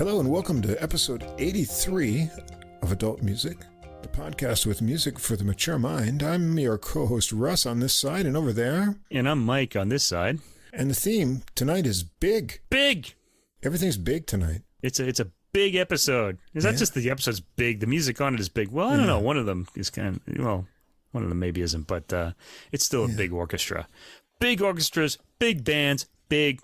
Hello and welcome to episode 83 of Adult Music, the podcast with music for the mature mind. I'm your co-host Russ on this side and over there. And I'm Mike on this side. And the theme tonight is big. Big! Everything's big tonight. It's a big episode. It's not just the episode's big, the music on it is big. Well, I don't know. One of them is one of them maybe isn't, but it's still a big orchestra. Big orchestras, big bands, big.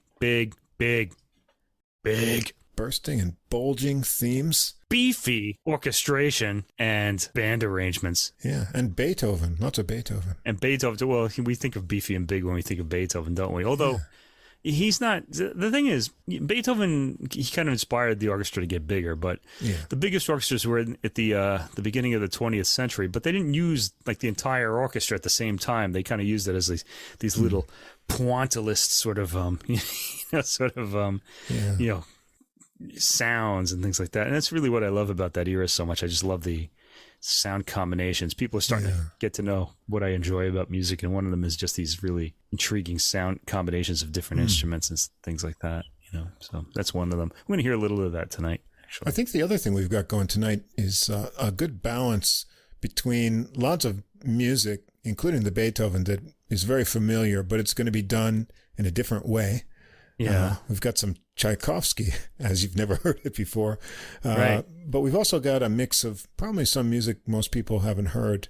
Bursting and bulging themes. Beefy orchestration and band arrangements. Yeah, and Beethoven. Lots of Beethoven. And Beethoven, well, we think of Beefy and big when we think of Beethoven, don't we? Although he's not, the thing is, Beethoven, he kind of inspired the orchestra to get bigger, but the biggest orchestras were at the beginning of the 20th century, but they didn't use like the entire orchestra at the same time. They kind of used it as these little pointillist sort of, sounds and things like that. And that's really what I love about that era so much. I just love the sound combinations. People are starting to get to know what I enjoy about music, and one of them is just these really intriguing sound combinations of different instruments and things like that, so that's one of them. I'm going to hear a little of that tonight, actually. I think the other thing we've got going tonight is a good balance between lots of music, including the Beethoven, that is very familiar, but it's going to be done in a different way. We've got some Tchaikovsky, as you've never heard it before. Right. But we've also got a mix of probably some music most people haven't heard,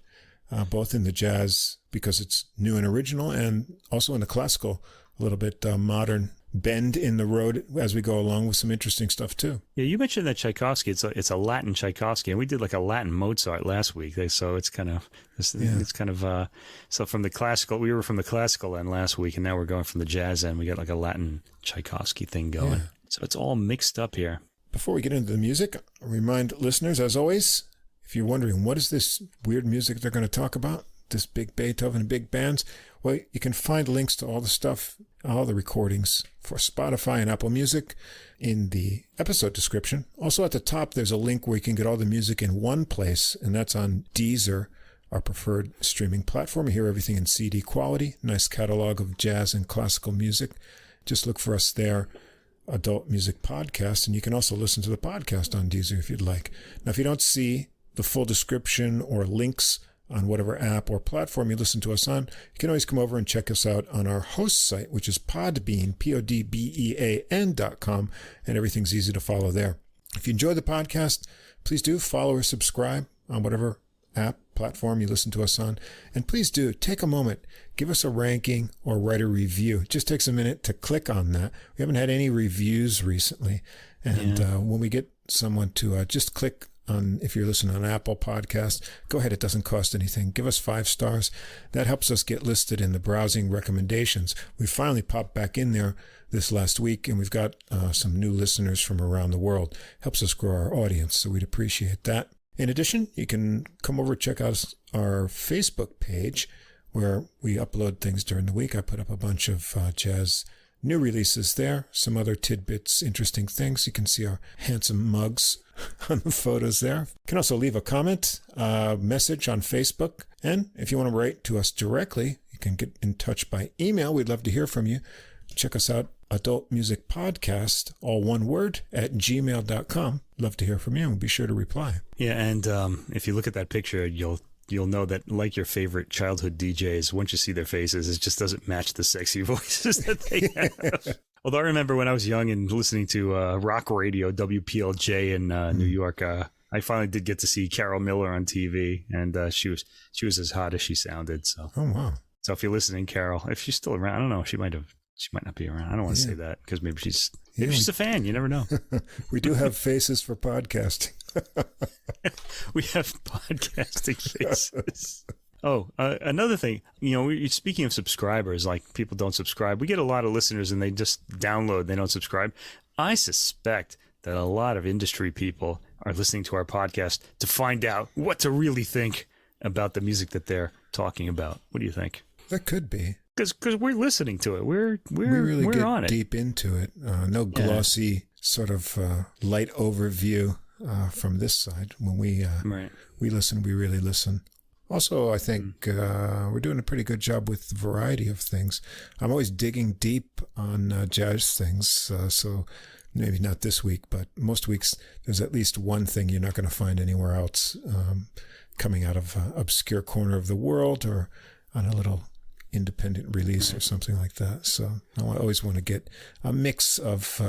both in the jazz, because it's new and original, and also in the classical, a little bit modern bend in the road as we go along with some interesting stuff too. Yeah, you mentioned that Tchaikovsky. It's a Latin Tchaikovsky, and we did like a Latin Mozart last week. So it's kind of so from the classical. We were from the classical end last week, and now we're going from the jazz end. We got like a Latin Tchaikovsky thing going. Yeah. So it's all mixed up here. Before we get into the music, I remind listeners, as always, if you're wondering what is this weird music they're going to talk about, this big Beethoven and big bands, well, you can find links to all the stuff, all the recordings for Spotify and Apple Music in the episode description. Also at the top, there's a link where you can get all the music in one place, and that's on Deezer, our preferred streaming platform. You hear everything in CD quality, nice catalog of jazz and classical music. Just look for us there, Adult Music Podcast, and you can also listen to the podcast on Deezer if you'd like. Now, if you don't see the full description or links on whatever app or platform you listen to us on, you can always come over and check us out on our host site, which is Podbean, PODBEAN.com, and everything's easy to follow there. If you enjoy the podcast, please do follow or subscribe on whatever app, platform you listen to us on. And please do take a moment, give us a ranking or write a review. It just takes a minute to click on that. We haven't had any reviews recently. And when we get someone to just click on, if you're listening on Apple Podcasts, go ahead. It doesn't cost anything. Give us 5 stars. That helps us get listed in the browsing recommendations. We finally popped back in there this last week, and we've got some new listeners from around the world. Helps us grow our audience, so we'd appreciate that. In addition, you can come over and check out our Facebook page where we upload things during the week. I put up a bunch of jazz new releases there, some other tidbits, interesting things. You can see our handsome mugs on the photos there. You can also leave a comment, message on Facebook. And if you want to write to us directly, you can get in touch by email. We'd love to hear from you. Check us out, Adult Music Podcast, all one word, @gmail.com. Love to hear from you, and we'll be sure to reply. Yeah, and if you look at that picture, you'll know that, like your favorite childhood DJs, once you see their faces, it just doesn't match the sexy voices that they have. Although I remember when I was young and listening to rock radio, WPLJ in New York, I finally did get to see Carol Miller on TV, and she was as hot as she sounded. So, oh wow! So if you're listening, Carol, if she's still around, I don't know, she might not be around. I don't want to say that because maybe she's a fan. You never know. We do have faces for podcasting. We have podcasting faces. Oh, another thing, speaking of subscribers, like people don't subscribe. We get a lot of listeners and they just download, they don't subscribe. I suspect that a lot of industry people are listening to our podcast to find out what to really think about the music that they're talking about. What do you think? That could be. Because we're listening to it. We're really get on it. Deep into it. No glossy sort of light overview from this side. When we listen, we really listen. Also, I think we're doing a pretty good job with the variety of things. I'm always digging deep on jazz things, so maybe not this week, but most weeks there's at least one thing you're not going to find anywhere else, coming out of an obscure corner of the world or on a little independent release or something like that. So I always want to get a mix of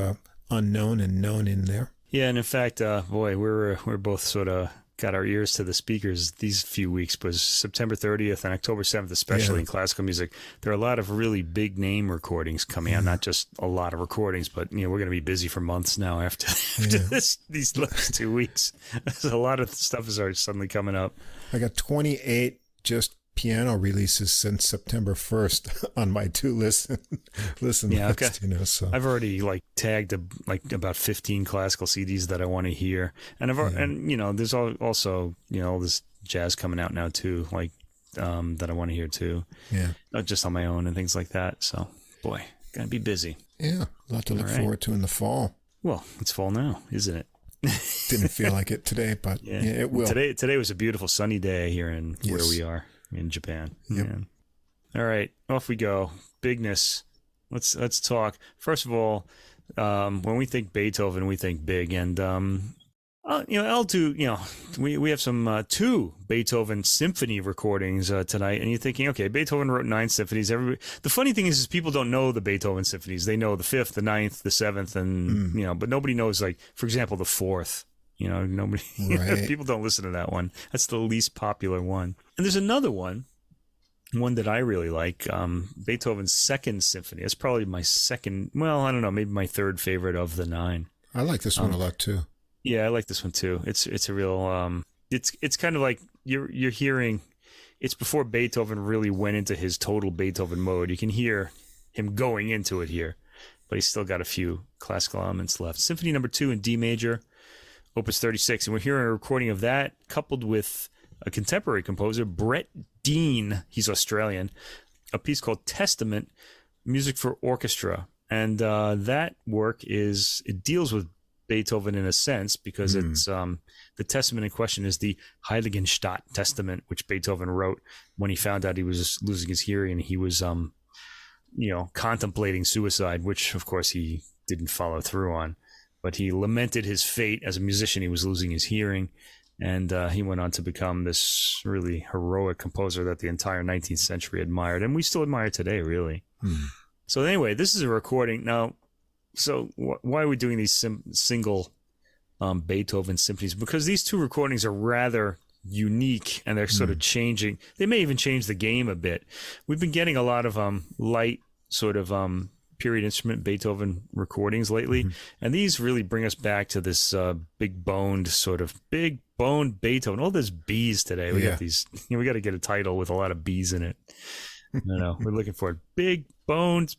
unknown and known in there. Yeah, and in fact, boy, we're both sort of got our ears to the speakers these few weeks, because September 30th and October 7th, especially in classical music, there are a lot of really big name recordings coming out. Not just a lot of recordings, but we're going to be busy for months now after these last 2 weeks. There's a lot of stuff is suddenly coming up. I got 28 just piano releases since September 1st on my listen list. Okay. So I've already tagged about 15 classical CDs that I want to hear, and there's also all this jazz coming out now too, that I want to hear too. Yeah, not just on my own and things like that. So boy, gonna be busy. Yeah, a lot to look forward to in the fall. Well, it's fall now, isn't it? Didn't feel like it today, but yeah, it will. Today was a beautiful sunny day here in where we are. In Japan. Yep. Yeah. All right, off we go. Bigness. Let's talk. First of all, when we think Beethoven, we think big, and I'll do. We have some 2 Beethoven symphony recordings tonight, and you're thinking, okay, Beethoven wrote 9 symphonies. The funny thing is people don't know the Beethoven symphonies. They know the 5th, the 9th, the 7th, and but nobody knows, for example, the 4th. Nobody. Right. People don't listen to that one. That's the least popular one. And there's another one that I really like, Beethoven's 2nd Symphony. That's probably my second. Well, I don't know, maybe my 3rd favorite of the 9. I like this one a lot too. Yeah, I like this one too. It's a real. It's kind of like you're hearing. It's before Beethoven really went into his total Beethoven mode. You can hear him going into it here, but he's still got a few classical elements left. Symphony number 2 in D major. Opus 36, and we're hearing a recording of that coupled with a contemporary composer, Brett Dean. He's Australian. A piece called Testament, music for orchestra, and that work deals with Beethoven in a sense, because it's the testament in question is the Heiligenstadt Testament, which Beethoven wrote when he found out he was losing his hearing, and he was contemplating suicide, which of course he didn't follow through on. But he lamented his fate as a musician. He was losing his hearing, and he went on to become this really heroic composer that the entire 19th century admired, and we still admire today, really. So anyway, this is a recording. Now, so why are we doing these single Beethoven symphonies? Because these 2 recordings are rather unique, and they're sort of changing. They may even change the game a bit. We've been getting a lot of light sort of period instrument Beethoven recordings lately, and these really bring us back to this big boned Beethoven. All those B's today. We got these. We got to get a title with a lot of B's in it. We're looking for it. Big boned,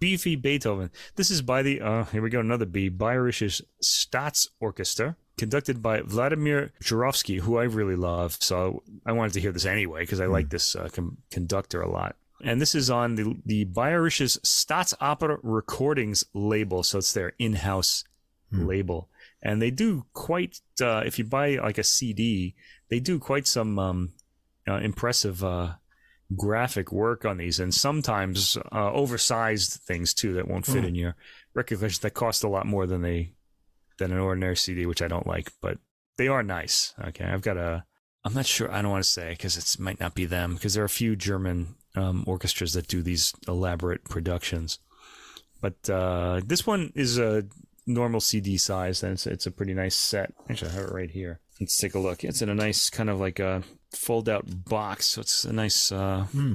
beefy Beethoven. This is by the here we go, another B. Bayerisches Staatsorchester, conducted by Vladimir Jurowski, who I really love. So I wanted to hear this anyway because I like this conductor a lot. And this is on the Bayerisches Staatsoper Recordings label. So it's their in-house label. And they do quite, if you buy a CD, they do quite some impressive graphic work on these. And sometimes oversized things, too, that won't fit in your record collection, that cost a lot more than an ordinary CD, which I don't like. But they are nice. Okay, I'm not sure. I don't want to say because it might not be them, because there are a few German orchestras that do these elaborate productions, but this one is a normal CD size, and it's a pretty nice set. Actually, I have it right here. Let's take a look. It's in a nice kind of like a fold-out box, so it's a nice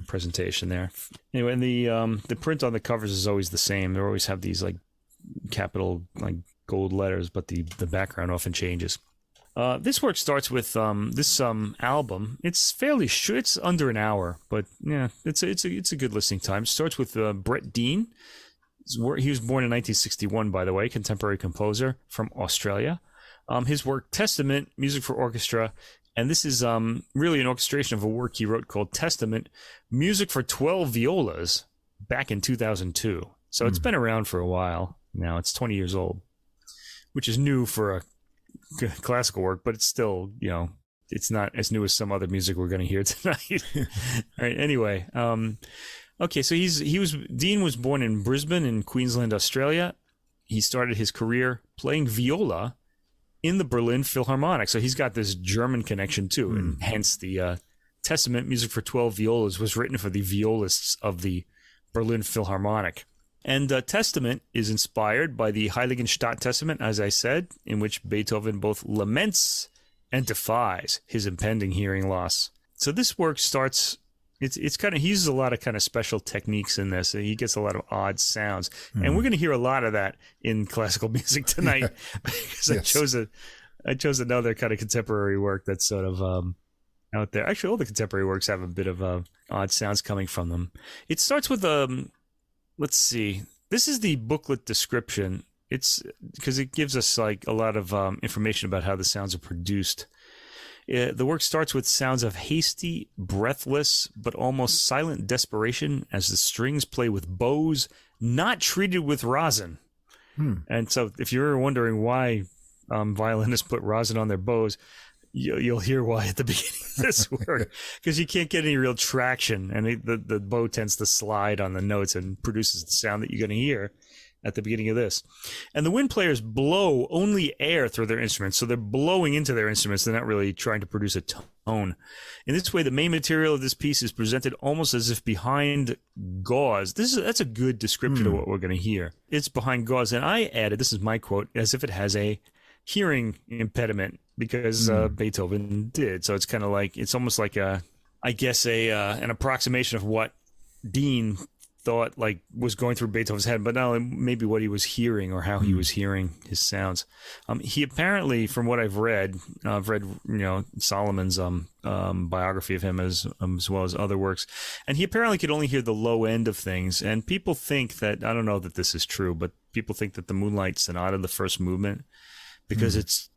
presentation there. Anyway, and the print on the covers is always the same. They always have these capital gold letters, but the background often changes. This work starts with this album. It's fairly short. It's under an hour, but yeah, it's a good listening time. It starts with Brett Dean. He was born in 1961, by the way, contemporary composer from Australia. His work Testament, music for orchestra, and this is really an orchestration of a work he wrote called Testament, music for 12 violas, back in 2002. So it's been around for a while now. It's 20 years old, which is new for a classical work, but it's still, it's not as new as some other music we're going to hear tonight. All right. Anyway, okay. So Dean was born in Brisbane in Queensland, Australia, he started his career playing viola in the Berlin Philharmonic. So he's got this German connection too, and hence the Testament, music for 12 violas, was written for the violists of the Berlin Philharmonic. And Testament is inspired by the Heiligenstadt Testament, as I said, in which Beethoven both laments and defies his impending hearing loss. So this work starts, it's kind of, he uses a lot of kind of special techniques in this. He gets a lot of odd sounds. And we're going to hear a lot of that in classical music tonight, because I chose another kind of contemporary work that's sort of out there. Actually, all the contemporary works have a bit of odd sounds coming from them. It starts with let's see. This is the booklet description. It's because it gives us like a lot of information about how the sounds are produced. The work starts with sounds of hasty, breathless, but almost silent desperation as the strings play with bows not treated with rosin. And so if you're wondering why violinists put rosin on their bows, you'll hear why at the beginning of this work, because you can't get any real traction, and the bow tends to slide on the notes and produces the sound that you're going to hear at the beginning of this. And the wind players blow only air through their instruments, so they're blowing into their instruments. They're not really trying to produce a tone. In this way, the main material of this piece is presented almost as if behind gauze. That's a good description of what we're going to hear. It's behind gauze, and I added, this is my quote, as if it has a hearing impediment, because Beethoven did. So it's kind of like, it's almost like an approximation of what Dean thought like was going through Beethoven's head, but not only maybe what he was hearing or how he was hearing his sounds. He apparently, from what I've read Solomon's biography of him as well as other works, and he apparently could only hear the low end of things. And people think that, I don't know that this is true, but people think that the Moonlight Sonata, the first movement, because it's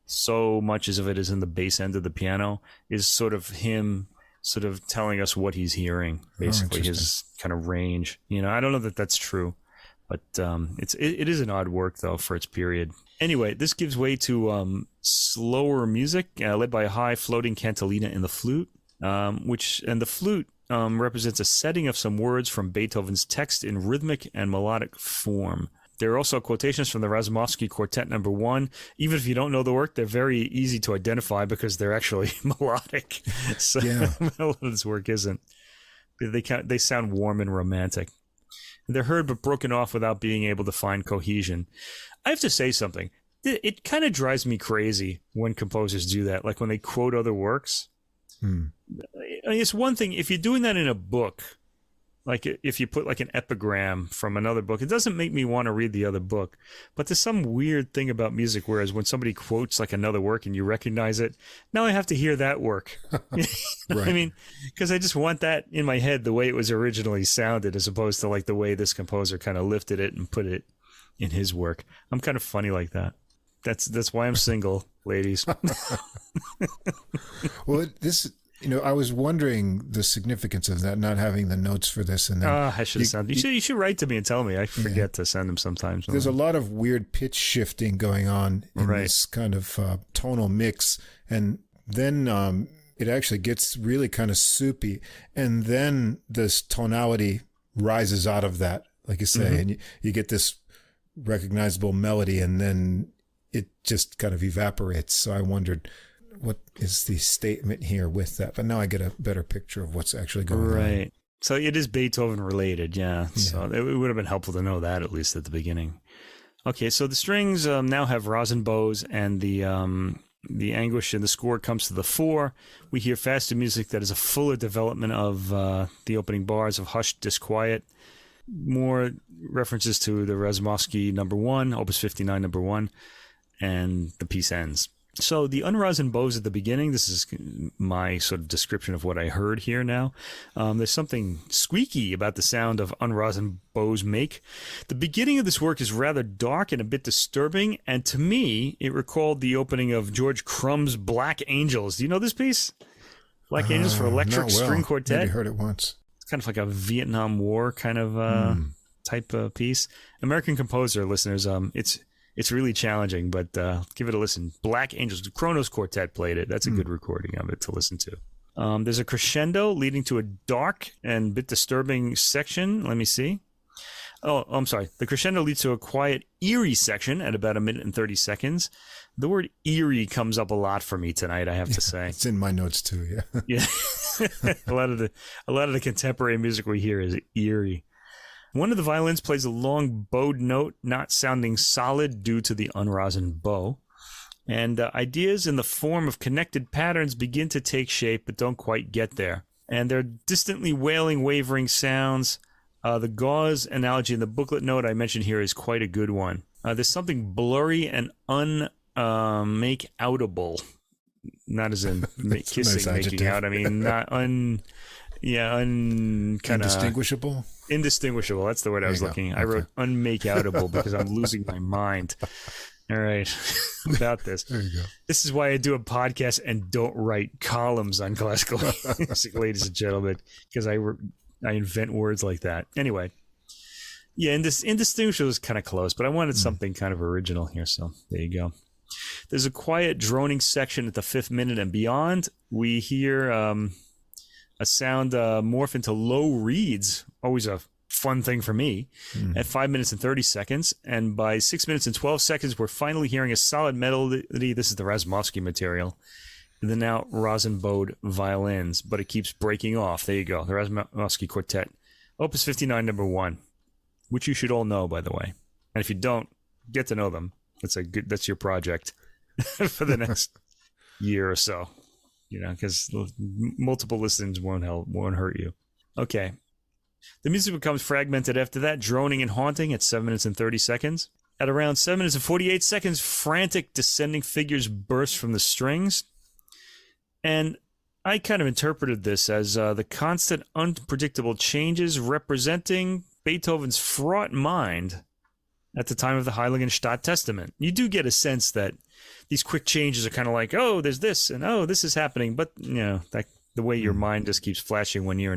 so much of it is in the bass end of the piano, is sort of him sort of telling us what he's hearing, basically his kind of range. I don't know that that's true, but it is an odd work though for its period. Anyway, this gives way to slower music led by a high floating cantilena in the flute, the flute represents a setting of some words from Beethoven's text in rhythmic and melodic form. There are also quotations from the Razumovsky Quartet No. 1. Even if you don't know the work, they're very easy to identify because they're actually melodic. So a lot of this work isn't. They sound warm and romantic. They're heard but broken off without being able to find cohesion. I have to say something. It kind of drives me crazy when composers do that, like when they quote other works. I mean, it's one thing if you're doing that in a book. Like if you put like an epigram from another book, it doesn't make me want to read the other book. But there's some weird thing about music, whereas when somebody quotes like another work and you recognize it, now I have to hear that work. Right. I mean, because I just want that in my head the way it was originally sounded, as opposed to like the way this composer kind of lifted it and put it in his work. I'm kind of funny like that. That's why I'm single, ladies. Well, I was wondering the significance of that, not having the notes for this. And then I should have sent them. You should write to me and tell me. I forget to send them sometimes. There's a lot of weird pitch shifting going on in this kind of tonal mix. And then it actually gets really kind of soupy. And then this tonality rises out of that, like you say, and you get this recognizable melody, and then it just kind of evaporates. So I wondered, what is the statement here with that? But now I get a better picture of what's actually going on. Right. So it is Beethoven related, yeah. So it would have been helpful to know that at least at the beginning. Okay, so the strings now have rosin bows, and the anguish in the score comes to the fore. We hear faster music that is a fuller development of the opening bars of Hushed Disquiet. More references to the Razumovsky No. 1, Opus 59 No. 1, and the piece ends. So the unrosin bows at the beginning, this is my sort of description of what I heard here now. There's something squeaky about the sound of unrosin bows make. The beginning of this work is rather dark and a bit disturbing, and to me, it recalled the opening of George Crumb's Black Angels. Do you know this piece? Black Angels for Electric String Quartet? Maybe heard it once. It's kind of like a Vietnam War kind of type of piece. American composer, listeners, it's really challenging, but give it a listen. Black Angels, the Kronos Quartet played it. That's a good recording of it to listen to. There's a crescendo leading to a dark and bit disturbing section. Let me see. Oh, I'm sorry. The crescendo leads to a quiet, eerie section at about 1 minute and 30 seconds. The word eerie comes up a lot for me tonight, I have to say. It's in my notes too, yeah. Yeah. a lot of the contemporary music we hear is eerie. One of the violins plays a long bowed note, not sounding solid due to the unrosined bow. And ideas in the form of connected patterns begin to take shape, but don't quite get there. And they're distantly wailing, wavering sounds. The gauze analogy in the booklet note I mentioned here is quite a good one. There's something blurry and make-outable. Not as in kissing, nice making out. I mean, not kind of indistinguishable. Indistinguishable. That's the word I was looking. Okay. I wrote unmake-outable because I'm losing my mind. All right, about this. There you go. This is why I do a podcast and don't write columns on classical music, ladies and gentlemen, because I invent words like that. Anyway, yeah, indistinguishable is kind of close, but I wanted something kind of original here, so there you go. There's a quiet droning section at the 5th minute and beyond. We hear a sound morph into low reeds, always a fun thing for me, at 5 minutes and 30 seconds. And by 6 minutes and 12 seconds, we're finally hearing a solid melody. This is the Razumovsky material. And the now rosin-bowed violins, but it keeps breaking off. There you go. The Razumovsky Quartet, Opus 59, number 1, which you should all know, by the way. And if you don't, get to know them. That's your project for the next year or so, because multiple listens won't hurt you. Okay. The music becomes fragmented after that, droning and haunting at 7 minutes and 30 seconds. At around 7 minutes and 48 seconds, frantic descending figures burst from the strings. And I kind of interpreted this as the constant, unpredictable changes representing Beethoven's fraught mind at the time of the Heiligenstadt Testament. You do get a sense that these quick changes are kind of like, oh, there's this, and oh, this is happening. But, the way your mind just keeps flashing when you're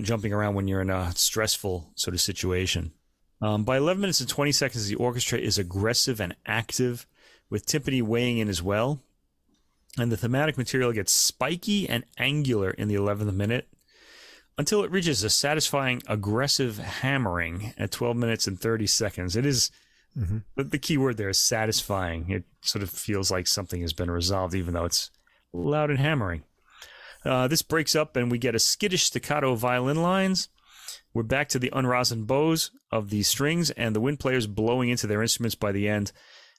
jumping around when you're in a stressful sort of situation. By 11 minutes and 20 seconds, the orchestra is aggressive and active, with timpani weighing in as well. And the thematic material gets spiky and angular in the 11th minute until it reaches a satisfying, aggressive hammering at 12 minutes and 30 seconds. It is, the key word there is satisfying. It sort of feels like something has been resolved, even though it's loud and hammering. This breaks up and we get a skittish staccato violin lines. We're back to the unrosined bows of the strings and the wind players blowing into their instruments by the end,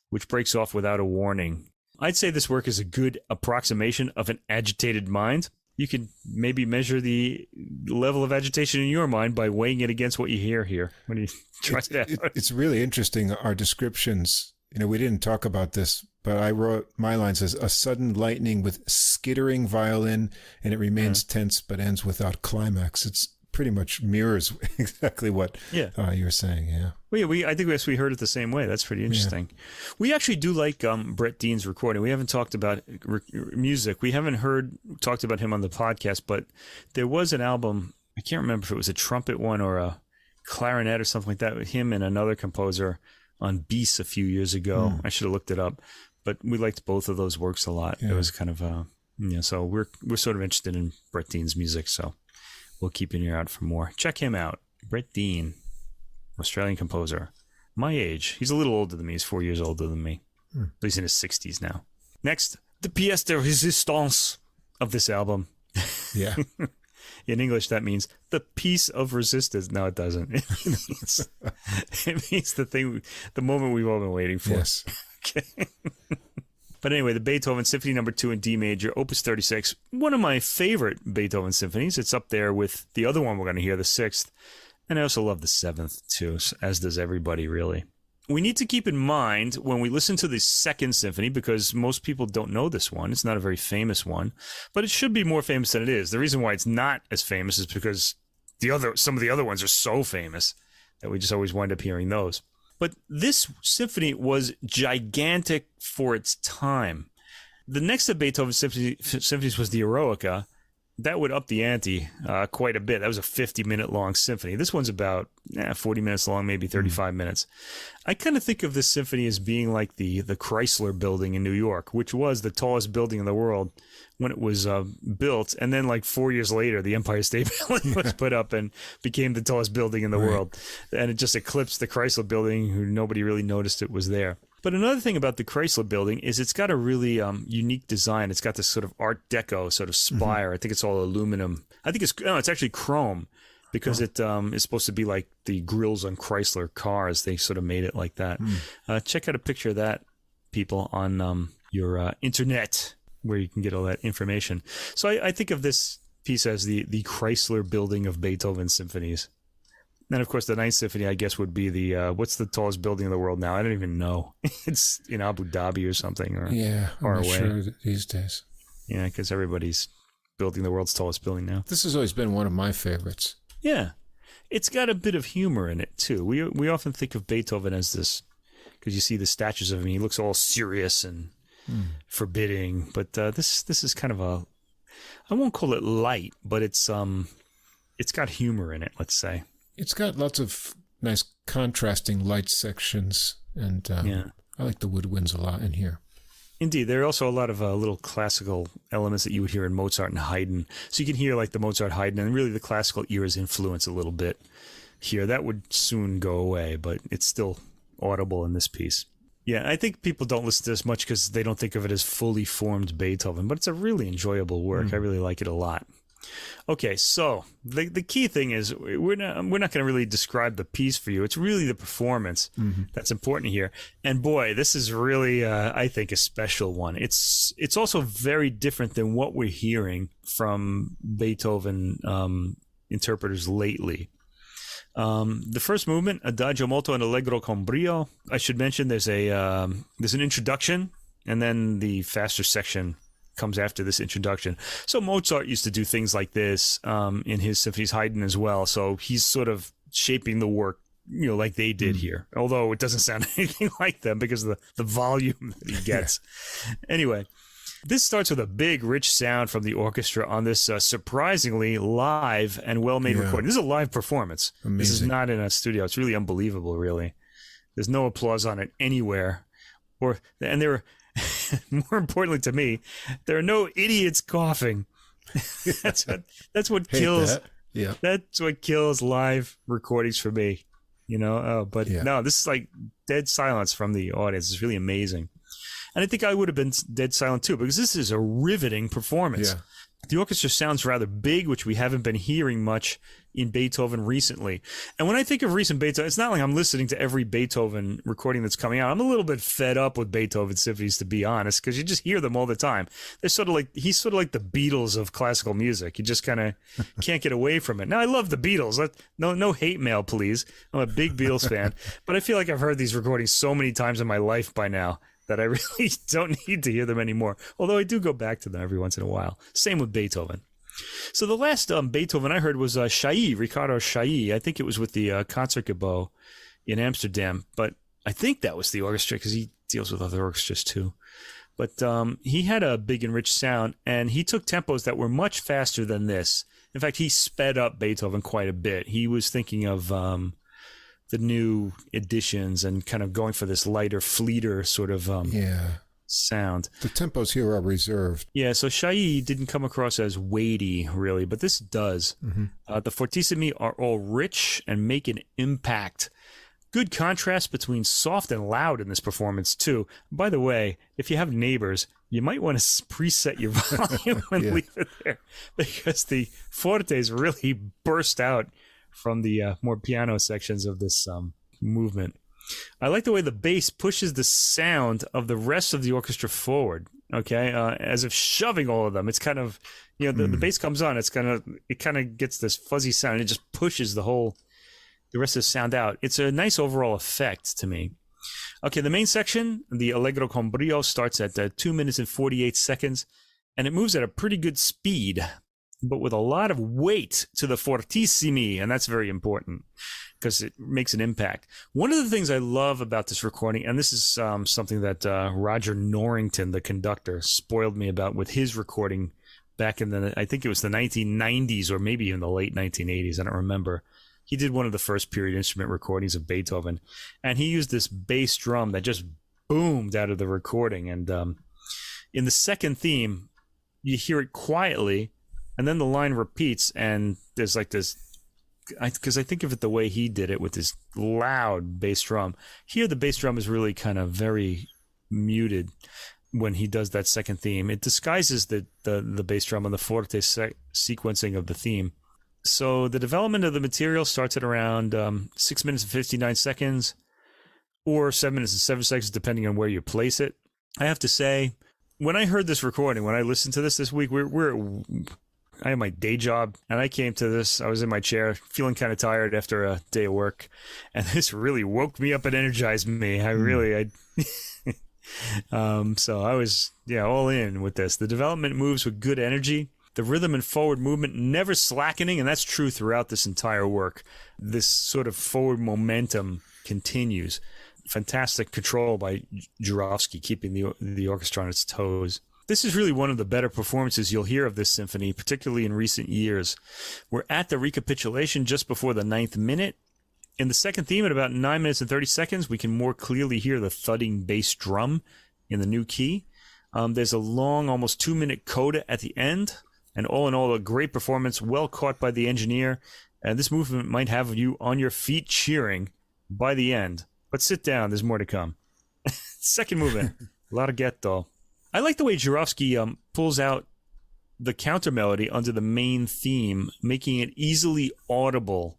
which breaks off without a warning. I'd say this work is a good approximation of an agitated mind. You can maybe measure the level of agitation in your mind by weighing it against what you hear here when you try it out. It's really interesting, our descriptions. We didn't talk about this, but I wrote my lines as a sudden lightning with skittering violin, and it remains tense but ends without climax. It's pretty much mirrors exactly what you're saying. Yeah. Well, I think we heard it the same way. That's pretty interesting. Yeah. We actually do like Brett Dean's recording. We haven't talked about music. We haven't talked about him on the podcast, but there was an album. I can't remember if it was a trumpet one or a clarinet or something like that with him and another composer on Beast a few years ago. I should have looked it up, but we liked both of those works a lot. Yeah. It was kind of so we're sort of interested in Brett Dean's music, so we'll keep an ear out for more. Check him out. Brett Dean, Australian composer. My age. He's a little older than me. He's 4 years older than me. But he's in his 60s now. Next, the pièce de résistance of this album. Yeah. In English, that means the piece of resistance. No, it doesn't. It means the moment we've all been waiting for. Yes. Okay. But anyway, the Beethoven Symphony No. 2 in D major, Opus 36, one of my favorite Beethoven symphonies. It's up there with the other one we're going to hear, the 6th. And I also love the 7th, too, as does everybody, really. We need to keep in mind when we listen to the 2nd Symphony, because most people don't know this one. It's not a very famous one, but it should be more famous than it is. The reason why it's not as famous is because some of the other ones are so famous that we just always wind up hearing those. But this symphony was gigantic for its time. The next of Beethoven's symphonies was the Eroica. That would up the ante quite a bit. That was a 50-minute long symphony. This one's about 40 minutes long, maybe 35 minutes. I kind of think of this symphony as being like the Chrysler Building in New York, which was the tallest building in the world when it was built. And then like 4 years later, the Empire State Building was put up and became the tallest building in the world. And it just eclipsed the Chrysler Building, who nobody really noticed it was there. But another thing about the Chrysler Building is it's got a really unique design. It's got this sort of Art Deco sort of spire. I think it's all aluminum. I think it's actually chrome, because it is supposed to be like the grills on Chrysler cars. They sort of made it like that. Check out a picture of that, people, on your internet, where you can get all that information. So I think of this piece as the Chrysler Building of Beethoven symphonies. And of course, the Ninth Symphony, I guess, would be the what's the tallest building in the world now? I don't even know. It's in Abu Dhabi or something, or far away. Sure these days. Yeah, because everybody's building the world's tallest building now. This has always been one of my favorites. Yeah, it's got a bit of humor in it too. We often think of Beethoven as this, because you see the statues of him. He looks all serious and forbidding, but this is kind of a, I won't call it light, but it's got humor in it. Let's say. It's got lots of nice contrasting light sections, and I like the woodwinds a lot in here. Indeed. There are also a lot of little classical elements that you would hear in Mozart and Haydn. So you can hear like the Mozart, Haydn, and really the classical era's influence a little bit here. That would soon go away, but it's still audible in this piece. Yeah, I think people don't listen to this much because they don't think of it as fully formed Beethoven, but it's a really enjoyable work. I really like it a lot. Okay, so the key thing is we're not going to really describe the piece for you. It's really the performance that's important here. And boy, this is really I think a special one. It's also very different than what we're hearing from Beethoven interpreters lately. The first movement, Adagio molto and allegro con brio. I should mention there's an introduction, and then the faster section comes after this introduction. So Mozart used to do things like this in his symphonies, Haydn as well. So he's sort of shaping the work, like they did here. Although it doesn't sound anything like them because of the volume that he gets. Anyway, this starts with a big, rich sound from the orchestra on this surprisingly live and well-made recording. This is a live performance. Amazing. This is not in a studio. It's really unbelievable, really. There's no applause on it anywhere. And there were... more importantly to me, there are no idiots coughing. That's what kills. That's what kills live recordings for me. No, this is like dead silence from the audience. It's really amazing, and I think I would have been dead silent too, because this is a riveting performance. Yeah. The orchestra sounds rather big, which we haven't been hearing much in Beethoven recently. And when I think of recent Beethoven, it's not like I'm listening to every Beethoven recording that's coming out. I'm a little bit fed up with Beethoven symphonies, to be honest, because you just hear them all the time. He's sort of like the Beatles of classical music. You just kind of can't get away from it. Now, I love the Beatles. No hate mail, please. I'm a big Beatles fan, but I feel like I've heard these recordings so many times in my life by now that I really don't need to hear them anymore. Although I do go back to them every once in a while. Same with Beethoven. So the last Beethoven I heard was Ricardo Chailly. I think it was with the Concertgebouw in Amsterdam. But I think that was the orchestra, because he deals with other orchestras too. But he had a big and rich sound, and he took tempos that were much faster than this. In fact, he sped up Beethoven quite a bit. He was thinking of... the new editions and kind of going for this lighter, fleeter sort of sound. The tempos here are reserved. Yeah, so Chailly didn't come across as weighty, really, but this does. The fortissimi are all rich and make an impact. Good contrast between soft and loud in this performance, too. By the way, if you have neighbors, you might want to preset your volume and leave it there, because the fortes really burst out from the more piano sections of this movement. I like the way the bass pushes the sound of the rest of the orchestra forward, as if shoving all of them. It's kind of, the bass comes on, it kind of gets this fuzzy sound, and it just pushes the rest of the sound out. It's a nice overall effect to me. Okay, the main section, the Allegro con brio, starts at 2 minutes and 48 seconds, and it moves at a pretty good speed, but with a lot of weight to the fortissimi, and that's very important because it makes an impact. One of the things I love about this recording, and this is something that Roger Norrington, the conductor, spoiled me about with his recording back in I think it was the 1990s or maybe even the late 1980s, I don't remember. He did one of the first period instrument recordings of Beethoven, and he used this bass drum that just boomed out of the recording. And in the second theme, you hear it quietly, and then the line repeats, and there's like this, because I think of it the way he did it with this loud bass drum. Here, the bass drum is really kind of very muted when he does that second theme. It disguises the bass drum on the forte sequencing of the theme. So the development of the material starts at around 6 minutes and 59 seconds, or 7 minutes and 7 seconds, depending on where you place it. I have to say, when I heard this recording, when I listened to this week, I had my day job, and I came to this. I was in my chair, feeling kind of tired after a day of work, and this really woke me up and energized me. So I was all in with this. The development moves with good energy. The rhythm and forward movement never slackening, and that's true throughout this entire work. This sort of forward momentum continues. Fantastic control by Jurowski, keeping the orchestra on its toes. This is really one of the better performances you'll hear of this symphony, particularly in recent years. We're at the recapitulation just before the 9th minute. In the second theme, at about 9 minutes and 30 seconds, we can more clearly hear the thudding bass drum in the new key. There's a long, almost 2-minute coda at the end, and all in all, a great performance, well caught by the engineer. And this movement might have you on your feet cheering by the end. But sit down, there's more to come. Second movement, Larghetto. I like the way Jurowski pulls out the counter melody under the main theme, making it easily audible.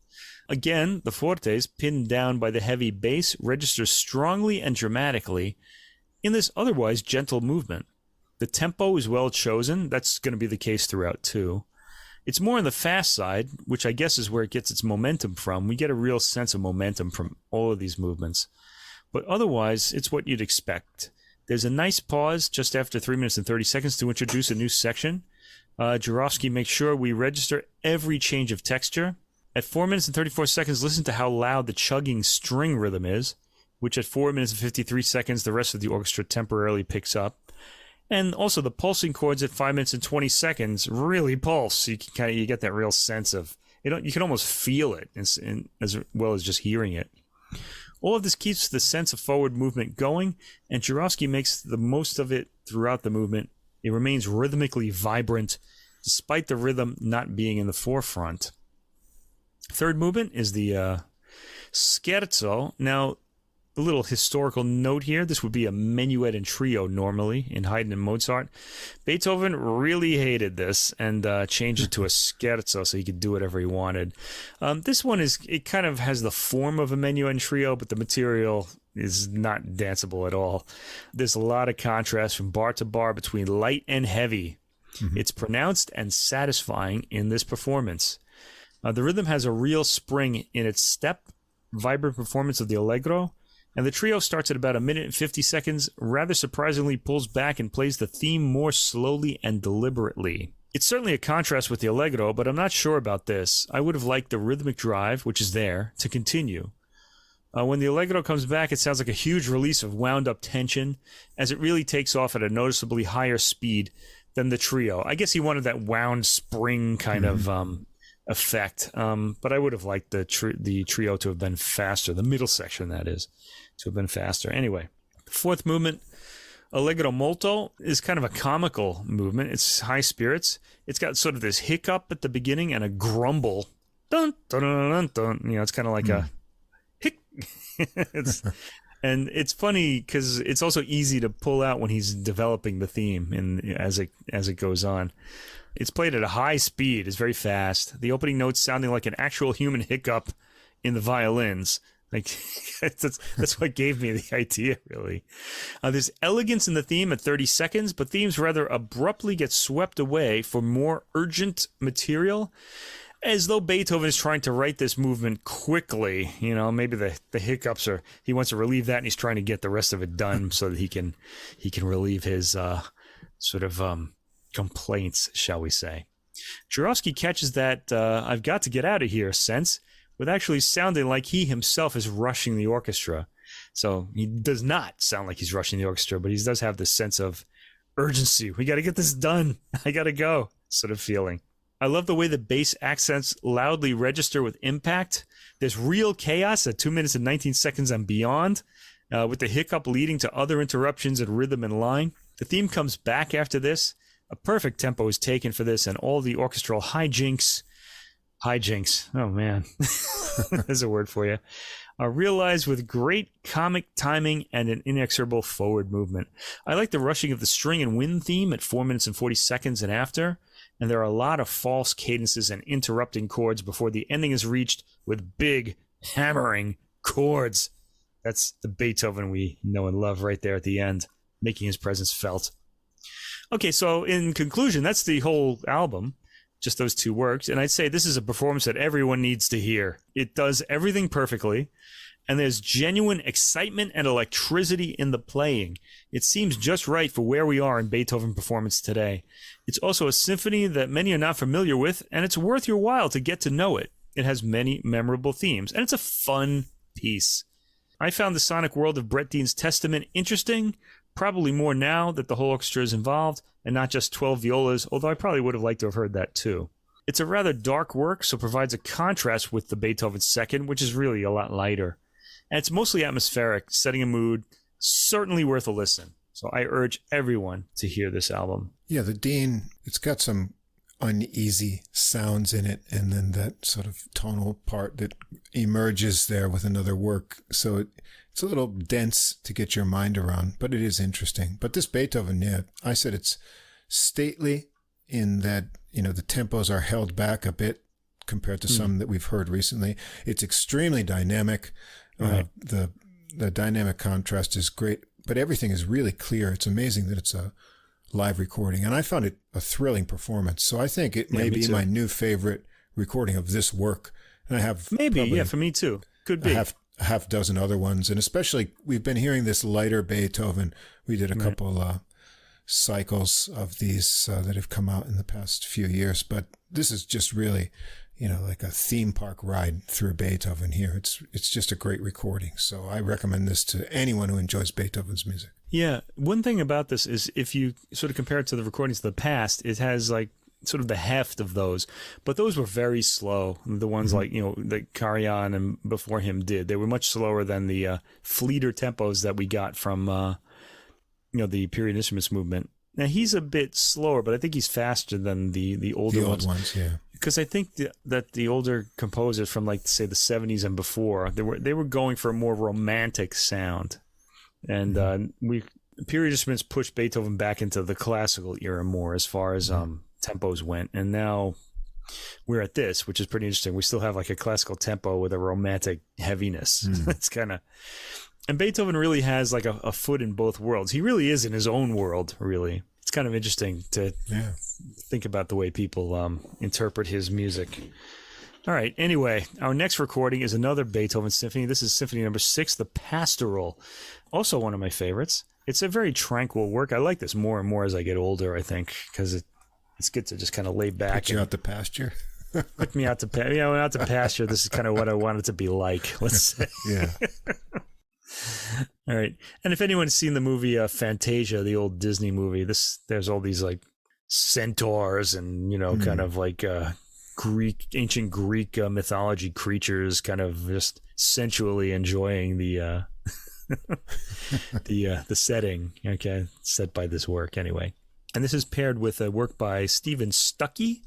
Again, the fortes, pinned down by the heavy bass, registers strongly and dramatically in this otherwise gentle movement. The tempo is well chosen. That's going to be the case throughout, too. It's more on the fast side, which I guess is where it gets its momentum from. We get a real sense of momentum from all of these movements. But otherwise, it's what you'd expect. There's a nice pause just after 3 minutes and 30 seconds to introduce a new section. Jurowski makes sure we register every change of texture. At 4 minutes and 34 seconds, listen to how loud the chugging string rhythm is, which at 4 minutes and 53 seconds, the rest of the orchestra temporarily picks up. And also the pulsing chords at 5 minutes and 20 seconds really pulse. You get that real sense of it. You can almost feel it as well as just hearing it. All of this keeps the sense of forward movement going, and Jurowski makes the most of it throughout the movement. It remains rhythmically vibrant, despite the rhythm not being in the forefront. Third movement is the scherzo. Now, a little historical note here. This would be a minuet and trio normally in Haydn and Mozart. Beethoven really hated this and changed it to a scherzo so he could do whatever he wanted. This one it kind of has the form of a minuet and trio, but the material is not danceable at all. There's a lot of contrast from bar to bar between light and heavy. Mm-hmm. It's pronounced and satisfying in this performance. The rhythm has a real spring in its step, vibrant performance of the allegro, and the trio starts at about 1 minute and 50 seconds, rather surprisingly pulls back and plays the theme more slowly and deliberately. It's certainly a contrast with the allegro, but I'm not sure about this. I would have liked the rhythmic drive, which is there, to continue. When the allegro comes back, it sounds like a huge release of wound-up tension, as it really takes off at a noticeably higher speed than the trio. I guess he wanted that wound spring kind of effect, but I would have liked the trio to have been faster, the middle section, that is, to have been faster. Anyway, the fourth movement, Allegro molto, is kind of a comical movement. It's high spirits. It's got sort of this hiccup at the beginning and a grumble. Dun, dun, dun, dun, dun. It's kind of like a hic. And it's funny because it's also easy to pull out when he's developing the theme and as it goes on. It's played at a high speed. It's very fast. The opening notes sounding like an actual human hiccup in the violins. Like that's what gave me the idea, really. There's elegance in the theme at 30 seconds, but themes rather abruptly get swept away for more urgent material, as though Beethoven is trying to write this movement quickly. Maybe the hiccups are, he wants to relieve that, and he's trying to get the rest of it done so that he can relieve his complaints, shall we say. Jurowski catches that I've got to get out of here sense with actually sounding like he himself is rushing the orchestra. So he does not sound like he's rushing the orchestra, but he does have this sense of urgency. We got to get this done. I got to go sort of feeling. I love the way the bass accents loudly register with impact. There's real chaos at 2 minutes and 19 seconds and beyond, with the hiccup leading to other interruptions in rhythm and line. The theme comes back after this. A perfect tempo is taken for this, and all the orchestral hijinks, oh man, there's a word for you, are realized with great comic timing and an inexorable forward movement. I like the rushing of the string and wind theme at 4 minutes and 40 seconds and after, and there are a lot of false cadences and interrupting chords before the ending is reached with big, hammering chords. That's the Beethoven we know and love right there at the end, making his presence felt. Okay, so in conclusion, that's the whole album, just those two works. And I'd say this is a performance that everyone needs to hear. It does everything perfectly, and there's genuine excitement and electricity in the playing. It seems just right for where we are in Beethoven performance today. It's also a symphony that many are not familiar with, and it's worth your while to get to know it. It has many memorable themes, and it's a fun piece. I found the sonic world of Brett Dean's Testament interesting, probably more now that the whole orchestra is involved and not just 12 violas, although I probably would have liked to have heard that too. It's a rather dark work, so provides a contrast with the Beethoven Second, which is really a lot lighter. And it's mostly atmospheric, setting a mood, certainly worth a listen. So I urge everyone to hear this album. Yeah, the Dean, it's got some uneasy sounds in it, and then that sort of tonal part that emerges there with another work. So it's a little dense to get your mind around, but it is interesting. But this Beethoven, yeah, I said it's stately in that, you know, the tempos are held back a bit compared to some that we've heard recently. It's extremely dynamic. Right. The dynamic contrast is great, but everything is really clear. It's amazing that it's a live recording, and I found it a thrilling performance. So I think it may be my new favorite recording of this work. And I have maybe, for me too. Could be. A half dozen other ones, and especially we've been hearing this lighter Beethoven. We did a couple cycles of these that have come out in the past few years, but this is just really, you know, like a theme park ride through Beethoven here. It's just a great recording. So I recommend this to anyone who enjoys Beethoven's music. Yeah. One thing about this is if you sort of compare it to the recordings of the past, it has like sort of the heft of those, but those were very slow. The ones like, you know, that Karajan and before him did, they were much slower than the fleeter tempos that we got from, you know, the period instruments movement. Now he's a bit slower, but I think he's faster than the older ones. Yeah. Because I think that the older composers from, like, say, the 70s and before, they were going for a more romantic sound, and period instruments pushed Beethoven back into the classical era more as far as tempos went, and now we're at this, which is pretty interesting. We still have like a classical tempo with a romantic heaviness. It's kind of, and Beethoven really has like a foot in both worlds. He really is in his own world, really. It's kind of interesting to think about the way people interpret his music. All right. Anyway, our next recording is another Beethoven symphony. This is Symphony Number 6, the Pastoral. Also one of my favorites. It's a very tranquil work. I like this more and more as I get older, I think, because it's good to just kind of lay back. Put you out to pasture. Put me out to pasture. Out to pasture. This is kind of what I want it to be like. Let's say. Yeah. All right. And if anyone's seen the movie Fantasia, the old Disney movie, there's all these like centaurs and, you know, kind of like ancient Greek mythology creatures kind of just sensually enjoying the the setting, okay, set by this work anyway. And this is paired with a work by Stephen Stucky,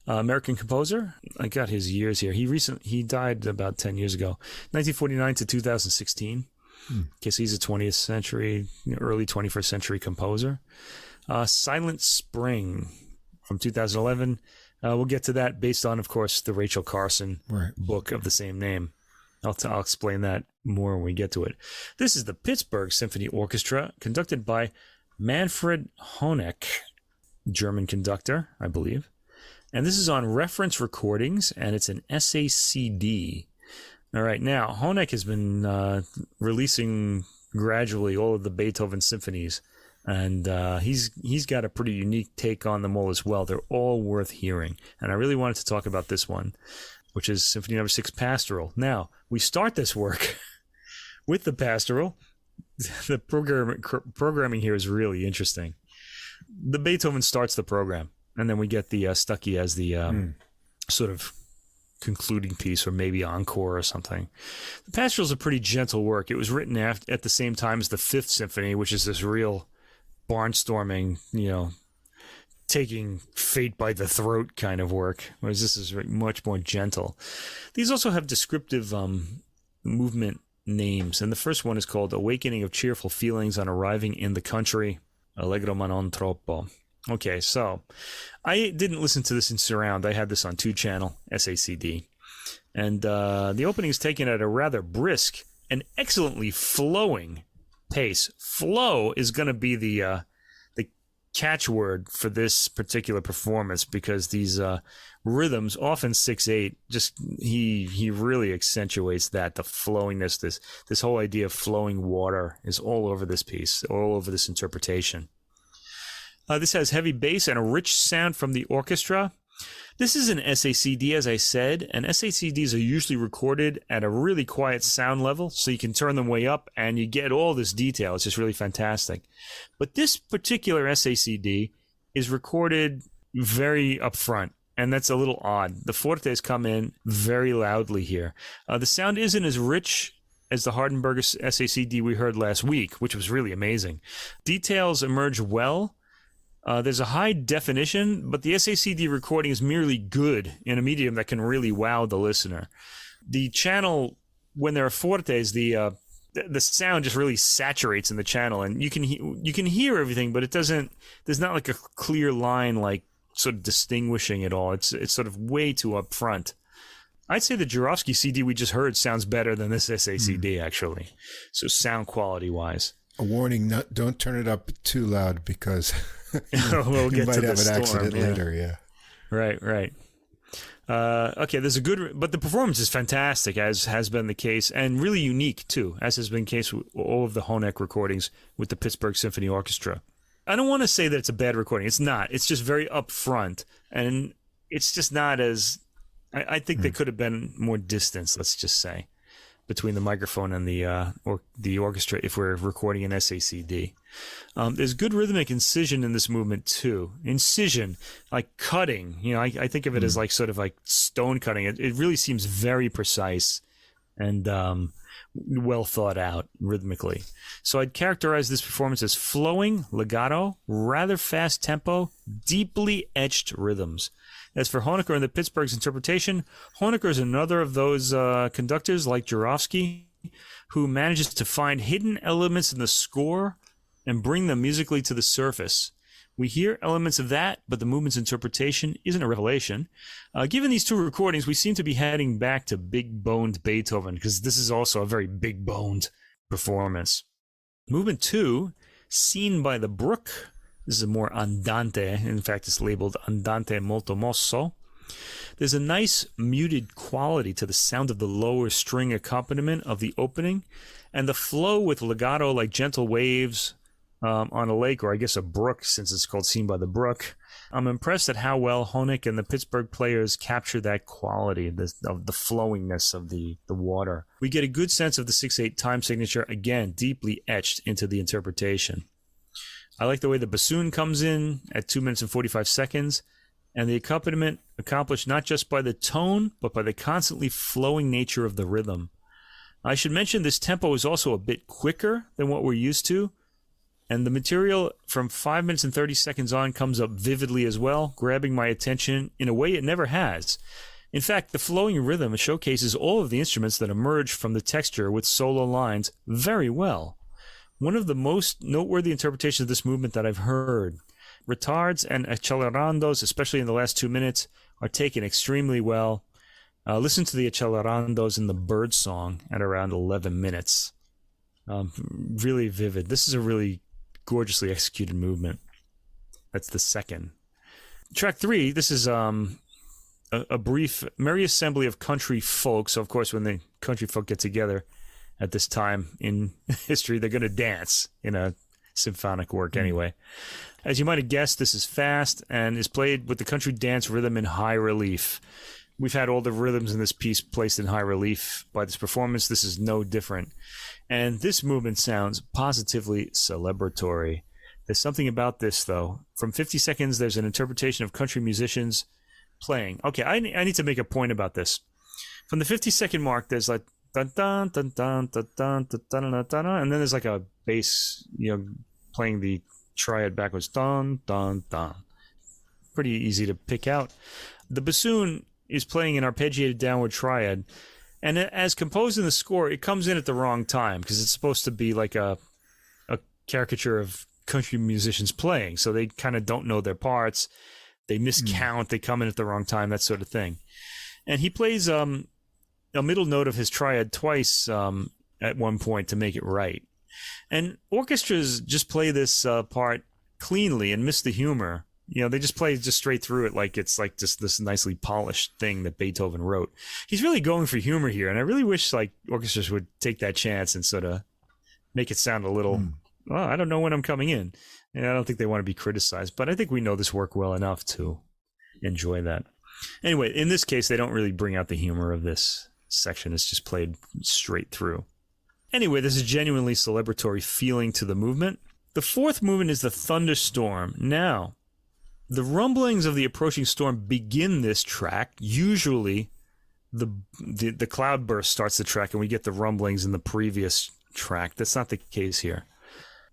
American composer. I got his years here. He died about 10 years ago, 1949 to 2016. Okay, so he's a 20th century, early 21st century composer. Silent Spring from 2011. We'll get to that based on, of course, the Rachel Carson book of the same name. I'll explain that more when we get to it. This is the Pittsburgh Symphony Orchestra, conducted by Manfred Honeck, German conductor, I believe. And this is on Reference Recordings, and it's an SACD. All right, now, Honeck has been releasing gradually all of the Beethoven symphonies, and he's got a pretty unique take on them all as well. They're all worth hearing, and I really wanted to talk about this one, which is Symphony Number 6, Pastoral. Now, we start this work with the Pastoral. The programming here is really interesting. The Beethoven starts the program. And then we get the Stucky as the sort of concluding piece, or maybe encore or something. The pastorals are pretty gentle work. It was written at the same time as the Fifth Symphony, which is this real barnstorming, taking fate by the throat kind of work, whereas this is much more gentle. These also have descriptive movement names, and the first one is called Awakening of Cheerful Feelings on Arriving in the Country, Allegro ma non troppo. Okay, so I didn't listen to this in surround. I had this on 2-channel, SACD. And the opening is taken at a rather brisk and excellently flowing pace. Flow is going to be the catchword for this particular performance, because these rhythms, often 6/8, just he really accentuates that, the flowingness. This whole idea of flowing water is all over this piece, all over this interpretation. This has heavy bass and a rich sound from the orchestra. This is an SACD, as I said, and SACDs are usually recorded at a really quiet sound level, so you can turn them way up and you get all this detail. It's just really fantastic. But this particular SACD is recorded very upfront, and that's a little odd. The fortes come in very loudly here. The sound isn't as rich as the Hardenberg SACD we heard last week, which was really amazing. Details emerge well. There's a high definition, but the SACD recording is merely good in a medium that can really wow the listener. The channel, when there are fortes, the sound just really saturates in the channel, and you can hear everything, but it doesn't. There's not like a clear line, like sort of distinguishing it all. It's sort of way too upfront. I'd say the Jurowski CD we just heard sounds better than this SACD actually. So sound quality wise. A warning: don't turn it up too loud, because we'll get you might to the have an storm, accident later. Yeah. Right. Okay, there's a good, but the performance is fantastic, as has been the case, and really unique too, as has been the case with all of the Honeck recordings with the Pittsburgh Symphony Orchestra. I don't want to say that it's a bad recording. It's not. It's just very upfront, and it's just not as. I think there could have been more distance, let's just say, between the microphone and the orchestra if we're recording an SACD. There's good rhythmic incision in this movement too. Incision, like cutting. I think of it as like sort of like stone cutting. It really seems very precise and well thought out rhythmically. So I'd characterize this performance as flowing, legato, rather fast tempo, deeply etched rhythms. As for Honecker and the Pittsburgh's interpretation, Honecker is another of those conductors like Jurowski who manages to find hidden elements in the score and bring them musically to the surface. We hear elements of that, but the movement's interpretation isn't a revelation. Given these two recordings, we seem to be heading back to big-boned Beethoven, because this is also a very big-boned performance. Movement 2, Seen by the Brook. This is a more andante. In fact, it's labeled andante molto mosso. There's a nice muted quality to the sound of the lower string accompaniment of the opening, and the flow with legato like gentle waves on a lake, or I guess a brook, since it's called Seen by the Brook. I'm impressed at how well Honeck and the Pittsburgh players capture that quality of the flowingness of the water. We get a good sense of the 6/8 time signature, again, deeply etched into the interpretation. I like the way the bassoon comes in at 2 minutes and 45 seconds, and the accompaniment accomplished not just by the tone, but by the constantly flowing nature of the rhythm. I should mention this tempo is also a bit quicker than what we're used to, and the material from 5 minutes and 30 seconds on comes up vividly as well, grabbing my attention in a way it never has. In fact, the flowing rhythm showcases all of the instruments that emerge from the texture with solo lines very well. One of the most noteworthy interpretations of this movement that I've heard. Retards and accelerandos, especially in the last 2 minutes, are taken extremely well. Listen to the accelerandos in the Bird Song at around 11 minutes. Really vivid. This is a really gorgeously executed movement. That's the second. Track 3, this is a brief, merry assembly of country folk. So, of course, when the country folk get together at this time in history, they're going to dance in a symphonic work anyway. As you might have guessed, this is fast and is played with the country dance rhythm in high relief. We've had all the rhythms in this piece placed in high relief by this performance. This is no different. And this movement sounds positively celebratory. There's something about this, though. From 50 seconds, there's an interpretation of country musicians playing. Okay, I need to make a point about this. From the 50-second mark, there's like dun dun dun dun dun dun dun dun dun dun, and then there's like a bass, playing the triad backwards. Dun dun dun. Pretty easy to pick out. The bassoon is playing an arpeggiated downward triad, and as composed in the score, it comes in at the wrong time because it's supposed to be like a caricature of country musicians playing, so they kind of don't know their parts. They miscount. They come in at the wrong time, that sort of thing. And he plays a middle note of his triad twice at one point to make it right. And orchestras just play this part cleanly and miss the humor. They just play just straight through it like it's like just this nicely polished thing that Beethoven wrote. He's really going for humor here, and I really wish like orchestras would take that chance and sort of make it sound a little, I don't know when I'm coming in. And I don't think they want to be criticized, but I think we know this work well enough to enjoy that. Anyway, in this case, they don't really bring out the humor of this section. It's just played straight through. Anyway, there's a genuinely celebratory feeling to the movement. The fourth movement is the thunderstorm. Now, the rumblings of the approaching storm begin this track. Usually, the cloudburst starts the track, and we get the rumblings in the previous track. That's not the case here.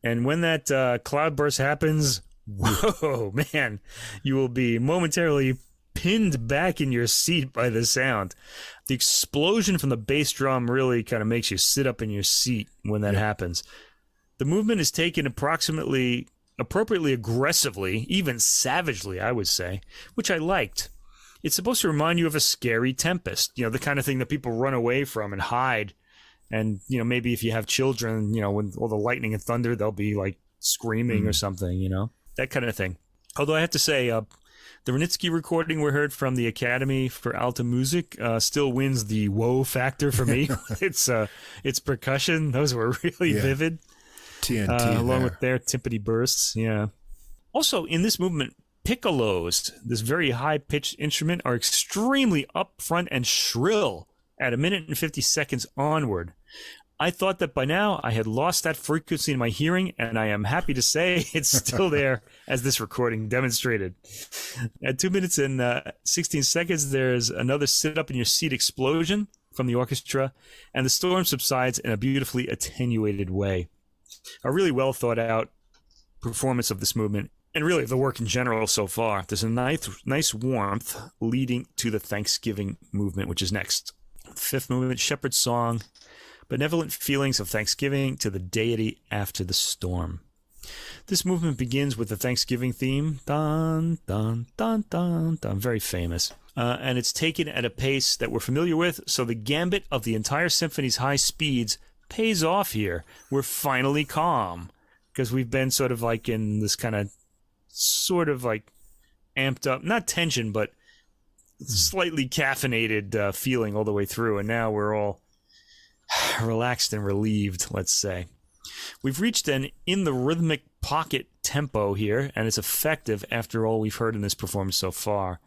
And when that cloudburst happens, whoa, man, you will be momentarily pinned back in your seat by the sound. The explosion from the bass drum really kind of makes you sit up in your seat when that happens. The movement is taken appropriately aggressively, even savagely, I would say, which I liked. It's supposed to remind you of a scary tempest, the kind of thing that people run away from and hide. And, maybe if you have children, when all the lightning and thunder, they'll be like screaming or something, that kind of thing. Although I have to say, the Renitzky recording we heard from the Academy for Alta Music still wins the whoa factor for me. It's percussion. Those were really vivid. TNT along with their timpani bursts. Yeah. Also, in this movement, piccolos, this very high-pitched instrument, are extremely upfront and shrill at 1 minute and 50 seconds onward. I thought that by now I had lost that frequency in my hearing, and I am happy to say it's still there, as this recording demonstrated. At 2 minutes and 16 seconds, there's another sit-up-in-your-seat explosion from the orchestra, and the storm subsides in a beautifully attenuated way. A really well-thought-out performance of this movement, and really of the work in general so far. There's a nice warmth leading to the Thanksgiving movement, which is next. Fifth movement, Shepherd's Song, benevolent feelings of thanksgiving to the deity after the storm. This movement begins with the Thanksgiving theme, dun, dun, dun, dun, dun, very famous. And it's taken at a pace that we're familiar with, so the gambit of the entire symphony's high speeds pays off here. We're finally calm, because we've been sort of like in this kind of sort of like amped up, not tension, but slightly caffeinated feeling all the way through, and now we're all relaxed and relieved, let's say. We've reached an in the rhythmic pocket tempo here, and it's effective after all we've heard in this performance so far.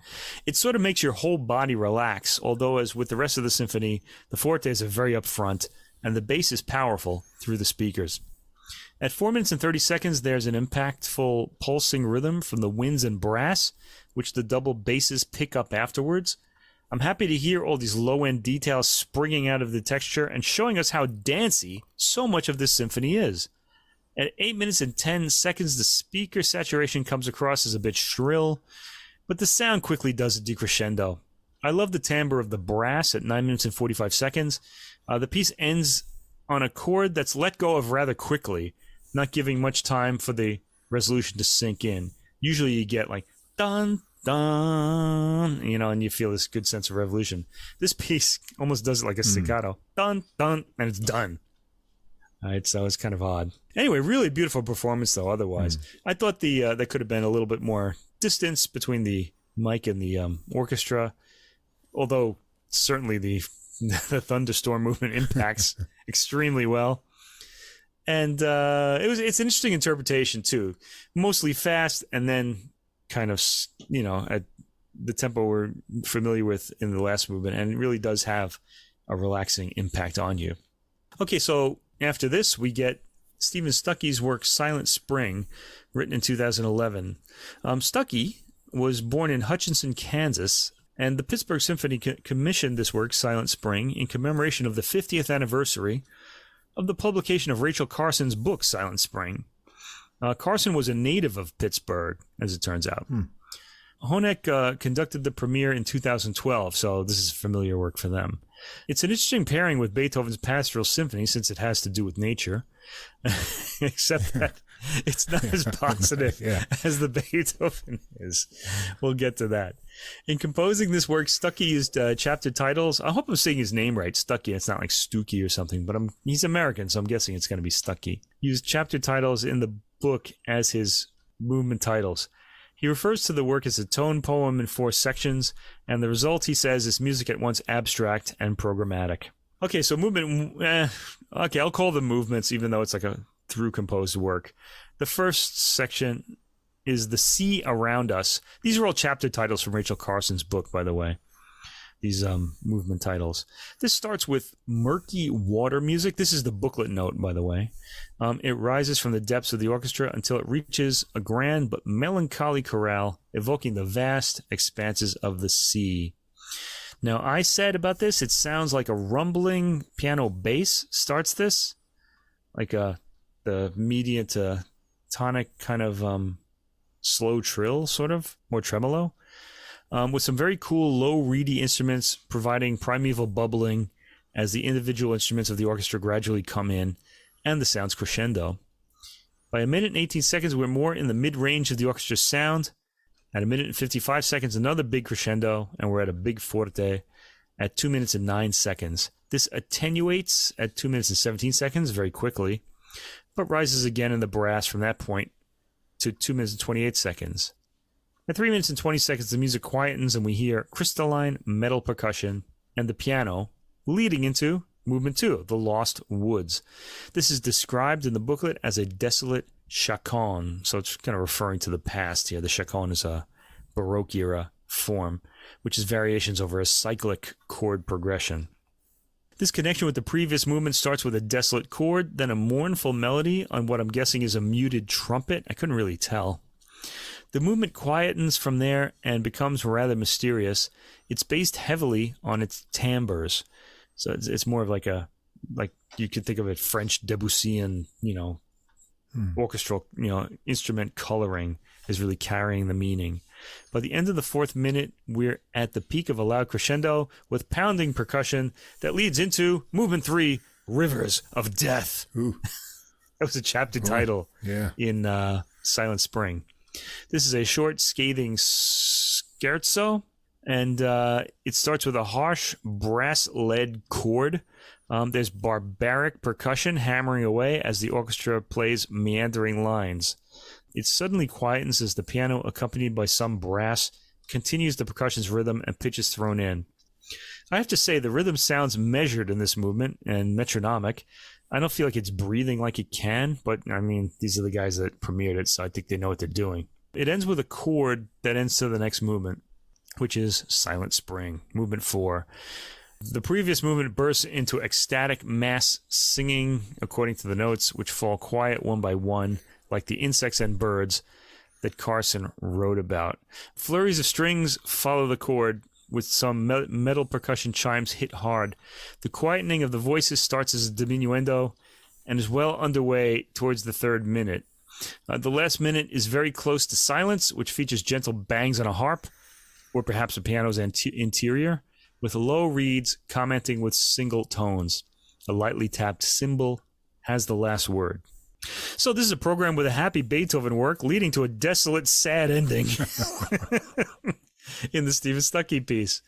It sort of makes your whole body relax, although as with the rest of the symphony, the fortes are very upfront, and the bass is powerful through the speakers. At 4 minutes and 30 seconds, there's an impactful pulsing rhythm from the winds and brass, which the double basses pick up afterwards. I'm happy to hear all these low-end details springing out of the texture and showing us how dancey so much of this symphony is. At 8 minutes and 10 seconds, the speaker saturation comes across as a bit shrill, but the sound quickly does a decrescendo. I love the timbre of the brass at 9 minutes and 45 seconds. The piece ends on a chord that's let go of rather quickly, not giving much time for the resolution to sink in. Usually you get like, dun, dun, and you feel this good sense of revolution. This piece almost does it like a staccato. Dun, dun, and it's done. All right, so it's kind of odd. Anyway, really beautiful performance, though, otherwise. I thought there could have been a little bit more distance between the mic and the orchestra, although certainly the thunderstorm movement impacts extremely well. And it's an interesting interpretation, too. Mostly fast, and then kind of, at the tempo we're familiar with in the last movement, and it really does have a relaxing impact on you. Okay, so after this, we get Stephen Stucky's work Silent Spring, written in 2011. Stucky was born in Hutchinson, Kansas, and the Pittsburgh Symphony commissioned this work, Silent Spring, in commemoration of the 50th anniversary of the publication of Rachel Carson's book, Silent Spring. Carson was a native of Pittsburgh, as it turns out. Honeck conducted the premiere in 2012, so this is familiar work for them. It's an interesting pairing with Beethoven's Pastoral Symphony, since it has to do with nature, except that it's not as positive as the Beethoven is. We'll get to that. In composing this work, Stucky used chapter titles. I hope I'm saying his name right, Stucky. It's not like Stucky or something, but he's American, so I'm guessing it's going to be Stucky. He used chapter titles in the book as his movement titles. He refers to the work as a tone poem in 4 sections, and the result, he says, is music at once abstract and programmatic. Okay, so movement, I'll call them movements, even though it's like a through-composed work. The first section is The Sea Around Us. These are all chapter titles from Rachel Carson's book, by the way, these movement titles. This starts with murky water music. This is the booklet note, by the way. It rises from the depths of the orchestra until it reaches a grand but melancholy chorale, evoking the vast expanses of the sea. Now, I said about this, it sounds like a rumbling piano bass starts this, like the medium to tonic kind of slow trill, sort of, more tremolo, with some very cool low reedy instruments providing primeval bubbling as the individual instruments of the orchestra gradually come in, and the sounds crescendo. By 1 minute and 18 seconds, we're more in the mid-range of the orchestra's sound. At 1 minute and 55 seconds, another big crescendo, and we're at a big forte at 2 minutes and 9 seconds. This attenuates at 2 minutes and 17 seconds very quickly, but rises again in the brass from that point to 2 minutes and 28 seconds. At 3 minutes and 20 seconds, the music quietens and we hear crystalline metal percussion and the piano leading into Movement 2, The Lost Woods. This is described in the booklet as a desolate chaconne, so it's kind of referring to the past here. The chaconne is a Baroque era form, which is variations over a cyclic chord progression. This connection with the previous movement starts with a desolate chord, then a mournful melody on what I'm guessing is a muted trumpet. I couldn't really tell. The movement quietens from there and becomes rather mysterious. It's based heavily on its timbres. So it's more of like you could think of it French Debussyan, orchestral, instrument coloring is really carrying the meaning. By the end of the 4th minute, we're at the peak of a loud crescendo with pounding percussion that leads into Movement 3, Rivers of Death. Ooh. That was a chapter title in Silent Spring. This is a short, scathing scherzo, and it starts with a harsh brass-led chord. There's barbaric percussion hammering away as the orchestra plays meandering lines. It suddenly quietens as the piano, accompanied by some brass, continues the percussion's rhythm and pitch is thrown in. I have to say, the rhythm sounds measured in this movement and metronomic. I don't feel like it's breathing like it can, but I mean, these are the guys that premiered it, so I think they know what they're doing. It ends with a chord that ends to the next movement, which is Silent Spring, Movement 4. The previous movement bursts into ecstatic mass singing according to the notes, which fall quiet one by one, like the insects and birds that Carson wrote about. Flurries of strings follow the chord, with some metal percussion chimes hit hard. The quietening of the voices starts as a diminuendo and is well underway towards the 3rd minute. The last minute is very close to silence, which features gentle bangs on a harp, or perhaps a piano's interior, with low reeds commenting with single tones. A lightly tapped cymbal has the last word. So this is a program with a happy Beethoven work leading to a desolate, sad ending in the Stephen Stucky piece.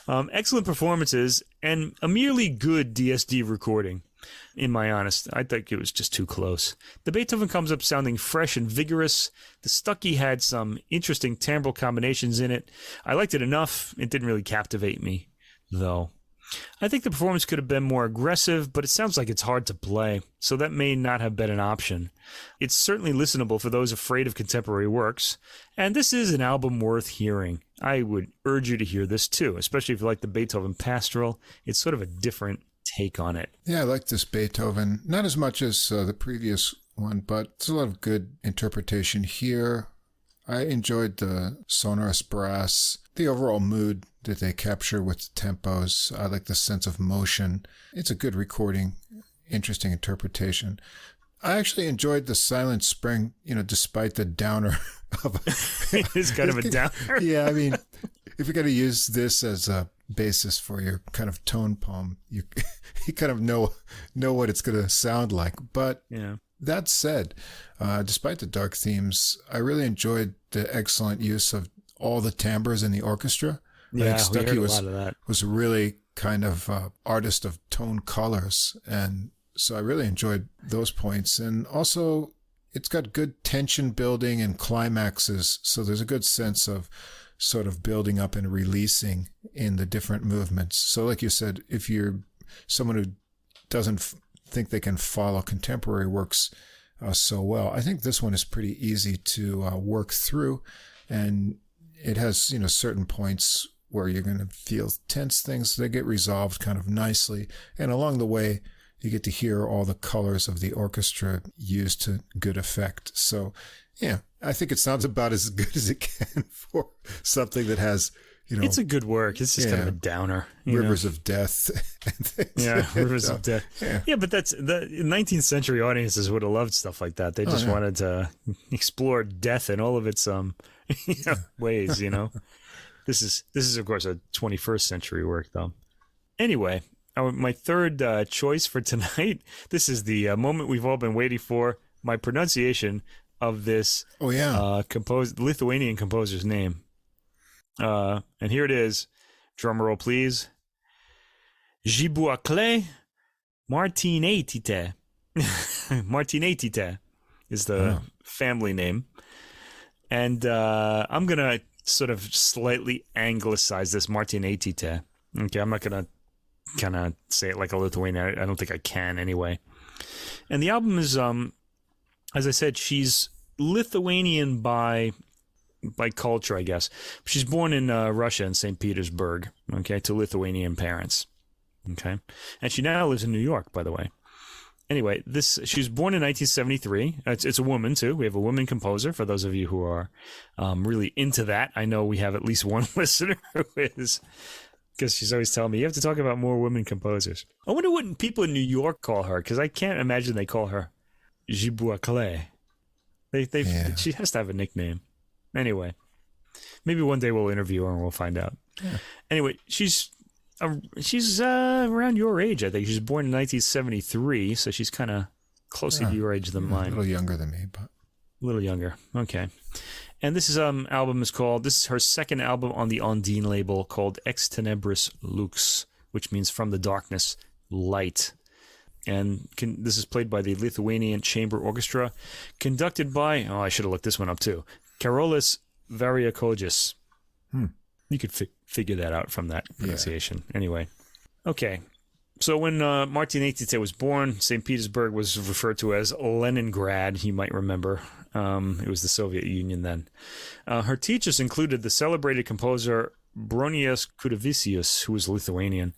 Excellent performances and a merely good DSD recording, in my honest. I think it was just too close. The Beethoven comes up sounding fresh and vigorous. The Stucky had some interesting timbral combinations in it. I liked it enough. It didn't really captivate me, though. I think the performance could have been more aggressive, but it sounds like it's hard to play, so that may not have been an option. It's certainly listenable for those afraid of contemporary works, and this is an album worth hearing. I would urge you to hear this too, especially if you like the Beethoven Pastoral. It's sort of a different take on it. Yeah, I like this Beethoven. Not as much as the previous one, but there's a lot of good interpretation here. I enjoyed the sonorous brass, the overall mood that they capture with the tempos. I like the sense of motion. It's a good recording, interesting interpretation. I actually enjoyed the Silent Spring, despite the downer of it's kind of a downer. Yeah, I mean, if you're going to use this as a basis for your kind of tone poem, you kind of know what it's going to sound like. But yeah. That said, despite the dark themes, I really enjoyed the excellent use of all the timbres in the orchestra. Yeah, I think Stucky we heard a lot of that. was really kind of artist of tone colors, and so I really enjoyed those points. And also, it's got good tension building and climaxes, so there's a good sense of sort of building up and releasing in the different movements. So like you said, if you're someone who doesn't think they can follow contemporary works so well, I think this one is pretty easy to work through, and it has certain points where you're going to feel tense things. They get resolved kind of nicely, and along the way you get to hear all the colors of the orchestra used to good effect. So yeah, I think it sounds about as good as it can for something that has it's a good work. It's just kind of a downer. Rivers of death and things. Yeah, rivers of death. Yeah, but that's the 19th century audiences would have loved stuff like that. They just wanted to explore death in all of its ways. This is of course a 21st century work though. Anyway, my third choice for tonight. This is the moment we've all been waiting for. My pronunciation of this Lithuanian composer's name. And here it is. Drum roll, please. Zibuokle Martinaityte. Martinaityte is the family name. And I'm going to sort of slightly anglicize this Martinaityte. Okay, I'm not going to kind of say it like a Lithuanian. I don't think I can anyway. And the album is, as I said, she's Lithuanian by culture, I guess. She's born in Russia, in St. Petersburg, okay, to Lithuanian parents, okay? And she now lives in New York, by the way. Anyway, she was born in 1973. It's a woman, too. We have a woman composer, for those of you who are really into that. I know we have at least one listener who is, because she's always telling me, you have to talk about more women composers. I wonder what people in New York call her, because I can't imagine they call her Zibuokle. She has to have a nickname. Anyway, maybe one day we'll interview her and we'll find out. Yeah. Anyway, she's around your age, I think. She was born in 1973, so she's kind of closer to your age than mine. A little younger than me, but a little younger. Okay. And this is this is her second album on the Ondine label, called Ex Tenebris Lux, which means from the darkness, light. And this is played by the Lithuanian Chamber Orchestra, conducted by, I should have looked this one up too, Karolis Variakojis. You could figure that out from that pronunciation. Yeah. Anyway. Okay. So when Martinaityte was born, St. Petersburg was referred to as Leningrad, you might remember. It was the Soviet Union then. Her teachers included the celebrated composer Bronius Kudavicius, who was Lithuanian,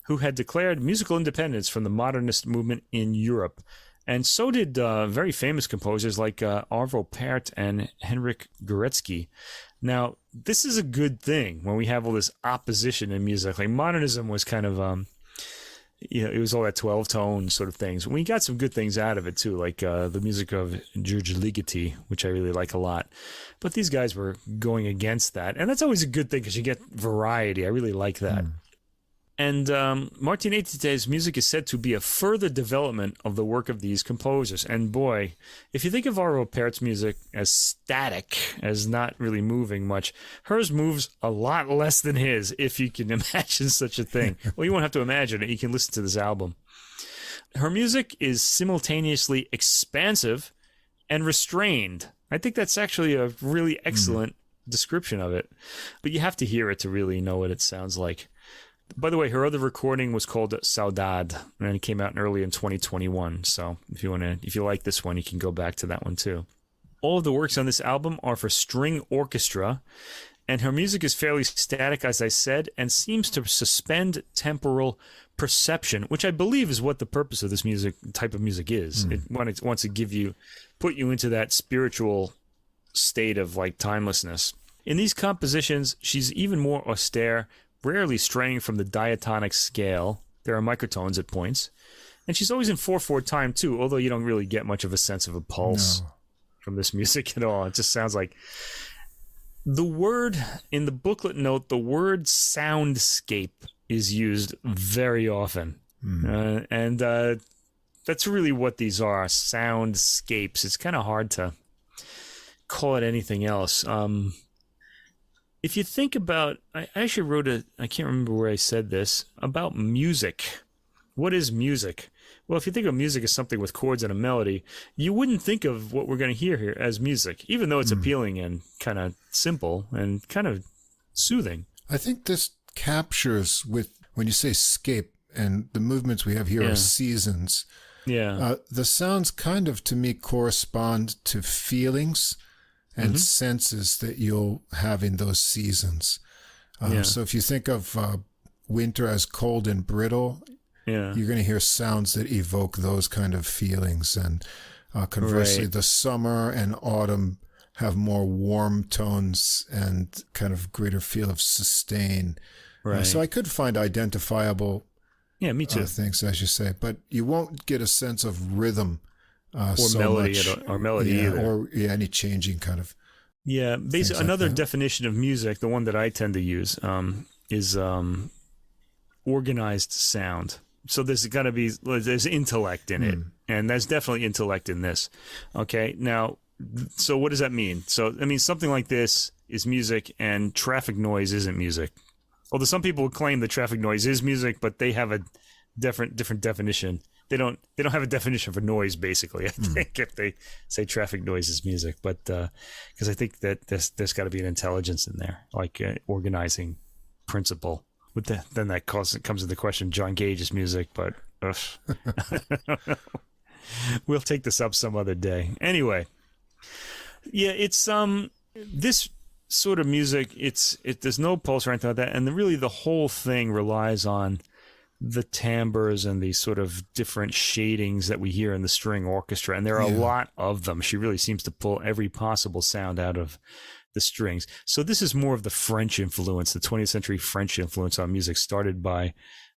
who had declared musical independence from the modernist movement in Europe. And so did very famous composers like Arvo Pärt and Henryk Górecki. Now, this is a good thing when we have all this opposition in music. Like modernism was kind of, it was all that 12-tone sort of things. We got some good things out of it too, like the music of George Ligeti, which I really like a lot. But these guys were going against that, and that's always a good thing because you get variety. I really like that. And Martinaityte's music is said to be a further development of the work of these composers. And boy, if you think of Arvo Pärt's music as static, as not really moving much, hers moves a lot less than his, if you can imagine such a thing. Well, you won't have to imagine it. You can listen to this album. Her music is simultaneously expansive and restrained. I think that's actually a really excellent description of it. But you have to hear it to really know what it sounds like. By the way, her other recording was called Saudade, and it came out early in 2021. So if you like this one, you can go back to that one too. All of the works on this album are for string orchestra, And her music is fairly static, as I said, and seems to suspend temporal perception, which I believe is what the purpose of this type of music is. It wants to put you into that spiritual state of like timelessness. In these compositions, she's even more austere, rarely straying from the diatonic scale. There are microtones at points. And she's always in 4/4 time, too, although you don't really get much of a sense of a pulse from this music at all. It just sounds like... The word, in the booklet note, the word soundscape is used very often. And that's really what these are, soundscapes. It's kind of hard to call it anything else. If you think about, I actually wrote I can't remember where I said this, about music. What is music? Well, if you think of music as something with chords and a melody, you wouldn't think of what we're going to hear here as music, even though it's appealing and kind of simple and kind of soothing. I think this captures when you say scape, and the movements we have here are seasons. Yeah. The sounds kind of, to me, correspond to feelings and senses that you'll have in those seasons. So if you think of winter as cold and brittle, you're going to hear sounds that evoke those kind of feelings. And conversely, the summer and autumn have more warm tones and kind of greater feel of sustain. Right. So I could find identifiable me too. Things, as you say, but you won't get a sense of rhythm or so melody much, or melody either. Or any changing kind of. Yeah, basically another definition of music, the one that I tend to use, is organized sound. So there's intellect in it, and there's definitely intellect in this. Okay, now, so what does that mean? So, I mean, something like this is music, and traffic noise isn't music. Although some people will claim that traffic noise is music, but they have a different definition. They don't have a definition for noise, basically, I think, if they say traffic noise is music. But because I think that there's got to be an intelligence in there, like an organizing principle. Then that comes into question John Cage's music, but we'll take this up some other day. Anyway, yeah, it's this sort of music. There's no pulse or anything like that, and really the whole thing relies on the timbres and the sort of different shadings that we hear in the string orchestra, and there are a lot of them. She really seems to pull every possible sound out of the strings. So this is more of the French influence, the 20th century French influence on music, started by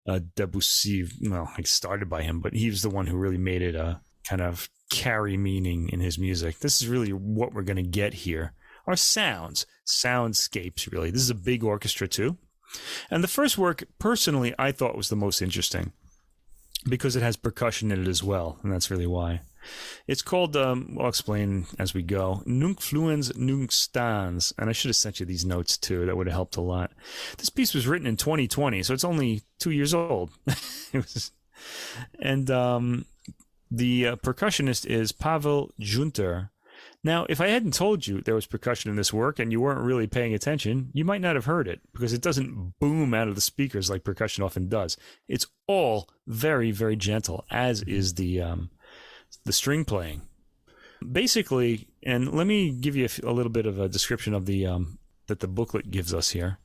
Debussy. Well, it started by him, but he was the one who really made it a kind of carry meaning in his music. This is really what we're going to get here. Are soundscapes, really. This is a big orchestra, too. And the first work, personally, I thought was the most interesting because it has percussion in it as well, and that's really why. It's called, I'll explain as we go, Nunc Fluens, Nunc Stans. And I should have sent you these notes, too. That would have helped a lot. This piece was written in 2020, so it's only 2 years old. And the percussionist is Pavel Giunter. Now, if I hadn't told you there was percussion in this work and you weren't really paying attention, you might not have heard it because it doesn't boom out of the speakers like percussion often does. It's all very, very gentle, as is the string playing. Basically, and let me give you a little bit of a description of the that the booklet gives us here.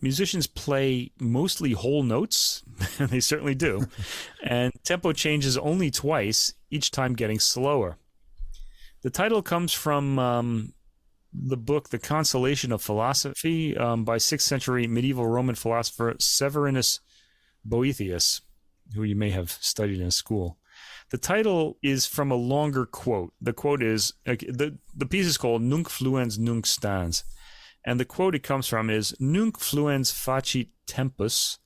Musicians play mostly whole notes, and they certainly do, and tempo changes only twice, each time getting slower. The title comes from the book The Consolation of Philosophy by 6th century medieval Roman philosopher Severinus Boethius, who you may have studied in school. The title is from a longer quote. The quote is, the piece is called Nunc Fluens Nunc Stans. And the quote it comes from is, Nunc Fluens facit tempus,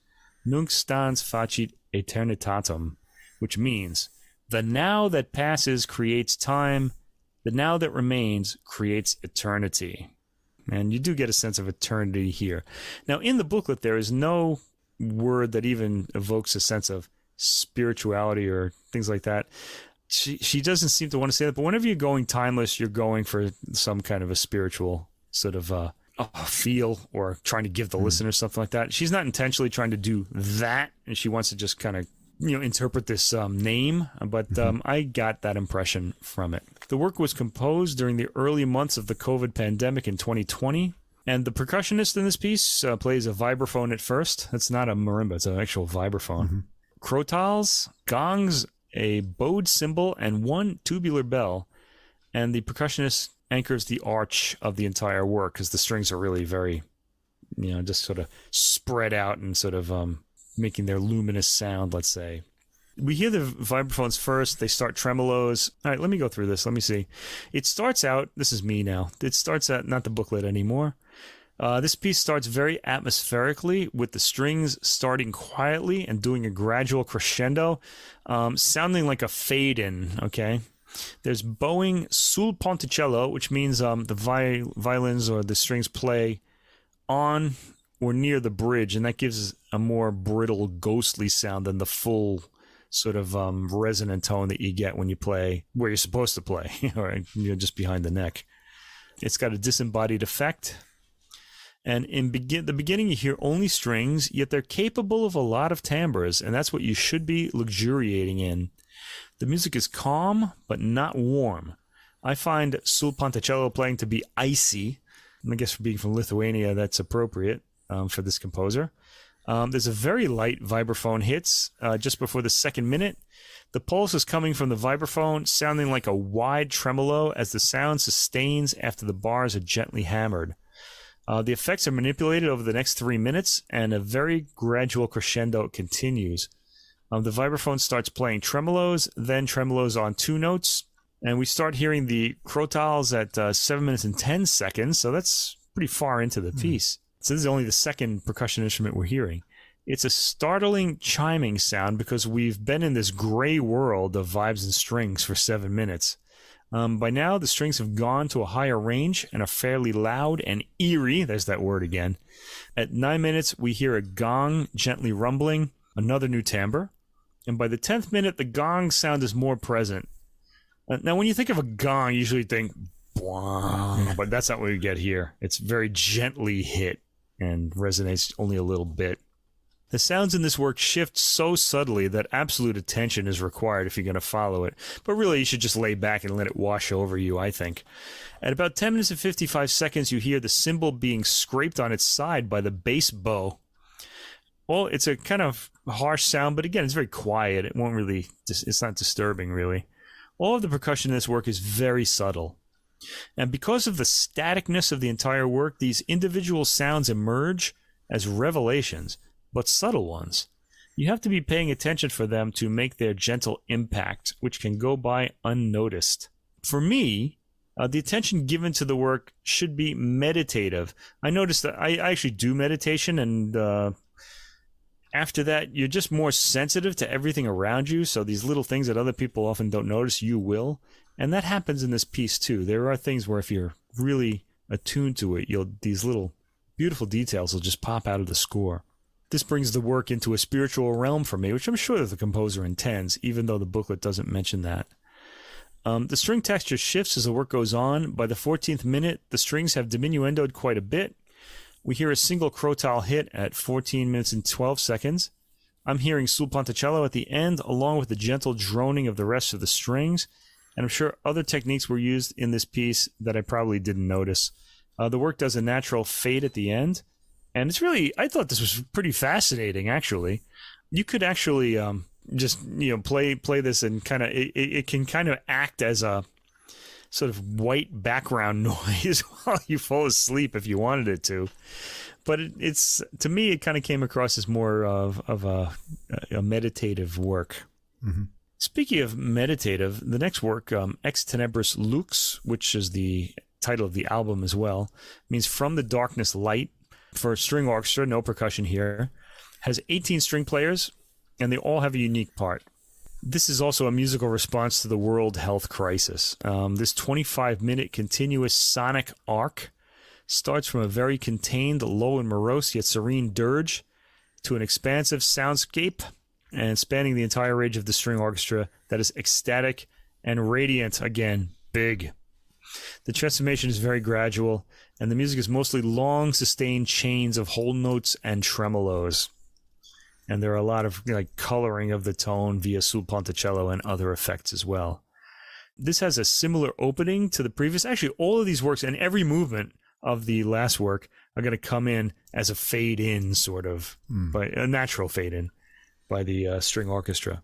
Nunc Stans facit eternitatem, which means, the now that passes creates time, the now that remains creates eternity. And you do get a sense of eternity here. Now, in the booklet, there is no word that even evokes a sense of spirituality or things like that. She doesn't seem to want to say that, but whenever you're going timeless, you're going for some kind of a spiritual sort of feel or trying to give the listener something like that. She's not intentionally trying to do that, and she wants to just kind of interpret this name, but I got that impression from it. The work was composed during the early months of the COVID pandemic in 2020. And the percussionist in this piece plays a vibraphone at first. That's not a marimba, it's an actual vibraphone. Mm-hmm. Crotals, gongs, a bowed cymbal, and one tubular bell. And the percussionist anchors the arch of the entire work because the strings are really very, just sort of spread out and sort of making their luminous sound, let's say. We hear the vibraphones first. They start tremolos. All right, let me go through this. Let me see. It starts out, this is me now. It starts out, not the booklet anymore. This piece starts very atmospherically with the strings starting quietly and doing a gradual crescendo, sounding like a fade-in, okay? There's bowing sul ponticello, which means the violins or the strings play on or near the bridge, and that gives a more brittle, ghostly sound than the full sort of resonant tone that you get when you play where you're supposed to play, or just behind the neck. It's got a disembodied effect. And in the beginning, you hear only strings, yet they're capable of a lot of timbres, and that's what you should be luxuriating in. The music is calm, but not warm. I find sul ponticello playing to be icy. I guess for being from Lithuania, that's appropriate for this composer. There's a very light vibraphone hits just before the second minute. The pulse is coming from the vibraphone, sounding like a wide tremolo as the sound sustains after the bars are gently hammered. The effects are manipulated over the next 3 minutes, and a very gradual crescendo continues. The vibraphone starts playing tremolos, then tremolos on 2 notes, and we start hearing the crotals at 7 minutes and 10 seconds, so that's pretty far into the piece. So this is only the second percussion instrument we're hearing. It's a startling chiming sound because we've been in this gray world of vibes and strings for 7 minutes. By now, the strings have gone to a higher range and are fairly loud and eerie. There's that word again. At 9 minutes, we hear a gong gently rumbling, another new timbre. And by the 10th minute, the gong sound is more present. Now, when you think of a gong, you usually think, "Bwah," but that's not what we get here. It's very gently hit and resonates only a little bit. The sounds in this work shift so subtly that absolute attention is required if you're going to follow it. But really, you should just lay back and let it wash over you, I think. At about 10 minutes and 55 seconds, you hear the cymbal being scraped on its side by the bass bow. Well, it's a kind of harsh sound, but again, it's very quiet. It won't really, it's not disturbing, really. All of the percussion in this work is very subtle. And because of the staticness of the entire work, these individual sounds emerge as revelations, but subtle ones. You have to be paying attention for them to make their gentle impact, which can go by unnoticed. For me, the attention given to the work should be meditative. I noticed that I actually do meditation, and after that, you're just more sensitive to everything around you, so these little things that other people often don't notice, you will. And that happens in this piece, too. There are things where if you're really attuned to it, these little beautiful details will just pop out of the score. This brings the work into a spiritual realm for me, which I'm sure that the composer intends, even though the booklet doesn't mention that. The string texture shifts as the work goes on. By the 14th minute, the strings have diminuendoed quite a bit. We hear a single crotal hit at 14 minutes and 12 seconds. I'm hearing sul ponticello at the end, along with the gentle droning of the rest of the strings. And I'm sure other techniques were used in this piece that I probably didn't notice. The work does a natural fade at the end. And it's really, I thought this was pretty fascinating, actually. You could actually just, play this and kind of, it can kind of act as a sort of white background noise while you fall asleep if you wanted it to. But it's, to me, it kind of came across as more of a meditative work. Mm-hmm. Speaking of meditative, the next work, Ex Tenebris Lux, which is the title of the album as well, means From the Darkness Light. For string orchestra, no percussion here, has 18 string players, and they all have a unique part. This is also a musical response to the world health crisis. This 25-minute continuous sonic arc starts from a very contained, low and morose yet serene dirge to an expansive soundscape and spanning the entire range of the string orchestra that is ecstatic and radiant, again, big. The transformation is very gradual, and the music is mostly long, sustained chains of whole notes and tremolos. And there are a lot of coloring of the tone via sul ponticello and other effects as well. This has a similar opening to the previous. Actually, all of these works and every movement of the last work are going to come in as a fade in, sort of, by a natural fade in by the string orchestra.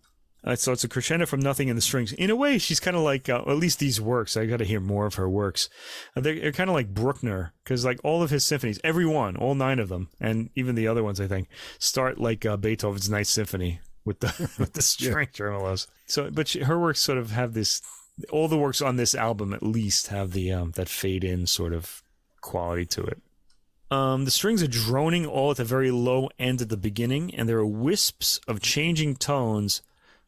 So it's a crescendo from nothing in the strings. In a way, she's kind of like, at least these works, I got to hear more of her works. They're kind of like Bruckner, because like all of his symphonies, every one, all 9 of them, and even the other ones, I think, start like Beethoven's Ninth Symphony with the string tremolos. So, but her works sort of have this. All the works on this album, at least, have the that fade in sort of quality to it. The strings are droning all at the very low end at the beginning, and there are wisps of changing tones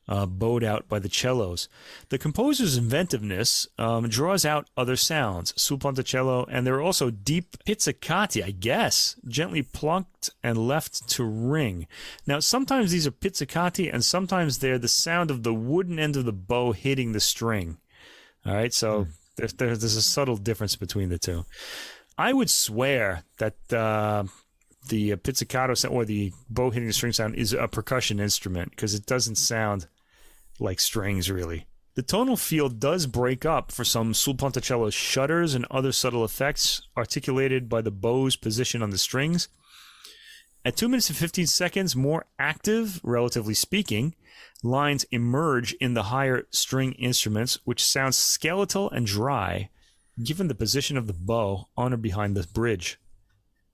bowed out by the cellos. The composer's inventiveness draws out other sounds, sul ponticello, and there are also deep pizzicati, I guess, gently plucked and left to ring. Now, sometimes these are pizzicati, and sometimes they're the sound of the wooden end of the bow hitting the string. All right, so there's a subtle difference between the two. I would swear that the pizzicato sound, or the bow hitting the string sound, is a percussion instrument, because it doesn't sound like strings, really. The tonal field does break up for some sul ponticello shudders and other subtle effects articulated by the bow's position on the strings. At 2 minutes and 15 seconds, more active, relatively speaking, lines emerge in the higher string instruments, which sound skeletal and dry, given the position of the bow on or behind the bridge.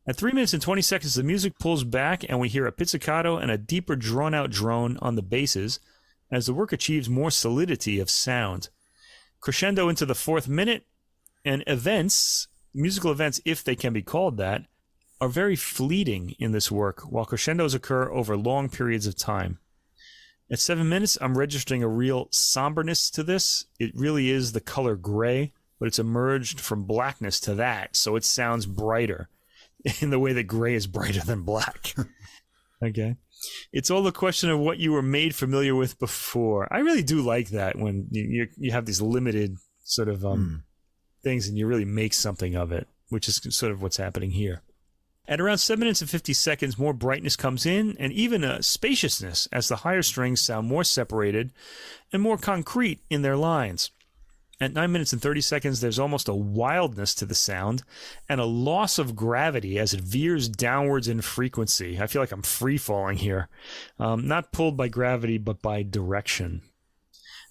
At 3 minutes and 20 seconds, the music pulls back, and we hear a pizzicato and a deeper drawn-out drone on the basses, as the work achieves more solidity of sound. Crescendo into the 4th minute, and musical events, if they can be called that, are very fleeting in this work, while crescendos occur over long periods of time. At 7 minutes, I'm registering a real somberness to this. It really is the color gray, but it's emerged from blackness to that, so it sounds brighter in the way that gray is brighter than black. Okay. It's all a question of what you were made familiar with before. I really do like that when you have these limited sort of things and you really make something of it, which is sort of what's happening here. At around 7 minutes and 50 seconds, more brightness comes in, and even a spaciousness as the higher strings sound more separated and more concrete in their lines. At 9 minutes and 30 seconds, there's almost a wildness to the sound and a loss of gravity as it veers downwards in frequency. I feel like I'm free-falling here. Not pulled by gravity, but by direction.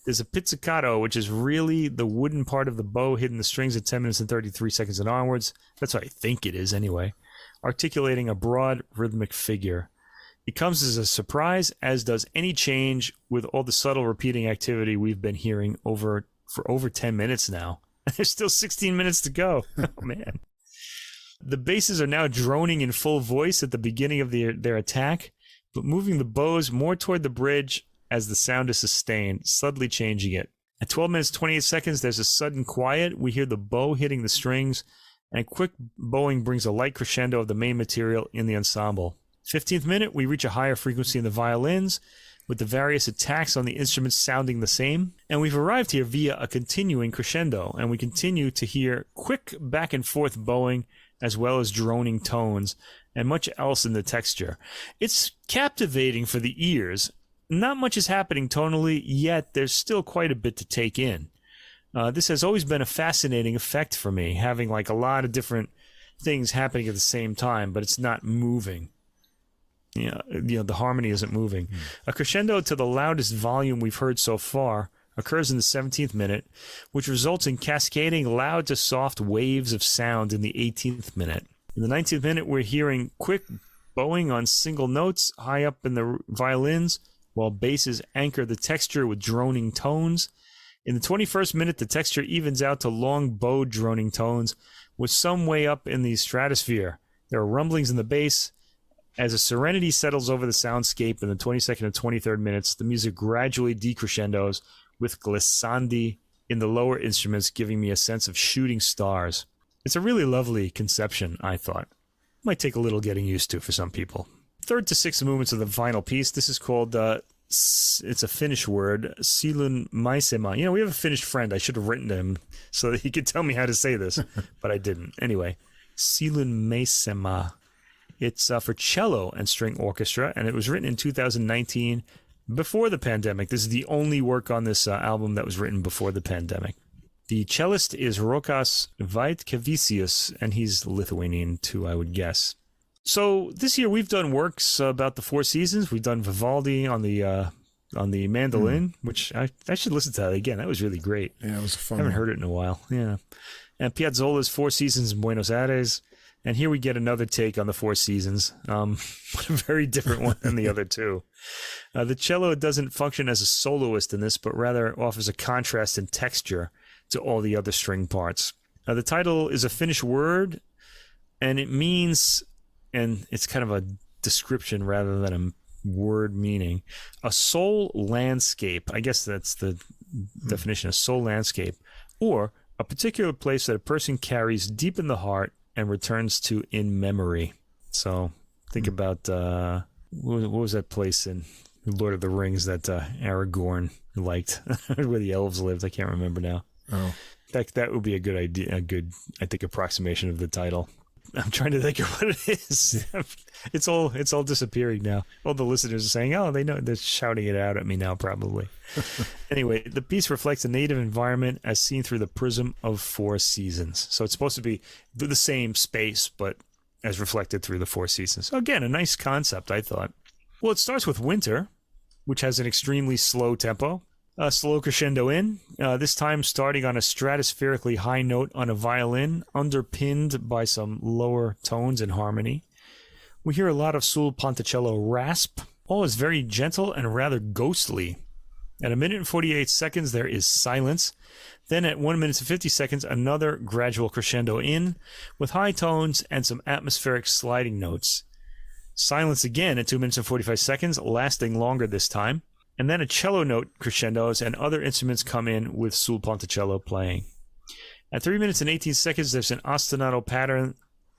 There's a pizzicato, which is really the wooden part of the bow hitting the strings at 10 minutes and 33 seconds and onwards. That's what I think it is anyway. Articulating a broad rhythmic figure. It comes as a surprise, as does any change with all the subtle repeating activity we've been hearing for over 10 minutes now. There's still 16 minutes to go. Oh, man. The basses are now droning in full voice at the beginning of their attack, but moving the bows more toward the bridge as the sound is sustained, subtly changing it. At 12 minutes 28 seconds, there's a sudden quiet. We hear the bow hitting the strings, and quick bowing brings a light crescendo of the main material in the ensemble. 15th minute, we reach a higher frequency in the violins, with the various attacks on the instruments sounding the same. And we've arrived here via a continuing crescendo, and we continue to hear quick back and forth bowing, as well as droning tones, and much else in the texture. It's captivating for the ears. Not much is happening tonally, yet there's still quite a bit to take in. This has always been a fascinating effect for me, having like a lot of different things happening at the same time, but it's not moving. The harmony isn't moving. A crescendo to the loudest volume we've heard so far occurs in the 17th minute, which results in cascading loud to soft waves of sound in the 18th minute. In the 19th minute, we're hearing quick bowing on single notes high up in the violins, while basses anchor the texture with droning tones. In the 21st minute, the texture evens out to long bowed droning tones with some way up in the stratosphere. There are rumblings in the bass. As a serenity settles over the soundscape in the 22nd and 23rd minutes, the music gradually decrescendos with glissandi in the lower instruments, giving me a sense of shooting stars. It's a really lovely conception, I thought. Might take a little getting used to for some people. Third to sixth movements of the final piece. This is called, it's a Finnish word, silun maisema. We have a Finnish friend. I should have written to him so that he could tell me how to say this, but I didn't. Anyway, silun maisema. It's for cello and string orchestra, and it was written in 2019, before the pandemic. This is the only work on this album that was written before the pandemic. The cellist is Rokas Vaitkevicius, and he's Lithuanian too, I would guess. So this year we've done works about the Four Seasons. We've done Vivaldi on the mandolin, which I should listen to that again. That was really great. Yeah, it was fun. I haven't heard it in a while. Yeah. And Piazzolla's Four Seasons in Buenos Aires. And here we get another take on the Four Seasons. A very different one than the other two. The cello doesn't function as a soloist in this, but rather offers a contrast in texture to all the other string parts. The title is a Finnish word, and it means, and it's kind of a description rather than a word meaning, a soul landscape. I guess that's the definition, a soul landscape, or a particular place that a person carries deep in the heart and returns to in memory. So think about, what was that place in Lord of the Rings that Aragorn liked, where the elves lived? I can't remember now. Oh, that would be a good idea, I think, approximation of the title. I'm trying to think of what it is. It's all disappearing now. All the listeners are saying, "Oh, they know." They're shouting it out at me now, probably. Anyway, the piece reflects a native environment as seen through the prism of Four Seasons. So it's supposed to be the same space, but as reflected through the Four Seasons. So again, a nice concept, I thought. Well, it starts with Winter, which has an extremely slow tempo. A slow crescendo in, this time starting on a stratospherically high note on a violin, underpinned by some lower tones in harmony. We hear a lot of sul ponticello rasp. All is very gentle and rather ghostly. At 1 minute and 48 seconds, there is silence. Then at 1 minute and 50 seconds, another gradual crescendo in, with high tones and some atmospheric sliding notes. Silence again at 2 minutes and 45 seconds, lasting longer this time. And then a cello note crescendos and other instruments come in with sul ponticello playing. At 3 minutes and 18 seconds, there's an ostinato pattern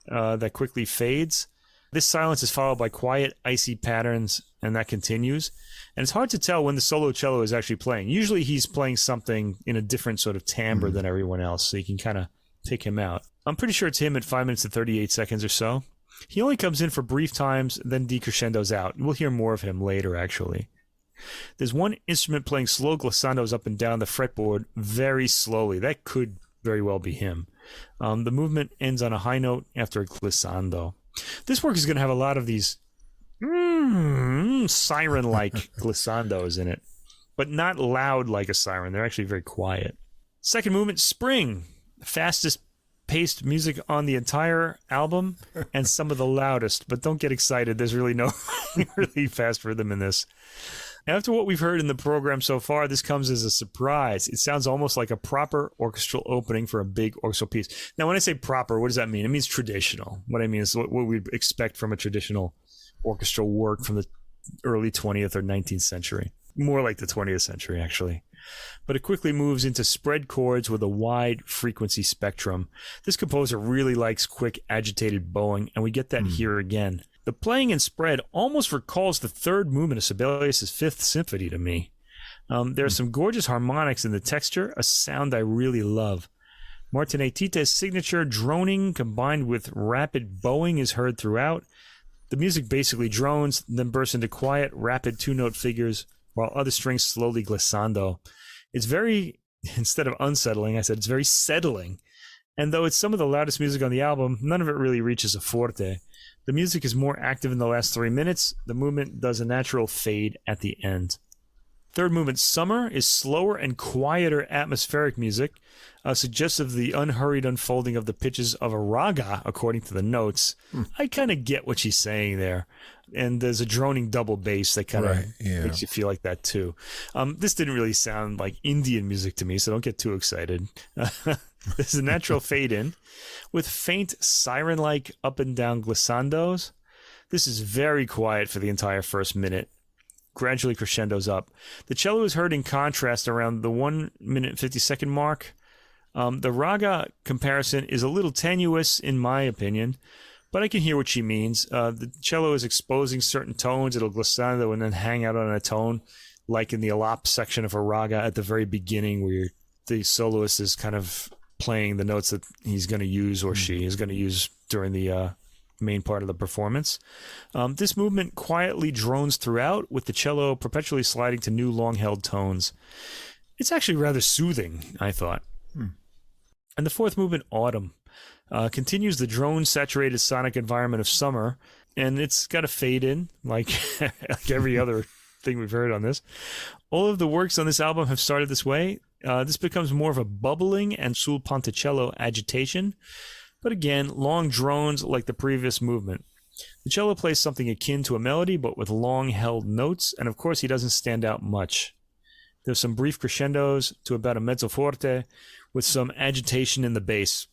that quickly fades. This silence is followed by quiet, icy patterns, and that continues. And it's hard to tell when the solo cello is actually playing. Usually he's playing something in a different sort of timbre than everyone else, so you can kind of pick him out. I'm pretty sure it's him at 5 minutes and 38 seconds or so. He only comes in for brief times, then decrescendos out. We'll hear more of him later, actually. There's one instrument playing slow glissandos up and down the fretboard very slowly. That could very well be him. The movement ends on a high note after a glissando. This work is going to have a lot of these siren-like glissandos in it, but not loud like a siren. They're actually very quiet. Second movement, Spring. Fastest paced music on the entire album and some of the loudest, but don't get excited. There's really no really fast rhythm in this. After what we've heard in the program so far, this comes as a surprise. It sounds almost like a proper orchestral opening for a big orchestral piece. Now, when I say proper, what does that mean? It means traditional. What I mean is what we'd expect from a traditional orchestral work from the early 20th or 19th century. More like the 20th century, actually. But it quickly moves into spread chords with a wide frequency spectrum. This composer really likes quick, agitated bowing, and we get that here again. The playing in spread almost recalls the third movement of Sibelius' Fifth Symphony to me. There are some gorgeous harmonics in the texture, a sound I really love. Martinaityte's signature droning combined with rapid bowing is heard throughout. The music basically drones, then bursts into quiet, rapid two-note figures, while other strings slowly glissando. It's very, instead of unsettling, I said it's very settling. And though it's some of the loudest music on the album, none of it really reaches a forte. The music is more active in the last 3 minutes. The movement does a natural fade at the end. Third movement, Summer, is slower and quieter atmospheric music, suggestive of the unhurried unfolding of the pitches of a raga, according to the notes. I kind of get what she's saying there. And there's a droning double bass that kind of makes you feel like that, too. This didn't really sound like Indian music to me, so don't get too excited. There's a natural fade in with faint siren-like up and down glissandos. This is very quiet for the entire first minute. Gradually crescendos up. The cello is heard in contrast around the 1 minute 50 second mark. The raga comparison is a little tenuous in my opinion, but I can hear what she means. The cello is exposing certain tones. It'll glissando and then hang out on a tone, like in the alap section of a raga at the very beginning where the soloist is kind of playing the notes that he's going to use or she is going to use during the main part of the performance. This movement quietly drones throughout, with the cello perpetually sliding to new long-held tones. It's actually rather soothing, I thought. And the fourth movement, Autumn, continues the drone-saturated sonic environment of summer, and it's got a fade in, like every other thing we've heard on this. All of the works on this album have started this way. This becomes more of a bubbling and sul ponticello agitation, but again, long drones like the previous movement. The cello plays something akin to a melody, but with long-held notes, and of course he doesn't stand out much. There's some brief crescendos to about a mezzo forte, with some agitation in the bass,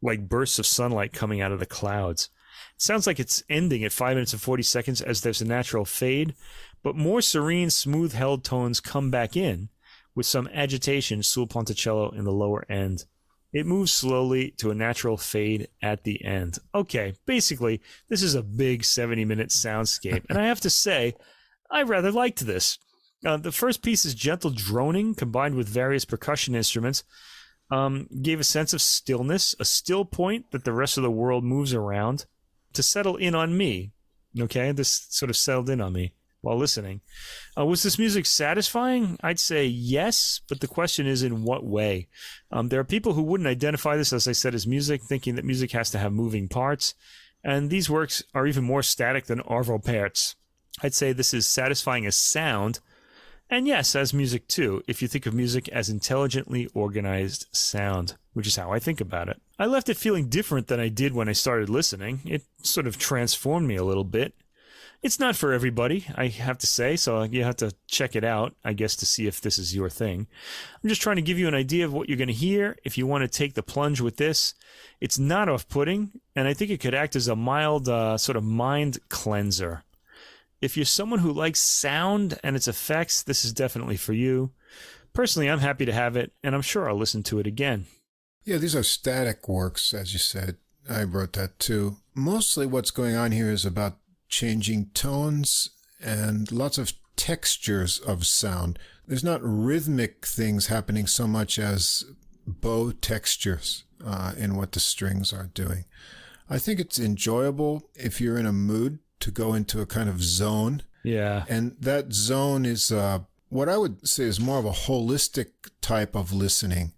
like bursts of sunlight coming out of the clouds. It sounds like it's ending at 5 minutes and 40 seconds as there's a natural fade, but more serene, smooth-held tones come back in, with some agitation sul ponticello in the lower end. It moves slowly to a natural fade at the end. Okay, basically, this is a big 70-minute soundscape, and I have to say, I rather liked this. The first piece is gentle droning combined with various percussion instruments. Gave a sense of stillness, a still point that the rest of the world moves around to settle in on me. Okay, this sort of settled in on me while listening. Was this music satisfying? I'd say yes, but the question is in what way? There are people who wouldn't identify this, as I said, as music, thinking that music has to have moving parts, and these works are even more static than Arvo Pärt's. I'd say this is satisfying as sound, and yes, as music too, if you think of music as intelligently organized sound, which is how I think about it. I left it feeling different than I did when I started listening. It sort of transformed me a little bit. It's not for everybody, I have to say, so you have to check it out, I guess, to see if this is your thing. I'm just trying to give you an idea of what you're going to hear if you want to take the plunge with this. It's not off-putting, and I think it could act as a mild sort of mind cleanser. If you're someone who likes sound and its effects, this is definitely for you. Personally, I'm happy to have it, and I'm sure I'll listen to it again. Yeah, these are static works, as you said. I wrote that too. Mostly what's going on here is about changing tones and lots of textures of sound. There's not rhythmic things happening so much as bow textures in what the strings are doing. I think it's enjoyable if you're in a mood to go into a kind of zone. Yeah. And that zone is what I would say is more of a holistic type of listening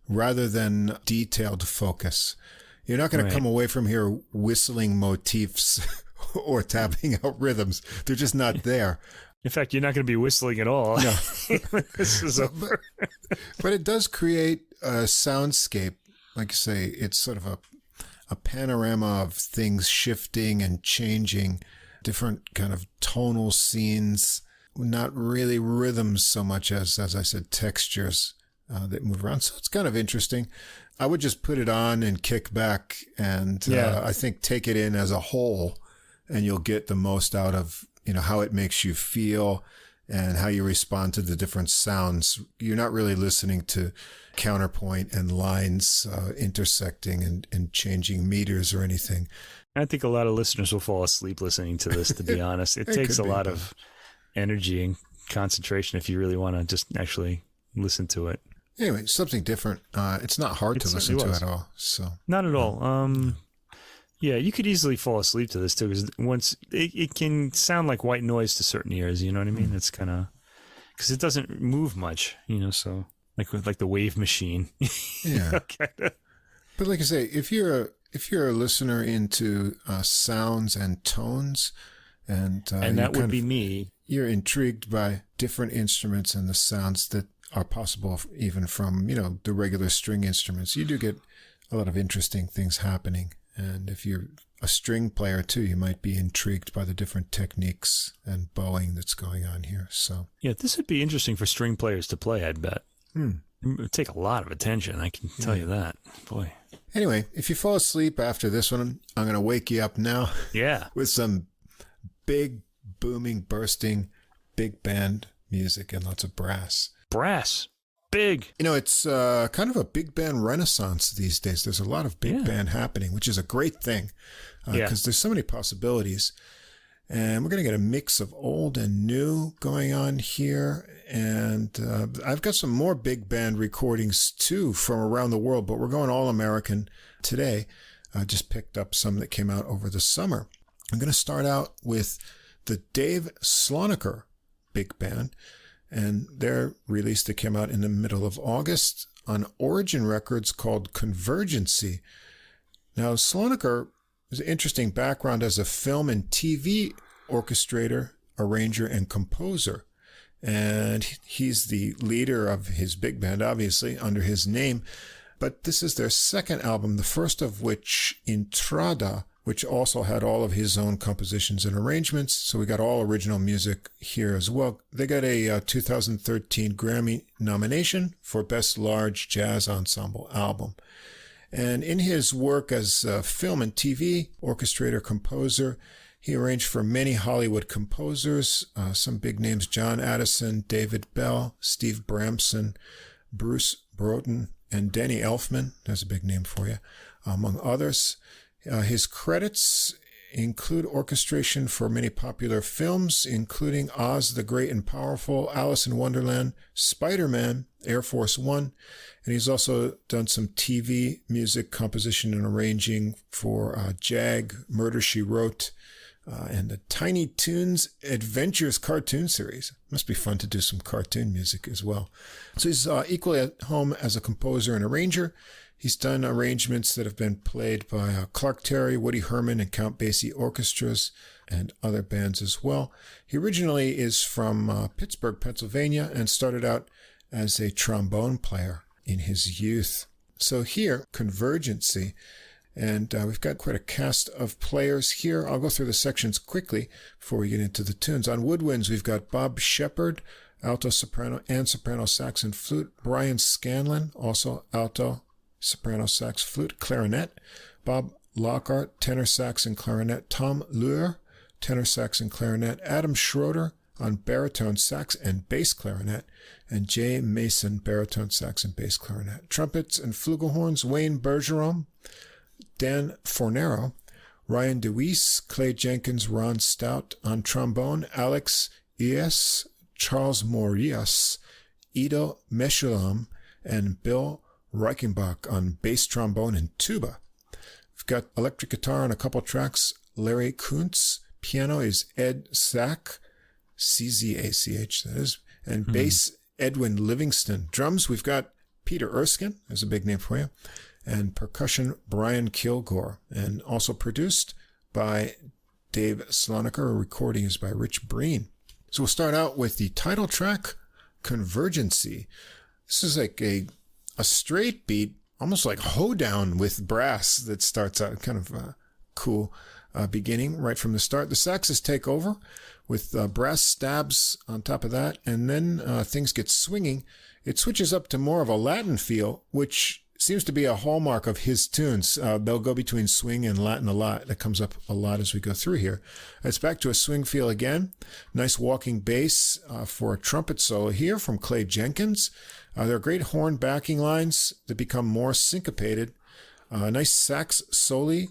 rather than detailed focus. You're not going to come away from here whistling motifs or tapping out rhythms. They're just not there. In fact, you're not going to be whistling at all. No. This is over. But it does create a soundscape. Like you say, it's sort of a panorama of things shifting and changing, different kind of tonal scenes, not really rhythms so much as I said, textures that move around. So it's kind of interesting. I would just put it on and kick back and I think take it in as a whole, and you'll get the most out of, how it makes you feel and how you respond to the different sounds. You're not really listening to counterpoint and lines intersecting and changing meters or anything. I think a lot of listeners will fall asleep listening to this, to be honest. It takes a lot of energy and concentration if you really want to just actually listen to it. Anyway, something different. It's not hard to listen to at all. So not at all. Yeah, you could easily fall asleep to this too, because once it can sound like white noise to certain ears. You know what I mean? It's kind of because it doesn't move much. So like the wave machine. Yeah. But like I say, if you're a listener into sounds and tones, and that would be me, you're intrigued by different instruments and the sounds that are possible even from the regular string instruments. You do get a lot of interesting things happening. And if you're a string player too, you might be intrigued by the different techniques and bowing that's going on here. So yeah, this would be interesting for string players to play, I'd bet. It would take a lot of attention, I can tell you that. Boy. Anyway, if you fall asleep after this one, I'm going to wake you up now. Yeah. With some big, booming, bursting, big band music and lots of brass. Brass. Big. It's kind of a big band renaissance these days. There's a lot of big band happening, which is a great thing because there's so many possibilities. And we're going to get a mix of old and new going on here. And I've got some more big band recordings too from around the world, but we're going all American today. I just picked up some that came out over the summer. I'm going to start out with the Dave Slonaker Big Band. And their release that came out in the middle of August on Origin Records called Convergency. Now, Slonaker has an interesting background as a film and TV orchestrator, arranger, and composer. And he's the leader of his big band, obviously, under his name. But this is their second album, the first of which, Intrada, which also had all of his own compositions and arrangements. So we got all original music here as well. They got a 2013 Grammy nomination for Best Large Jazz Ensemble Album. And in his work as a film and TV orchestrator, composer, he arranged for many Hollywood composers, some big names: John Addison, David Bell, Steve Bramson, Bruce Broughton, and Danny Elfman. That's a big name for you, among others. His credits include orchestration for many popular films, including Oz the Great and Powerful, Alice in Wonderland, Spider-Man, Air Force One, and he's also done some TV music composition and arranging for Jag, Murder, She Wrote, and the Tiny Toons Adventures cartoon series. Must be fun to do some cartoon music as well. So he's equally at home as a composer and arranger. He's done arrangements that have been played by Clark Terry, Woody Herman, and Count Basie orchestras, and other bands as well. He originally is from Pittsburgh, Pennsylvania, and started out as a trombone player in his youth. So here, Convergency. And we've got quite a cast of players here. I'll go through the sections quickly before we get into the tunes. On woodwinds, we've got Bob Shepard, alto, soprano, and soprano sax and flute. Brian Scanlon, also alto, soprano sax, flute, clarinet. Bob Lockhart, tenor sax and clarinet. Tom Luer, tenor sax and clarinet. Adam Schroeder on baritone sax and bass clarinet. And Jay Mason, baritone sax and bass clarinet. Trumpets and flugelhorns, Wayne Bergeron, Dan Fornero, Ryan DeWeese, Clay Jenkins, Ron Stout on trombone, Alex Ies, Charles Morias, Ido Meshulam, and Bill Reichenbach on bass trombone and tuba. We've got electric guitar on a couple tracks, Larry Kuntz. Piano is Ed Zach, C-Z-A-C-H, that is. And bass, Edwin Livingston. Drums, we've got Peter Erskine, there's a big name for you. And percussion, Brian Kilgore. And also produced by Dave Slonaker. Recording is by Rich Breen. So we'll start out with the title track, Convergency. This is like a straight beat, almost like hoedown with brass that starts out kind of cool beginning right from the start. The saxes take over with brass stabs on top of that, and then things get swinging. It switches up to more of a Latin feel, which seems to be a hallmark of his tunes. They'll go between swing and Latin a lot. That comes up a lot as we go through here. It's back to a swing feel again. Nice walking bass for a trumpet solo here from Clay Jenkins. There are great horn backing lines that become more syncopated. Nice sax soli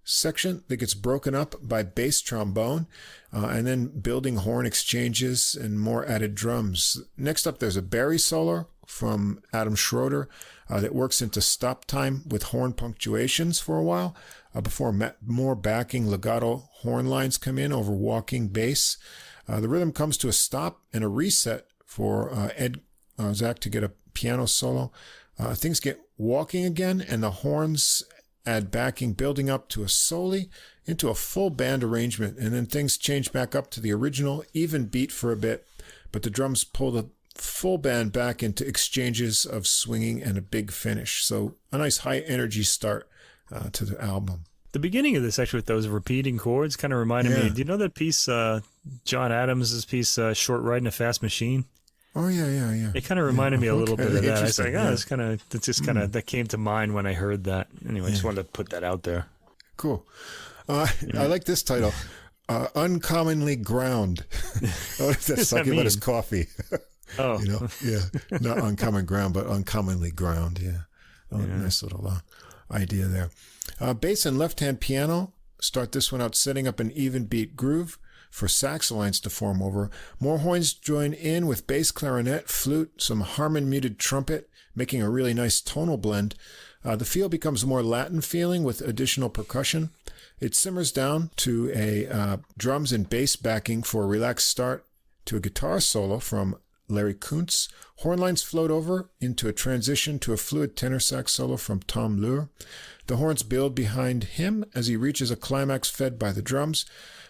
section that gets broken up by bass trombone, and then building horn exchanges and more added drums. Next up, there's a Barry solo from Adam Schroeder that works into stop time with horn punctuations for a while before more backing legato horn lines come in over walking bass. The rhythm comes to a stop and a reset for Zach to get a piano solo. Things get walking again, and the horns add backing, building up to a soli into a full band arrangement, and then things change back up to the original even beat for a bit, but the drums pull the full band back into exchanges of swinging and a big finish. So a nice high energy start to the album. The beginning of this, actually, with those repeating chords kind of reminded me, do you know that piece, John Adams' piece, Short Ride in a Fast Machine? Oh, yeah. It kind of reminded me a little bit of that. I was like, that came to mind when I heard that. Anyway, I just wanted to put that out there. Cool. I like this title, Uncommonly Ground. Oh, that's talking about his coffee. Oh. Not uncommon ground, but uncommonly ground. Yeah. Oh, nice little idea there. Bass and left-hand piano. Start this one out setting up an even beat groove for sax lines to form over. More horns join in with bass clarinet, flute, some Harmon muted trumpet, making a really nice tonal blend. The feel becomes more Latin feeling with additional percussion. It simmers down to a drums and bass backing for a relaxed start to a guitar solo from Larry Kuntz. Horn lines float over into a transition to a fluid tenor sax solo from Tom Lure. The horns build behind him as he reaches a climax fed by the drums.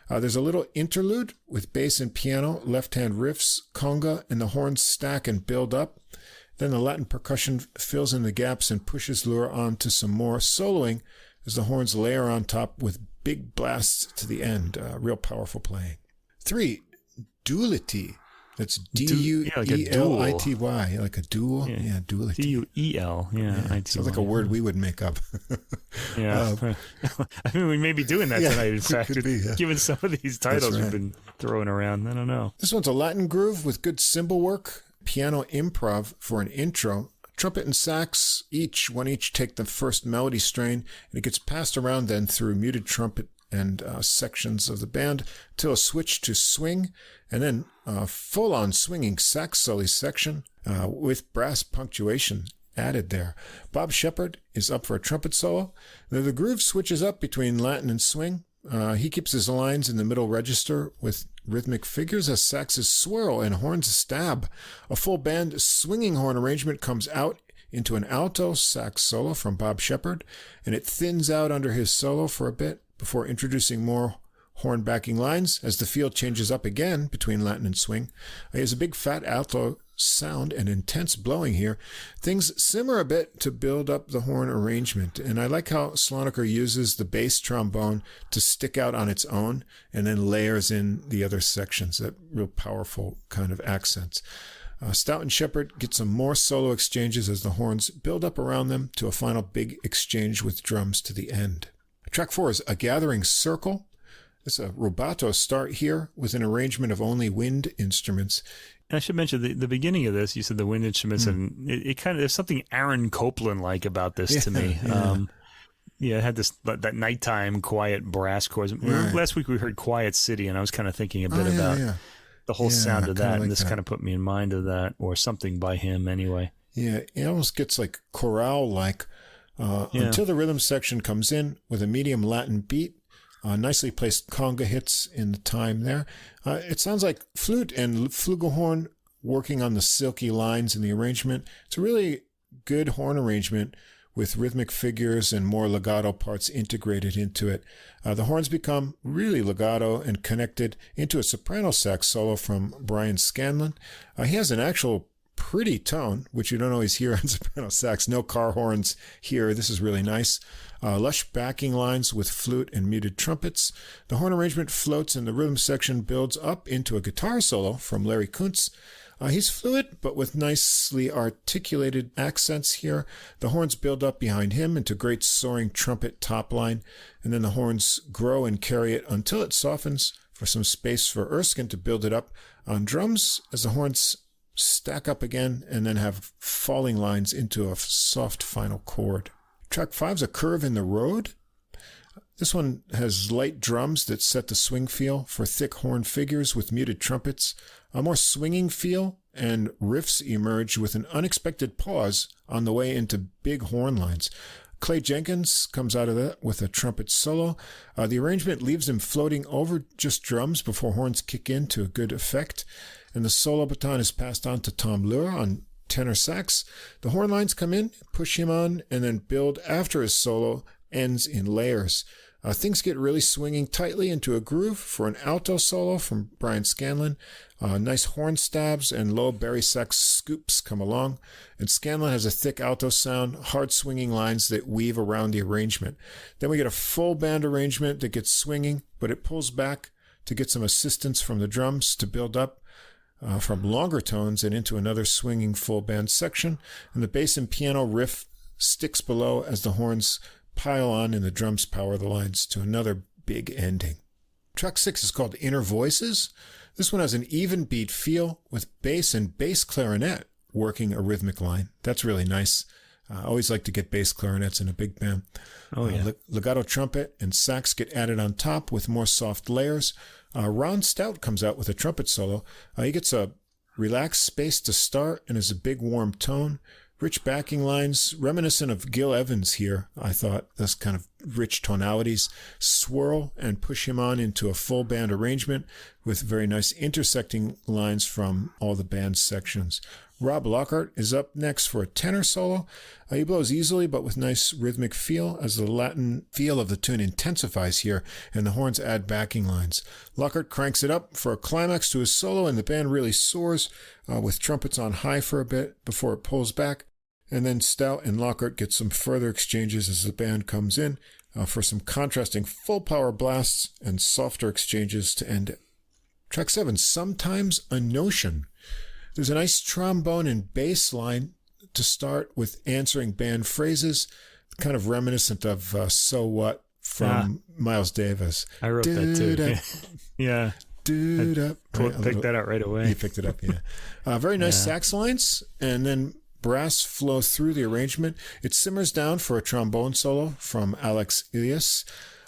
There's a little interlude with bass and piano, left-hand riffs, conga, and the horns stack and build up. Then the Latin percussion fills in the gaps and pushes Lure on to some more soloing as the horns layer on top with big blasts to the end. Real powerful playing. 3, duality. That's D-U-E-L-I-T-Y, like a duel. Yeah, duality. D-U-E-L, I-T-Y. Sounds like a word we would make up. Yeah. I mean, we may be doing that tonight, in fact, given some of these titles we've been throwing around. I don't know. This one's a Latin groove with good cymbal work, piano improv for an intro. Trumpet and sax, each take the first melody strain, and it gets passed around then through muted trumpet and sections of the band till a switch to swing, and then full-on swinging sax solo section with brass punctuation added there. Bob Shepard is up for a trumpet solo. The groove switches up between Latin and swing. He keeps his lines in the middle register with rhythmic figures as saxes swirl and horns stab. A full band swinging horn arrangement comes out into an alto sax solo from Bob Shepard, and it thins out under his solo for a bit before introducing more horn backing lines as the feel changes up again between Latin and swing. He has a big fat alto sound and intense blowing here. Things simmer a bit to build up the horn arrangement, and I like how Slonaker uses the bass trombone to stick out on its own and then layers in the other sections. That real powerful kind of accents. Stout and Shepard get some more solo exchanges as the horns build up around them to a final big exchange with drums to the end. Track 4 is A Gathering Circle. It's a rubato start here with an arrangement of only wind instruments. I should mention the beginning of this, you said the wind instruments, and it kind of, there's something Aaron Copland-like about this to me. It had that nighttime quiet brass chords. Right. Last week we heard Quiet City, and I was kind of thinking a bit about the whole sound of that, like, and this kind of put me in mind of that, or something by him anyway. Yeah, it almost gets like chorale-like until the rhythm section comes in with a medium Latin beat. Nicely placed conga hits in the time there. It sounds like flute and flugelhorn working on the silky lines in the arrangement. It's a really good horn arrangement with rhythmic figures and more legato parts integrated into it. The horns become really legato and connected into a soprano sax solo from Brian Scanlon. He has an actual pretty tone, which you don't always hear on soprano sax. No car horns here. This is really nice. Lush backing lines with flute and muted trumpets. The horn arrangement floats and the rhythm section builds up into a guitar solo from Larry Kuntz. He's fluid, but with nicely articulated accents here. The horns build up behind him into great soaring trumpet top line, and then the horns grow and carry it until it softens for some space for Erskine to build it up on drums as the horns stack up again and then have falling lines into a soft final chord. Track 5 is A Curve in the Road. This one has light drums that set the swing feel for thick horn figures with muted trumpets. A more swinging feel and riffs emerge with an unexpected pause on the way into big horn lines. Clay Jenkins comes out of that with a trumpet solo. The arrangement leaves him floating over just drums before horns kick in to a good effect. And the solo baton is passed on to Tom Lure on tenor sax. The horn lines come in, push him on, and then build after his solo ends in layers. Things get really swinging tightly into a groove for an alto solo from Brian Scanlon. Nice horn stabs and low bari sax scoops come along. And Scanlon has a thick alto sound, hard swinging lines that weave around the arrangement. Then we get a full band arrangement that gets swinging, but it pulls back to get some assistance from the drums to build up from longer tones and into another swinging full band section. And the bass and piano riff sticks below as the horns pile on and the drums power the lines to another big ending. Track 6 is called Inner Voices. This one has an even beat feel with bass and bass clarinet working a rhythmic line. That's really nice. I always like to get bass clarinets in a big band. Legato trumpet and sax get added on top with more soft layers. Ron Stout comes out with a trumpet solo. He gets a relaxed space to start and has a big warm tone. Rich backing lines, reminiscent of Gil Evans here, I thought. This kind of rich tonalities, swirl and push him on into a full band arrangement with very nice intersecting lines from all the band sections. Rob Lockhart is up next for a tenor solo. He blows easily but with nice rhythmic feel as the Latin feel of the tune intensifies here and the horns add backing lines. Lockhart cranks it up for a climax to his solo and the band really soars with trumpets on high for a bit before it pulls back. And then Stout and Lockhart get some further exchanges as the band comes in for some contrasting full power blasts and softer exchanges to end it. Track 7, Sometimes a Notion. There's a nice trombone and bass line to start with answering band phrases, kind of reminiscent of So What from Miles Davis. I wrote that too. Yeah. Picked that out right away. You picked it up, yeah. Very nice sax lines, and then brass flow through the arrangement. It simmers down for a trombone solo from Alex Ilias.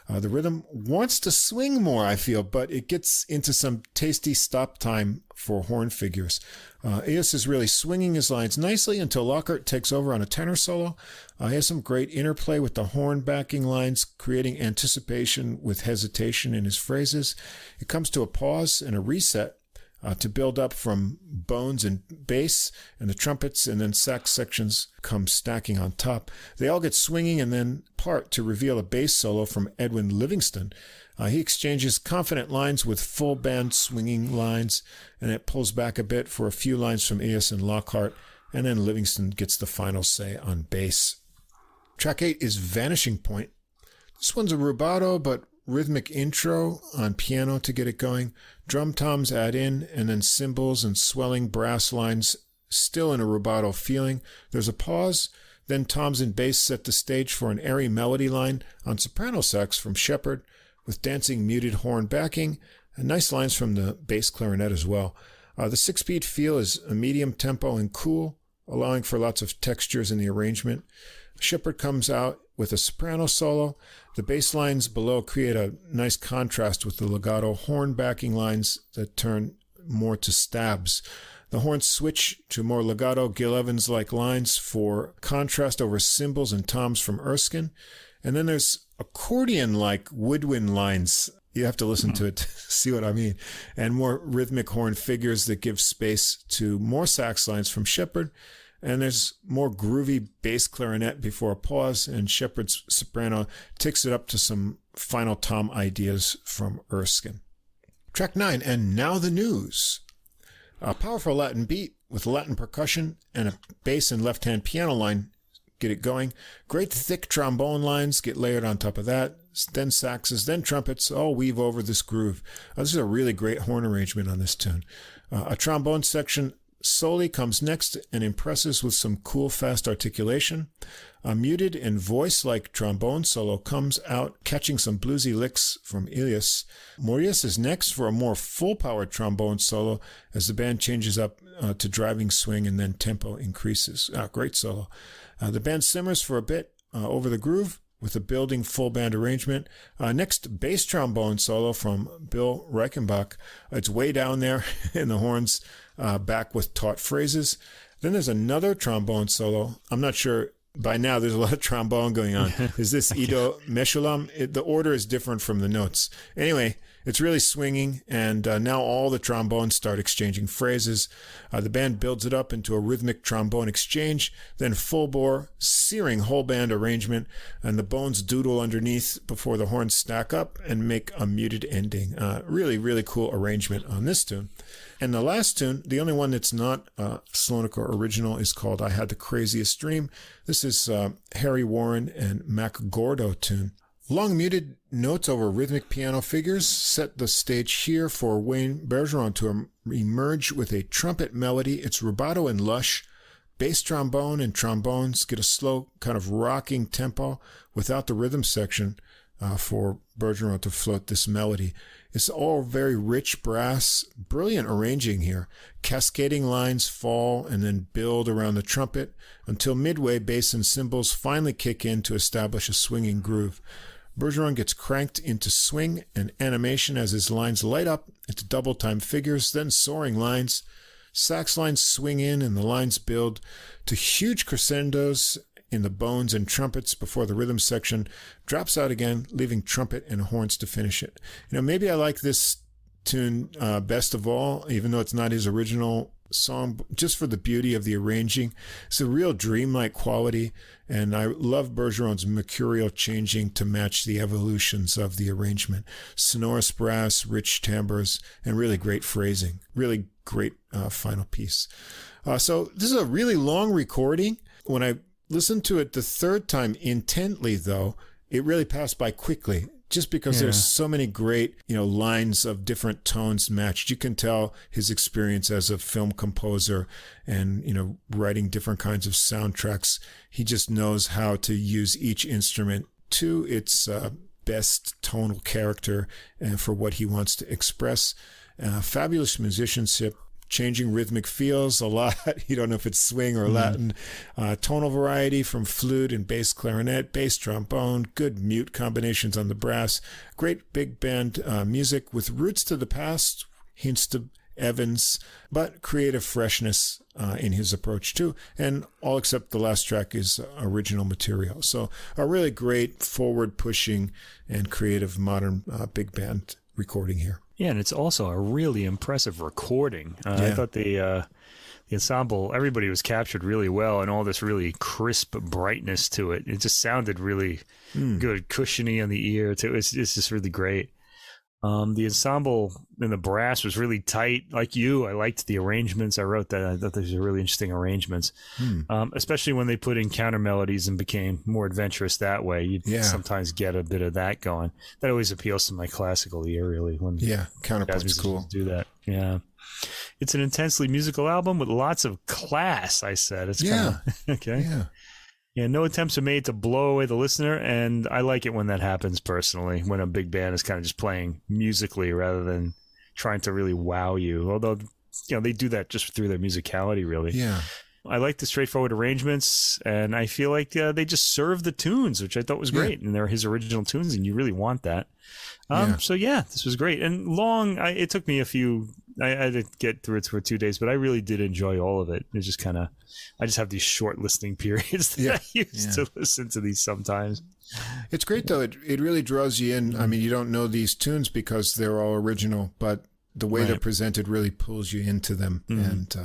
The rhythm wants to swing more, I feel, but it gets into some tasty stop time for horn figures. Ilias is really swinging his lines nicely until Lockhart takes over on a tenor solo. He has some great interplay with the horn backing lines, creating anticipation with hesitation in his phrases. It comes to a pause and a reset to build up from bones and bass, and the trumpets and then sax sections come stacking on top. They all get swinging and then part to reveal a bass solo from Edwin Livingston. He exchanges confident lines with full band swinging lines, and it pulls back a bit for a few lines from Ilias and Lockhart, and then Livingston gets the final say on bass. Track 8 is Vanishing Point. This one's a rubato, but rhythmic intro on piano to get it going. Drum toms add in, and then cymbals and swelling brass lines still in a rubato feeling. There's a pause, then toms and bass set the stage for an airy melody line on soprano sax from Shepard with dancing muted horn backing, and nice lines from the bass clarinet as well. The 6-beat feel is a medium tempo and cool, allowing for lots of textures in the arrangement. Shepard comes out with a soprano solo. The bass lines below create a nice contrast with the legato horn backing lines that turn more to stabs. The horns switch to more legato Gil Evans-like lines for contrast over cymbals and toms from Erskine. And then there's accordion-like woodwind lines. You have to listen to it to see what I mean. And more rhythmic horn figures that give space to more sax lines from Shepard. And there's more groovy bass clarinet before a pause, and Shepard's soprano takes it up to some final tom ideas from Erskine. Track 9, and now the news. A powerful Latin beat with Latin percussion and a bass and left-hand piano line get it going. Great thick trombone lines get layered on top of that. Then saxes, then trumpets, all weave over this groove. This is a really great horn arrangement on this tune. A trombone section solely comes next and impresses with some cool, fast articulation. A muted and voice-like trombone solo comes out, catching some bluesy licks from Ilias. Morias is next for a more full-powered trombone solo as the band changes up to driving swing and then tempo increases. Great solo. The band simmers for a bit over the groove with a building full band arrangement. Next, bass trombone solo from Bill Reichenbach. It's way down there in the horns, back with taut phrases. Then there's another trombone solo. I'm not sure. By now, there's a lot of trombone going on. Is this Ido Meshulam? The order is different from the notes. Anyway, it's really swinging, and now all the trombones start exchanging phrases. The band builds it up into a rhythmic trombone exchange, then full-bore, searing whole band arrangement, and the bones doodle underneath before the horns stack up and make a muted ending. Really, really cool arrangement on this tune. And the last tune, the only one that's not Slonaker original, is called I Had the Craziest Dream. This is Harry Warren and Mac Gordo tune. Long muted notes over rhythmic piano figures set the stage here for Wayne Bergeron to emerge with a trumpet melody. It's rubato and lush. Bass trombone and trombones get a slow kind of rocking tempo without the rhythm section for Bergeron to float this melody. It's all very rich brass, brilliant arranging here. Cascading lines fall and then build around the trumpet until midway bass and cymbals finally kick in to establish a swinging groove. Bergeron gets cranked into swing and animation as his lines light up into double-time figures, then soaring lines. Sax lines swing in and the lines build to huge crescendos in the bones and trumpets before the rhythm section drops out again, leaving trumpet and horns to finish it. Maybe I like this tune best of all, even though it's not his original song, just for the beauty of the arranging. It's a real dreamlike quality, and I love Bergeron's mercurial changing to match the evolutions of the arrangement. Sonorous brass, rich timbres, and really great phrasing. Really great final piece. So this is a really long recording. When I listened to it the third time intently, though, it really passed by quickly. Just because there's so many great, lines of different tones matched. You can tell his experience as a film composer and, writing different kinds of soundtracks. He just knows how to use each instrument to its best tonal character and for what he wants to express. Fabulous musicianship. Changing rhythmic feels a lot. You don't know if it's swing or Latin. Tonal variety from flute and bass clarinet, bass trombone, good mute combinations on the brass, great big band music with roots to the past, hints to Evans, but creative freshness in his approach too. And all except the last track is original material. So a really great forward-pushing and creative modern big band recording here. Yeah, and it's also a really impressive recording. I thought the ensemble, everybody was captured really well, and all this really crisp brightness to it. It just sounded really good, cushiony on the ear. It's just really great. The ensemble and the brass was really tight. Like you, I liked the arrangements. I wrote that. I thought these were really interesting arrangements, especially when they put in counter melodies and became more adventurous that way. You sometimes get a bit of that going. That always appeals to my classical ear, really. When counterpoint's cool. Do that. Yeah. It's an intensely musical album with lots of class, I said. It's kind of, okay. Yeah. Yeah, no attempts are made to blow away the listener, and I like it when that happens personally, when a big band is kind of just playing musically rather than trying to really wow you. Although, they do that just through their musicality, really. Yeah. I like the straightforward arrangements, and I feel like they just serve the tunes, which I thought was great. And they're his original tunes, and you really want that. So, this was great. And long, it took me I had to get through it for 2 days, but I really did enjoy all of it. It's just I just have these short listening periods that I use to listen to these sometimes. It's great, though. It really draws you in. I mean, you don't know these tunes because they're all original, but the way they're presented really pulls you into them, and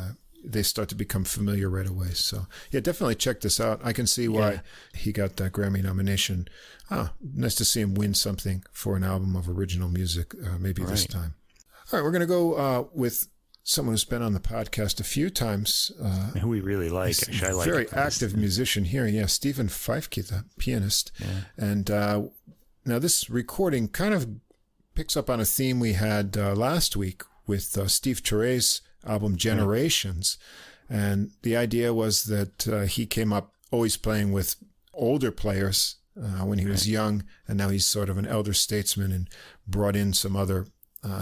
they start to become familiar right away. So, definitely check this out. I can see why he got that Grammy nomination. Nice to see him win something for an album of original music, maybe this time. All right, we're going to go with someone who's been on the podcast a few times. Who we really like. Actually, I like very active musician here. Yeah, Stephen Feifke, the pianist. Yeah. And now this recording kind of picks up on a theme we had last week with Steve Turet's album Generations. And the idea was that he came up always playing with older players when he was young, and now he's sort of an elder statesman and brought in some other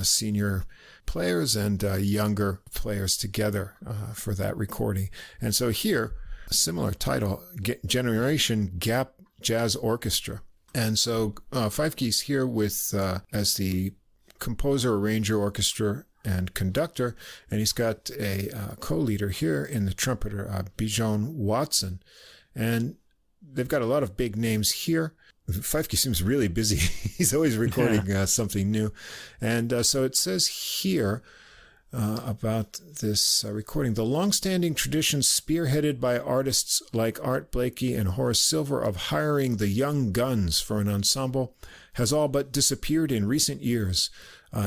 senior players and younger players together for that recording. And so here, a similar title, Generation Gap Jazz Orchestra. And so Feifke's here with as the composer, arranger, orchestra, and conductor, and he's got a co-leader here in the trumpeter, Bijon Watson. And they've got a lot of big names here. Feifke seems really busy. He's always recording something new. And so it says here about this recording, the long-standing tradition spearheaded by artists like Art Blakey and Horace Silver of hiring the young guns for an ensemble has all but disappeared in recent years.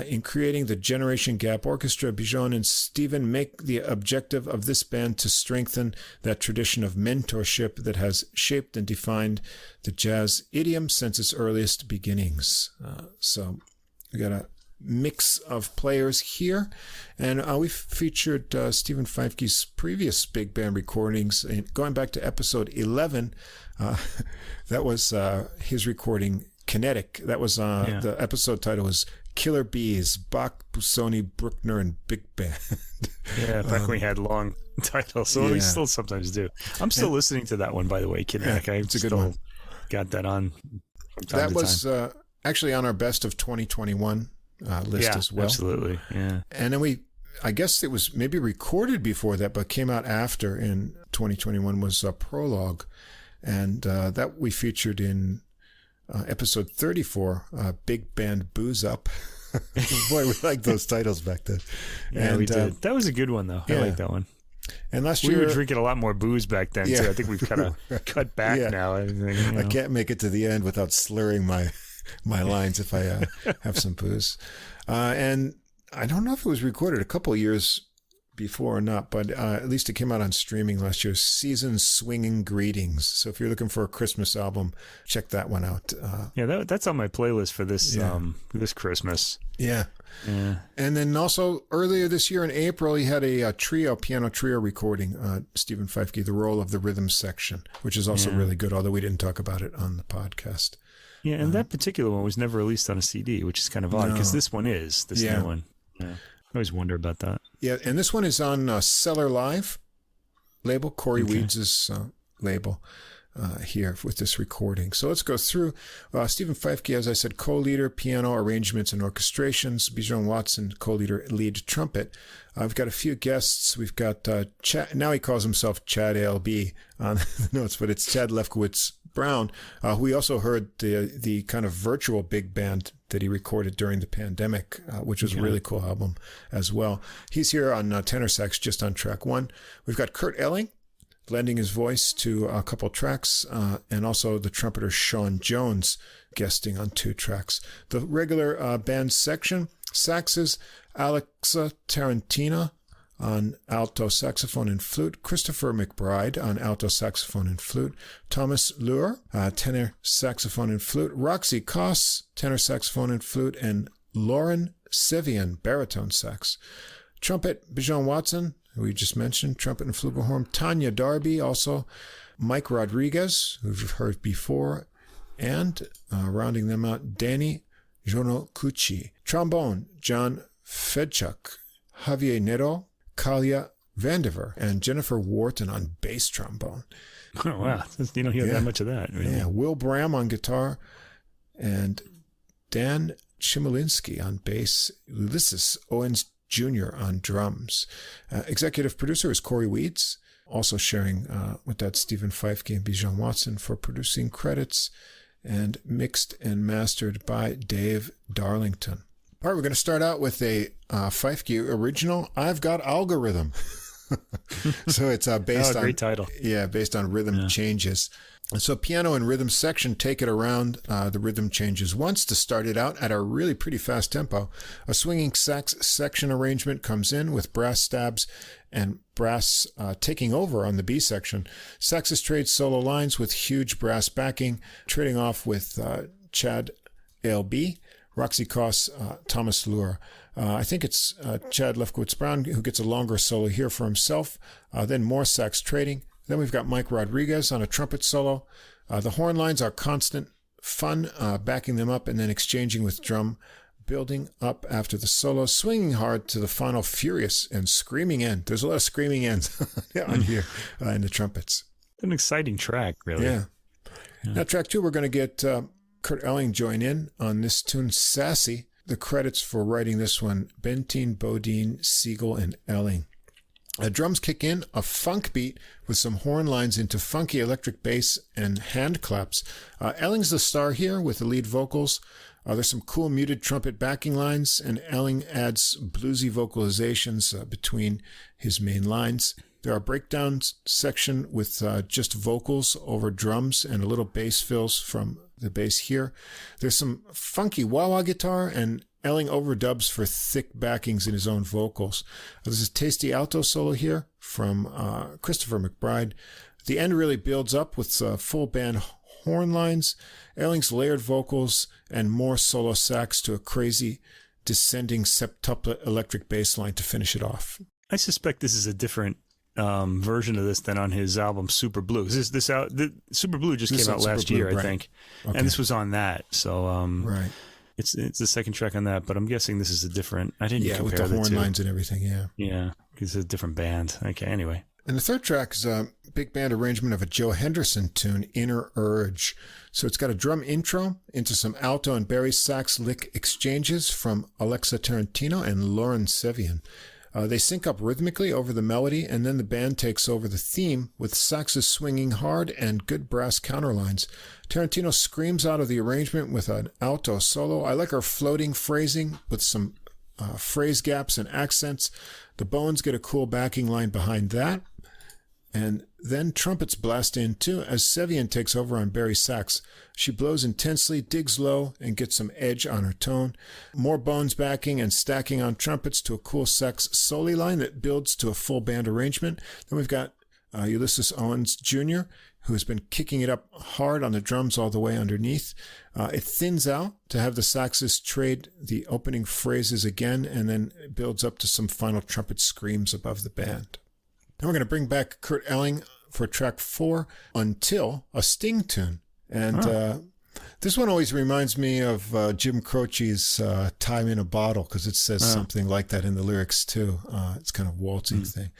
In creating the Generation Gap Orchestra, Bijon and Stephen make the objective of this band to strengthen that tradition of mentorship that has shaped and defined the jazz idiom since its earliest beginnings. So we got a mix of players here, and we featured Stephen Feifke's previous big band recordings, and going back to episode 11. That was his recording Kinetic. That was the episode title was Killer Bees, Bach, Busoni, Bruckner, and Big Band. Back when we had long titles, so we still sometimes do. I'm still listening to that one, by the way, Kinetic. It's a good one. Got that on from time that to was time. Actually on our best of 2021 list as well. Absolutely, yeah. And then I guess it was maybe recorded before that, but came out after in 2021 was a Prologue. And that we featured in episode 34, Big Band Booze Up. Boy, we liked those titles back then. Yeah, and, we did. That was a good one, though. I like that one. And last we year... were drinking a lot more booze back then, too. I think we've kind of cut back now. I can't make it to the end without slurring my lines if I have some booze. And I don't know if it was recorded a couple of years before or not, but at least it came out on streaming last year. Season Swinging Greetings. So if you're looking for a Christmas album, check that one out. That's on my playlist for this this Christmas. Yeah. And then also earlier this year in April, he had a piano trio recording, Stephen Feifke, The Role of the Rhythm Section, which is also really good, although we didn't talk about it on the podcast. Yeah, and that particular one was never released on a CD, which is kind of odd, because this one is, new one. Yeah. I always wonder about that. Yeah, and this one is on Cellar Live label, Corey Weeds' label here with this recording. So let's go through. Stephen Feifke, as I said, co-leader, piano, arrangements, and orchestrations. Bijon Watson, co-leader, lead trumpet. We've got a few guests. We've got Chad, now he calls himself Chad ALB on the notes, but it's Chad Lefkowitz Brown, who we also heard the kind of virtual big band that he recorded during the pandemic, which was a really cool album as well. He's here on tenor sax, just on track 1. We've got Kurt Elling lending his voice to a couple tracks, and also the trumpeter Sean Jones guesting on 2 tracks. The regular band section, saxes, Alexa Tarantina on alto saxophone and flute, Christopher McBride on alto saxophone and flute, Thomas Luhr, tenor saxophone and flute, Roxy Koss, tenor saxophone and flute, and Lauren Sevian, baritone sax. Trumpet, Bijon Watson, who we just mentioned, trumpet and flugelhorn, Tanya Darby, also Mike Rodriguez, who we've heard before, and rounding them out, Danny Jonokuchi. Trombone, John Fedchuk, Javier Nero, Kalia Vandiver, and Jennifer Wharton on bass trombone. Oh, wow. You don't hear that much of that. Really. Yeah, Will Bram on guitar, and Dan Chmielinsky on bass, Ulysses Owens Jr. on drums. Executive producer is Corey Weeds, also sharing with that Stephen Feifke and Bijon Watson for producing credits, and mixed and mastered by Dave Darlington. All right, we're going to start out with a Feifke original, I've Got Algorithm. So it's based on... great title. Yeah, based on rhythm changes. And so piano and rhythm section take it around the rhythm changes once to start it out at a really pretty fast tempo. A swinging sax section arrangement comes in with brass stabs and brass taking over on the B section. Saxes trade solo lines with huge brass backing, trading off with Chad ALB, Roxy Koss, Thomas Luhr. I think it's Chad Lefkowitz Brown who gets a longer solo here for himself. Then more sax trading. Then we've got Mike Rodriguez on a trumpet solo. The horn lines are constant fun, backing them up and then exchanging with drum, building up after the solo, swinging hard to the final furious and screaming end. There's a lot of screaming ends on here in the trumpets. An exciting track, really. Yeah. Now, track 2, we're going to get Kurt Elling join in on this tune, Sassy. The credits for writing this one, Benteen, Bodine, Siegel, and Elling. Drums kick in, a funk beat with some horn lines into funky electric bass and hand claps. Elling's the star here with the lead vocals. There's some cool muted trumpet backing lines, and Elling adds bluesy vocalizations between his main lines. There are breakdowns section with just vocals over drums and a little bass fills from the bass here. There's some funky wah-wah guitar, and Elling overdubs for thick backings in his own vocals. There's a tasty alto solo here from Christopher McBride. The end really builds up with full band horn lines, Elling's layered vocals, and more solo sax to a crazy descending septuplet electric bass line to finish it off. I suspect this is a different version of this than on his album Super Blue. The Super Blue just came out last year, I think, and this was on that. So right. It's the second track on that, but I'm guessing this is a different. I didn't compare with the horn lines and everything. Yeah, because it's a different band. Okay, anyway. And the third track is a big band arrangement of a Joe Henderson tune, Inner Urge. So it's got a drum intro into some alto and Barry sax lick exchanges from Alexa Tarantino and Lauren Sevian. They sync up rhythmically over the melody, and then the band takes over the theme with saxes swinging hard and good brass counterlines. Tarantino screams out of the arrangement with an alto solo. I like her floating phrasing with some phrase gaps and accents. The bones get a cool backing line behind that. And then trumpets blast in too as Sevian takes over on Barry sax. She blows intensely, digs low, and gets some edge on her tone. More bones backing and stacking on trumpets to a cool sax soli line that builds to a full band arrangement. Then we've got Ulysses Owens Jr., who has been kicking it up hard on the drums all the way underneath. It thins out to have the saxes trade the opening phrases again, and then it builds up to some final trumpet screams above the band. Now we're going to bring back Kurt Elling for track 4, Until, a Sting tune. And this one always reminds me of Jim Croce's Time in a Bottle, because it says something like that in the lyrics too. It's kind of waltzing thing.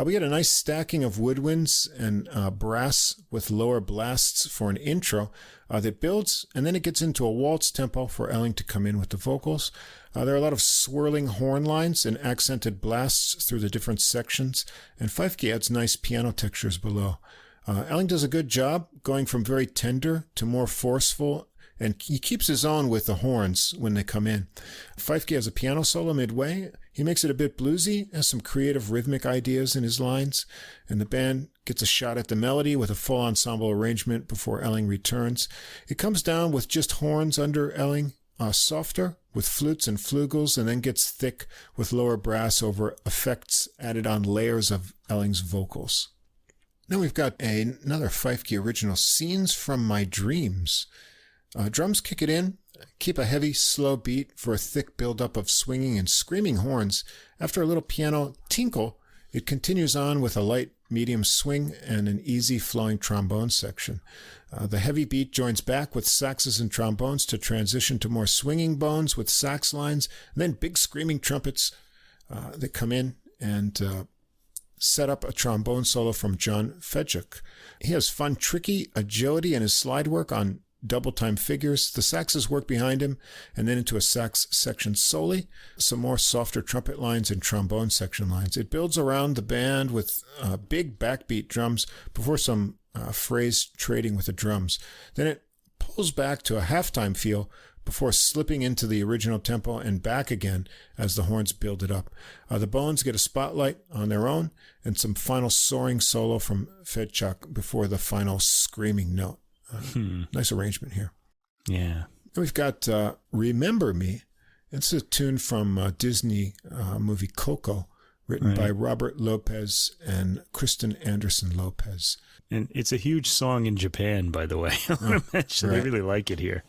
We get a nice stacking of woodwinds and brass with lower blasts for an intro that builds, and then it gets into a waltz tempo for Elling to come in with the vocals. There are a lot of swirling horn lines and accented blasts through the different sections, and Feifke adds nice piano textures below. Elling does a good job going from very tender to more forceful, and he keeps his own with the horns when they come in. Feifke has a piano solo midway. He makes it a bit bluesy, has some creative rhythmic ideas in his lines, and the band gets a shot at the melody with a full ensemble arrangement before Elling returns. It comes down with just horns under Elling, softer with flutes and flugels, and then gets thick with lower brass over effects added on layers of Elling's vocals. Now we've got another Feifke original, Scenes from My Dreams. Drums kick it in, keep a heavy, slow beat for a thick build-up of swinging and screaming horns. After a little piano tinkle, it continues on with a light, medium swing and an easy flowing trombone section. The heavy beat joins back with saxes and trombones to transition to more swinging bones with sax lines, and then big screaming trumpets that come in and set up a trombone solo from John Fedchuk. He has fun, tricky agility in his slide work on double-time figures. The saxes work behind him, and then into a sax section solely, some more softer trumpet lines and trombone section lines. It builds around the band with big backbeat drums before some phrase trading with the drums. Then it pulls back to a halftime feel before slipping into the original tempo and back again as the horns build it up. The bones get a spotlight on their own and some final soaring solo from Fedchuk before the final screaming note. Nice arrangement here. Yeah. We've got Remember Me. It's a tune from Disney movie Coco, written by Robert Lopez and Kristen Anderson Lopez. And it's a huge song in Japan, by the way. I want to mention they really like it here.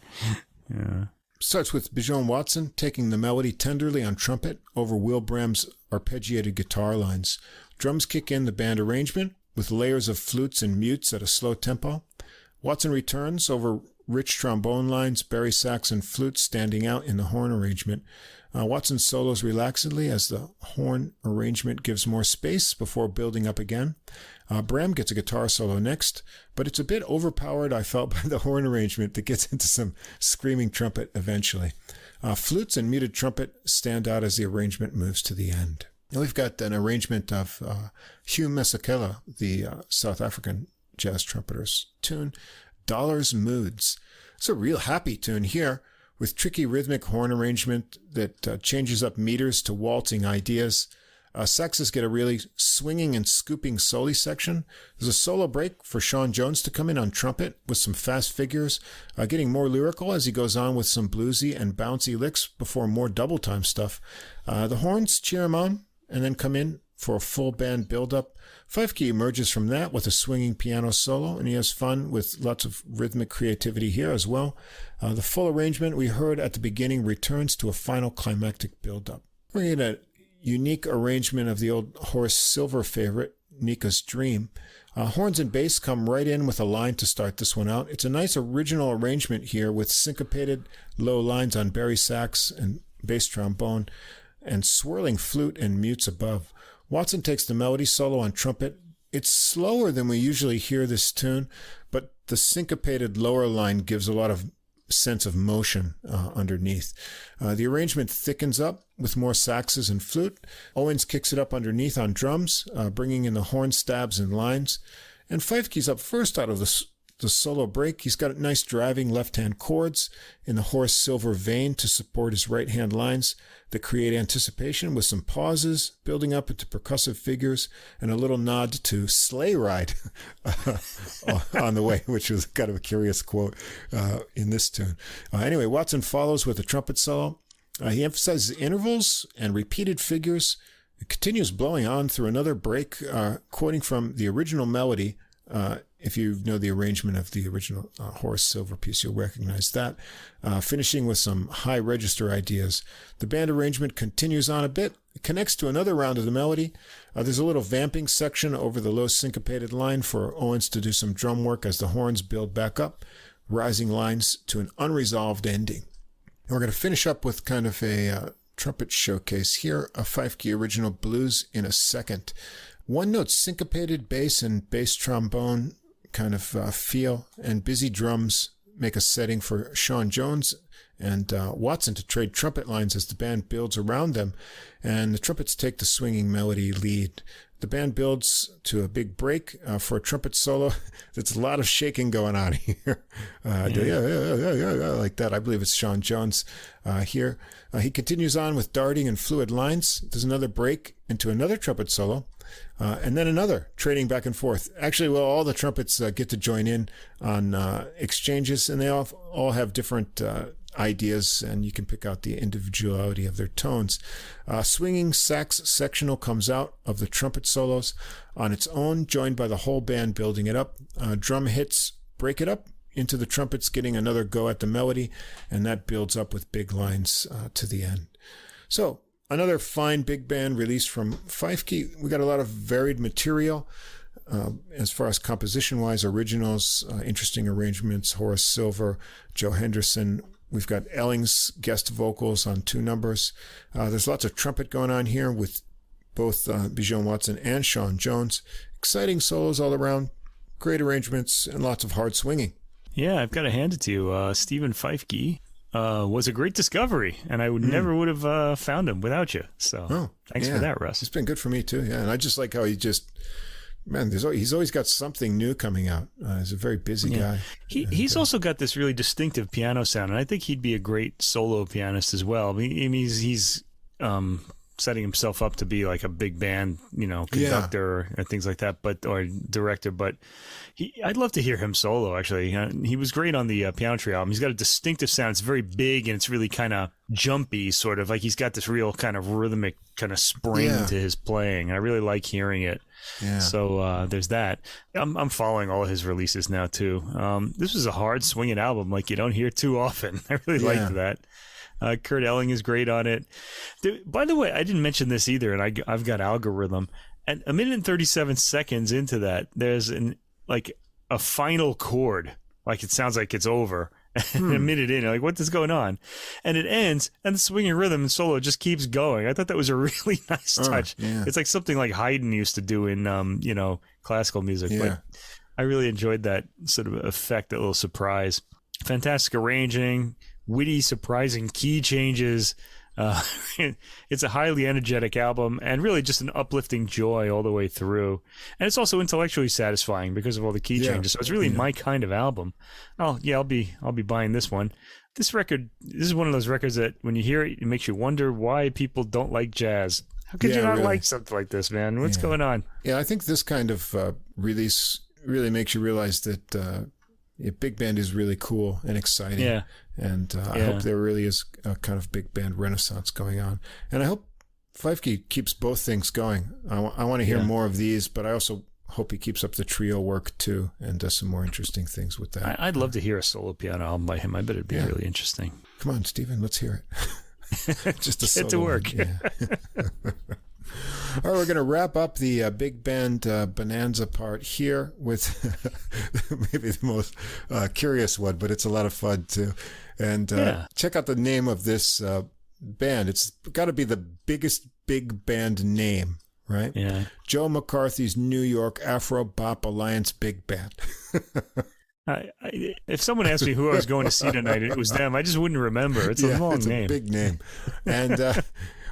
Yeah. Starts with Bijon Watson taking the melody tenderly on trumpet over Will Bram's arpeggiated guitar lines. Drums kick in the band arrangement with layers of flutes and mutes at a slow tempo. Watson returns over rich trombone lines, Barry sax and flute standing out in the horn arrangement. Watson solos relaxedly as the horn arrangement gives more space before building up again. Bram gets a guitar solo next, but it's a bit overpowered, I felt, by the horn arrangement that gets into some screaming trumpet eventually. Flutes and muted trumpet stand out as the arrangement moves to the end. Now we've got an arrangement of Hugh Masekela, the South African jazz trumpeter's tune, Dollars Moods. It's a real happy tune here, with tricky rhythmic horn arrangement that changes up meters to waltzing ideas. Saxes get a really swinging and scooping soli section. There's a solo break for Sean Jones to come in on trumpet with some fast figures, getting more lyrical as he goes on with some bluesy and bouncy licks before more double-time stuff. The horns cheer him on and then come in for a full band build-up. Feifke emerges from that with a swinging piano solo, and he has fun with lots of rhythmic creativity here as well. The full arrangement we heard at the beginning returns to a final climactic build-up. We're in a unique arrangement of the old Horace Silver favorite, Nika's Dream. Horns and bass come right in with a line to start this one out. It's a nice original arrangement here with syncopated low lines on Barry sax and bass trombone and swirling flute and mutes above. Watson takes the melody solo on trumpet. It's slower than we usually hear this tune, but the syncopated lower line gives a lot of sense of motion underneath. The arrangement thickens up with more saxes and flute. Owens kicks it up underneath on drums, bringing in the horn stabs and lines. And Feifke's up first out of the solo break. He's got nice driving left-hand chords in the hoarse silver vein to support his right-hand lines that create anticipation with some pauses, building up into percussive figures, and a little nod to Sleigh Ride on the way, which was kind of a curious quote in this tune. Anyway, Watson follows with a trumpet solo. He emphasizes intervals and repeated figures. It continues blowing on through another break, quoting from the original melody. If you know the arrangement of the original Horace Silver piece, you'll recognize that. Finishing with some high register ideas. The band arrangement continues on a bit. It connects to another round of the melody. There's a little vamping section over the low syncopated line for Owens to do some drum work as the horns build back up, rising lines to an unresolved ending. And we're going to finish up with kind of a trumpet showcase here, a Feifke original blues in a second. One note syncopated bass and bass trombone kind of feel, and busy drums make a setting for Sean Jones and Watson to trade trumpet lines as the band builds around them, and the trumpets take the swinging melody lead. The band builds to a big break for a trumpet solo. There's a lot of shaking going on here. Like that. I believe it's Sean Jones here. He continues on with darting and fluid lines. There's another break into another trumpet solo. And then another, trading back and forth. Actually, well, all the trumpets get to join in on exchanges, and they all have different ideas, and you can pick out the individuality of their tones. Swinging sax sectional comes out of the trumpet solos on its own, joined by the whole band building it up. Drum hits break it up into the trumpets getting another go at the melody, and that builds up with big lines to the end. So, another fine big band release from Feifke. We got a lot of varied material as far as composition-wise, originals, interesting arrangements, Horace Silver, Joe Henderson. We've got Elling's guest vocals on 2 numbers. There's lots of trumpet going on here with both Bijon Watson and Sean Jones. Exciting solos all around, great arrangements, and lots of hard swinging. Yeah, I've got to hand it to you. Stephen Feifke was a great discovery, and I never would have found him without you. So thanks for that, Russ. It's been good for me, too. Yeah, and I just like how he's always got something new coming out. He's a very busy guy. He's also got this really distinctive piano sound, and I think he'd be a great solo pianist as well. I mean, he's setting himself up to be like a big band, conductor and things like that, or director. But I'd love to hear him solo. Actually, he was great on the Piano Trio album. He's got a distinctive sound. It's very big and it's really kind of jumpy, sort of like he's got this real kind of rhythmic kind of spring to his playing. And I really like hearing it. Yeah. So there's that. I'm following all of his releases now too. This was a hard swinging album, like you don't hear too often. I really liked that. Kurt Elling is great on it. By the way, I didn't mention this either, and I've got Algorithm. And 1 minute and 37 seconds into that, there's a final chord, like it sounds like it's over. And a minute in, like, what's going on? And it ends, and the swinging rhythm and solo just keeps going. I thought that was a really nice touch. Yeah. It's like something like Haydn used to do in, classical music. Yeah. But I really enjoyed that sort of effect, that little surprise. Fantastic arranging, witty, surprising key changes. It's a highly energetic album and really just an uplifting joy all the way through. And it's also intellectually satisfying because of all the key changes. So it's really my kind of album. I'll be buying this one. This is one of those records that when you hear it, it makes you wonder why people don't like jazz. How could you not like something like this, man? What's going on? Yeah, I think this kind of release really makes you realize that big band is really cool and exciting. Yeah. And I hope there really is a kind of big band renaissance going on. And I hope Feifke keeps both things going. I want to hear more of these, but I also hope he keeps up the trio work too and does some more interesting things with that. I'd love to hear a solo piano album by him. I bet it'd be really interesting. Come on, Stephen, let's hear it. Just a solo. Get to work. Yeah. All right, we're going to wrap up the big band bonanza part here with maybe the most curious one, but it's a lot of fun too. And check out the name of this band. It's got to be the biggest big band name, right? Yeah. Joe McCarthy's New York Afro Bop Alliance Big Band. If someone asked me who I was going to see tonight, it was them. I just wouldn't remember. It's a long name. It's a big name. And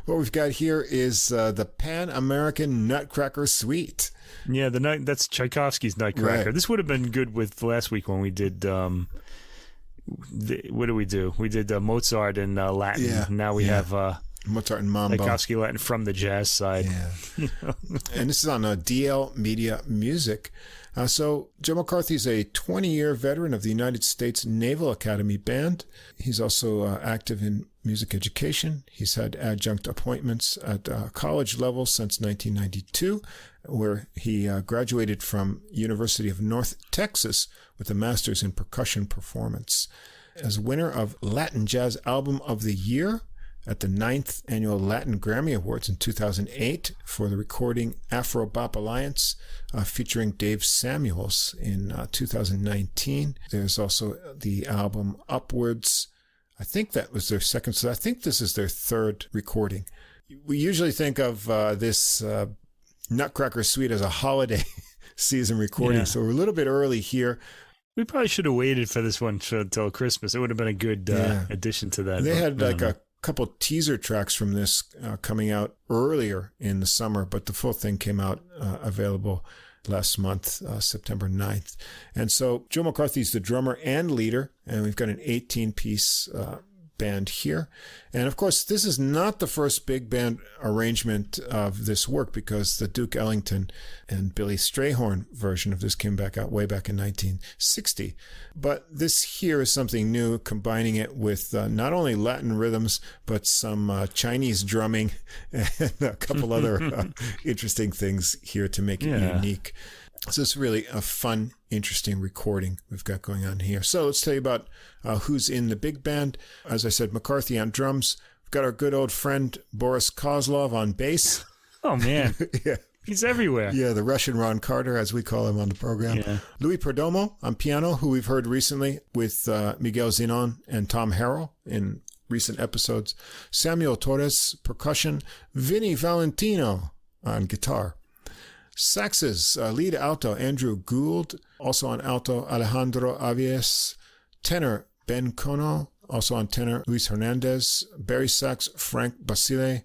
what we've got here is the Pan-American Nutcracker Suite. Yeah, that's Tchaikovsky's Nutcracker. Right. This would have been good with last week when we did. What did we do? We did Mozart and Latin. Yeah. Now we have Mozart and Mambo. Tchaikovsky Latin from the jazz side. Yeah. And this is on DL Media Music. So Joe McCarthy's a 20-year veteran of the United States Naval Academy Band. He's also active in music education. He's had adjunct appointments at college level since 1992, where he graduated from University of North Texas with a master's in percussion performance. As winner of Latin Jazz Album of the Year at the 9th Annual Latin Grammy Awards in 2008 for the recording Afro Bop Alliance, featuring Dave Samuels in 2019. There's also the album Upwards. I think that was their second, so I think this is their third recording. We usually think of this Nutcracker Suite as a holiday season recording, so we're a little bit early here. We probably should have waited for this one until Christmas. It would have been a good addition to that. They had a couple teaser tracks from this coming out earlier in the summer, but the full thing came out available last month, September 9th. And so Joe McCarthy's the drummer and leader, and we've got an 18-piece band here. And of course, this is not the first big band arrangement of this work, because the Duke Ellington and Billy Strayhorn version of this came back out way back in 1960. But this here is something new, combining it with not only Latin rhythms, but some Chinese drumming and a couple other interesting things here to make it unique. So it's really a fun, interesting recording we've got going on here. So let's tell you about who's in the big band. As I said, McCarthy on drums. We've got our good old friend Boris Kozlov on bass. Oh, man. Yeah. He's everywhere. Yeah, the Russian Ron Carter, as we call him on the program. Yeah. Louis Perdomo on piano, who we've heard recently with Miguel Zenon and Tom Harrell in recent episodes. Samuel Torres, percussion. Vinny Valentino on guitar. Saxes, lead alto Andrew Gould, also on alto Alejandro Avies, tenor Ben Kono, also on tenor Luis Hernandez, Barry sax Frank Basile.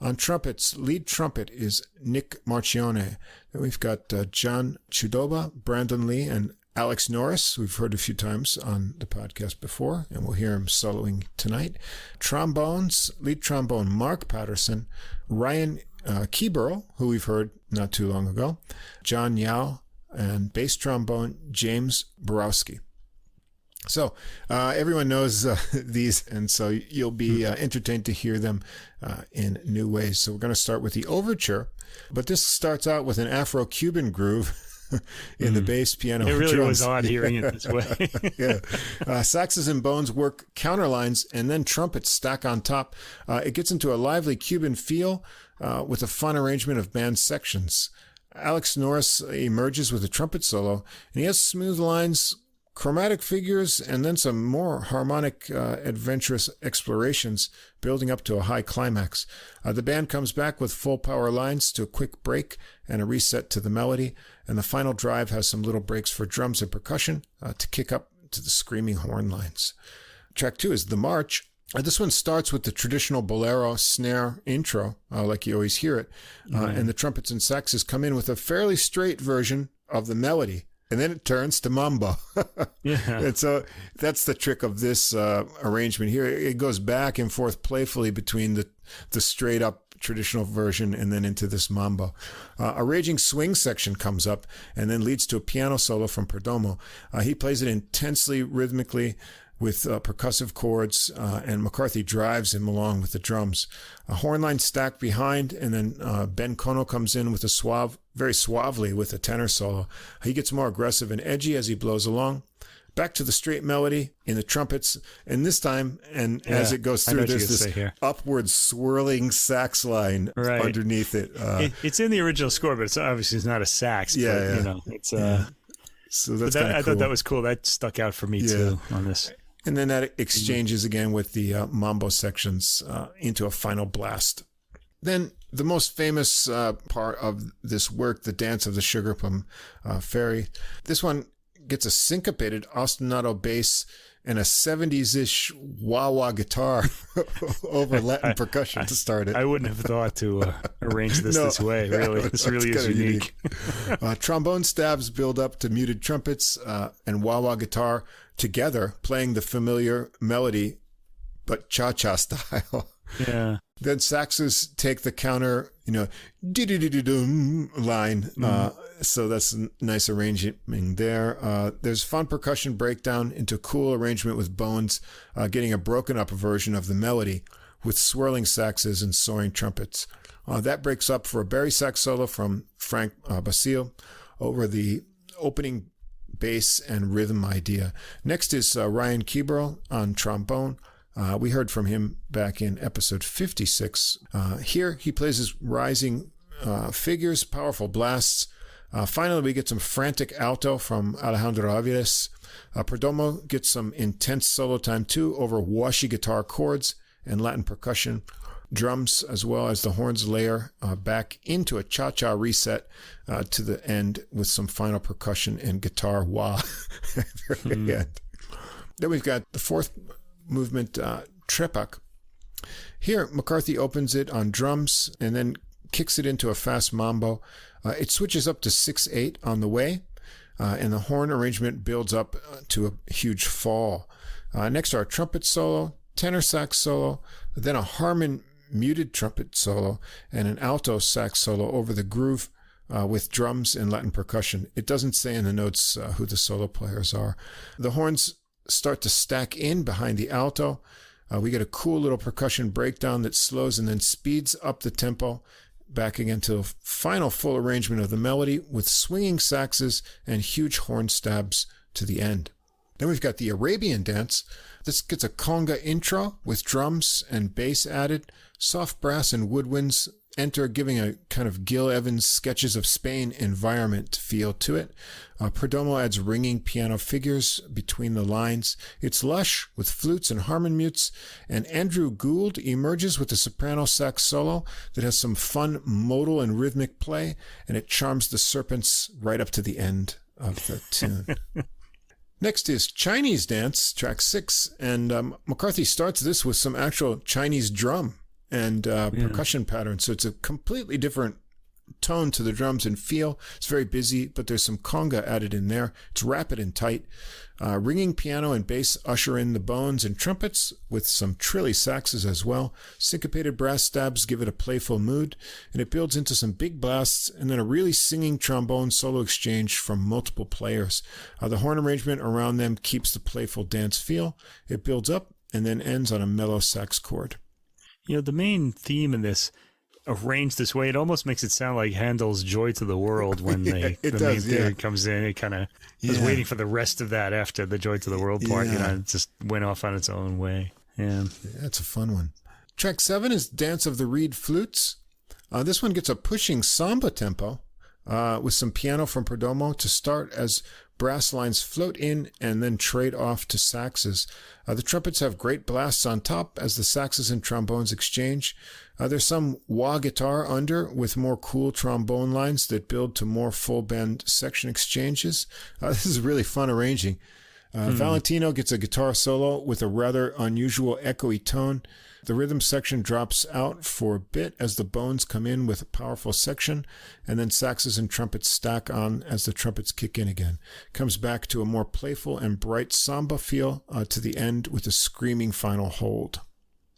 On trumpets, lead trumpet is Nick Marchione. Then we've got John Chudoba, Brandon Lee, and Alex Norris, we've heard a few times on the podcast before, and we'll hear him soloing tonight. Trombones, lead trombone Mark Patterson, Ryan Keyburl, who we've heard not too long ago, John Yao, and bass trombone James Borowski. So everyone knows these, and so you'll be entertained to hear them in new ways. So we're going to start with the overture, but this starts out with an Afro-Cuban groove in the bass, piano, it really drums. was odd hearing it this way. Saxes and bones work counterlines, and then trumpets stack on top. It gets into a lively Cuban feel with a fun arrangement of band sections. Alex Norris emerges with a trumpet solo, and he has smooth lines, chromatic figures, and then some more harmonic, adventurous explorations building up to a high climax. The band comes back with full power lines to a quick break and a reset to the melody, and the final drive has some little breaks for drums and percussion to kick up to the screaming horn lines. Track 2 is The March. This one starts with the traditional bolero snare intro, like you always hear it, and the trumpets and saxes come in with a fairly straight version of the melody. And then it turns to mambo. And so that's the trick of this arrangement here. It goes back and forth playfully between the straight up traditional version and then into this mambo. A raging swing section comes up and then leads to a piano solo from Perdomo. He plays it intensely, rhythmically, with percussive chords, and McCarthy drives him along with the drums. A horn line stacked behind, and then Ben Kono comes in with very suavely with a tenor solo. He gets more aggressive and edgy as he blows along. Back to the straight melody in the trumpets, and this time, as it goes through, there's this upward swirling sax line underneath it. It's in the original score, but it's obviously not a sax. You know, it's so that's I cool. thought that was cool. That stuck out for me too on this. And then that exchanges again with the mambo sections into a final blast. Then the most famous part of this work, the Dance of the Sugar Plum Fairy. This one gets a syncopated ostinato bass and a 70s-ish wah-wah guitar over Latin percussion to start it. I wouldn't have thought to arrange this way, really. This really is unique. Trombone stabs build up to muted trumpets and wah-wah guitar together, playing the familiar melody, but cha-cha style. Yeah. Then saxes take the counter, dee-dee-dee-dee-dum line. So that's a nice arrangement there. There's fun percussion breakdown into cool arrangement with bones, getting a broken up version of the melody with swirling saxes and soaring trumpets. That breaks up for a bari sax solo from Frank Basile over the opening bass and rhythm idea. Next is Ryan Keeberl on trombone. We heard from him back in episode 56. Here he plays his rising figures, powerful blasts. Finally, we get some frantic alto from Alejandro Aviles. Perdomo gets some intense solo time too over washy guitar chords and Latin percussion. Drums, as well as the horns layer back into a cha-cha reset to the end with some final percussion and guitar wah at the very end. Then we've got the fourth movement, Trepak. Here, McCarthy opens it on drums and then kicks it into a fast mambo. It switches up to 6/8 on the way, and the horn arrangement builds up to a huge fall. Next are a trumpet solo, tenor sax solo, then a Harmon muted trumpet solo, and an alto sax solo over the groove with drums and Latin percussion. It doesn't say in the notes who the solo players are. The horns start to stack in behind the alto. We get a cool little percussion breakdown that slows and then speeds up the tempo back again to a final full arrangement of the melody with swinging saxes and huge horn stabs to the end. Then we've got the Arabian dance. This gets a conga intro with drums and bass added. Soft brass and woodwinds enter, giving a kind of Gil Evans Sketches of Spain environment feel to it. Perdomo adds ringing piano figures between the lines. It's lush with flutes and harmon mutes, and Andrew Gould emerges with a soprano sax solo that has some fun modal and rhythmic play, and it charms the serpents right up to the end of the tune. Next is Chinese Dance, track 6, and McCarthy starts this with some actual Chinese drum and percussion patterns. So it's a completely different tone to the drums and feel. It's very busy, but there's some conga added in there. It's rapid and tight. Ringing piano and bass usher in the bones and trumpets with some trilly saxes as well. Syncopated brass stabs give it a playful mood, and it builds into some big blasts and then a really singing trombone solo exchange from multiple players. The horn arrangement around them keeps the playful dance feel. It builds up and then ends on a mellow sax chord. The main theme in this, arranged this way, it almost makes it sound like Handel's Joy to the World when the main theme comes in. It kind of was waiting for the rest of that after the Joy to the World part. It just went off on its own way. Yeah, that's a fun one. Track 7 is Dance of the Reed Flutes. This one gets a pushing samba tempo with some piano from Perdomo to start as brass lines float in and then trade off to saxes. The trumpets have great blasts on top as the saxes and trombones exchange. There's some wah guitar under with more cool trombone lines that build to more full band section exchanges. This is really fun arranging. Valentino gets a guitar solo with a rather unusual echoey tone. The rhythm section drops out for a bit as the bones come in with a powerful section, and then saxes and trumpets stack on as the trumpets kick in again. Comes back to a more playful and bright samba feel to the end with a screaming final hold.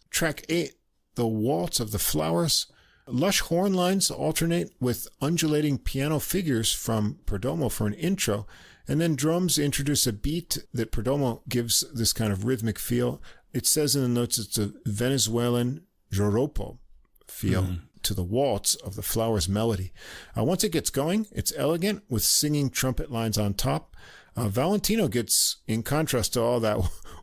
Track 8, The Waltz of the Flowers. Lush horn lines alternate with undulating piano figures from Perdomo for an intro, and then drums introduce a beat that Perdomo gives this kind of rhythmic feel. It says in the notes it's a Venezuelan joropo feel to the waltz of the flowers melody. Once it gets going, it's elegant with singing trumpet lines on top. Valentino gets, in contrast to all that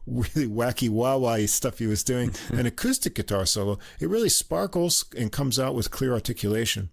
really wacky wah-wah stuff he was doing, an acoustic guitar solo. It really sparkles and comes out with clear articulation.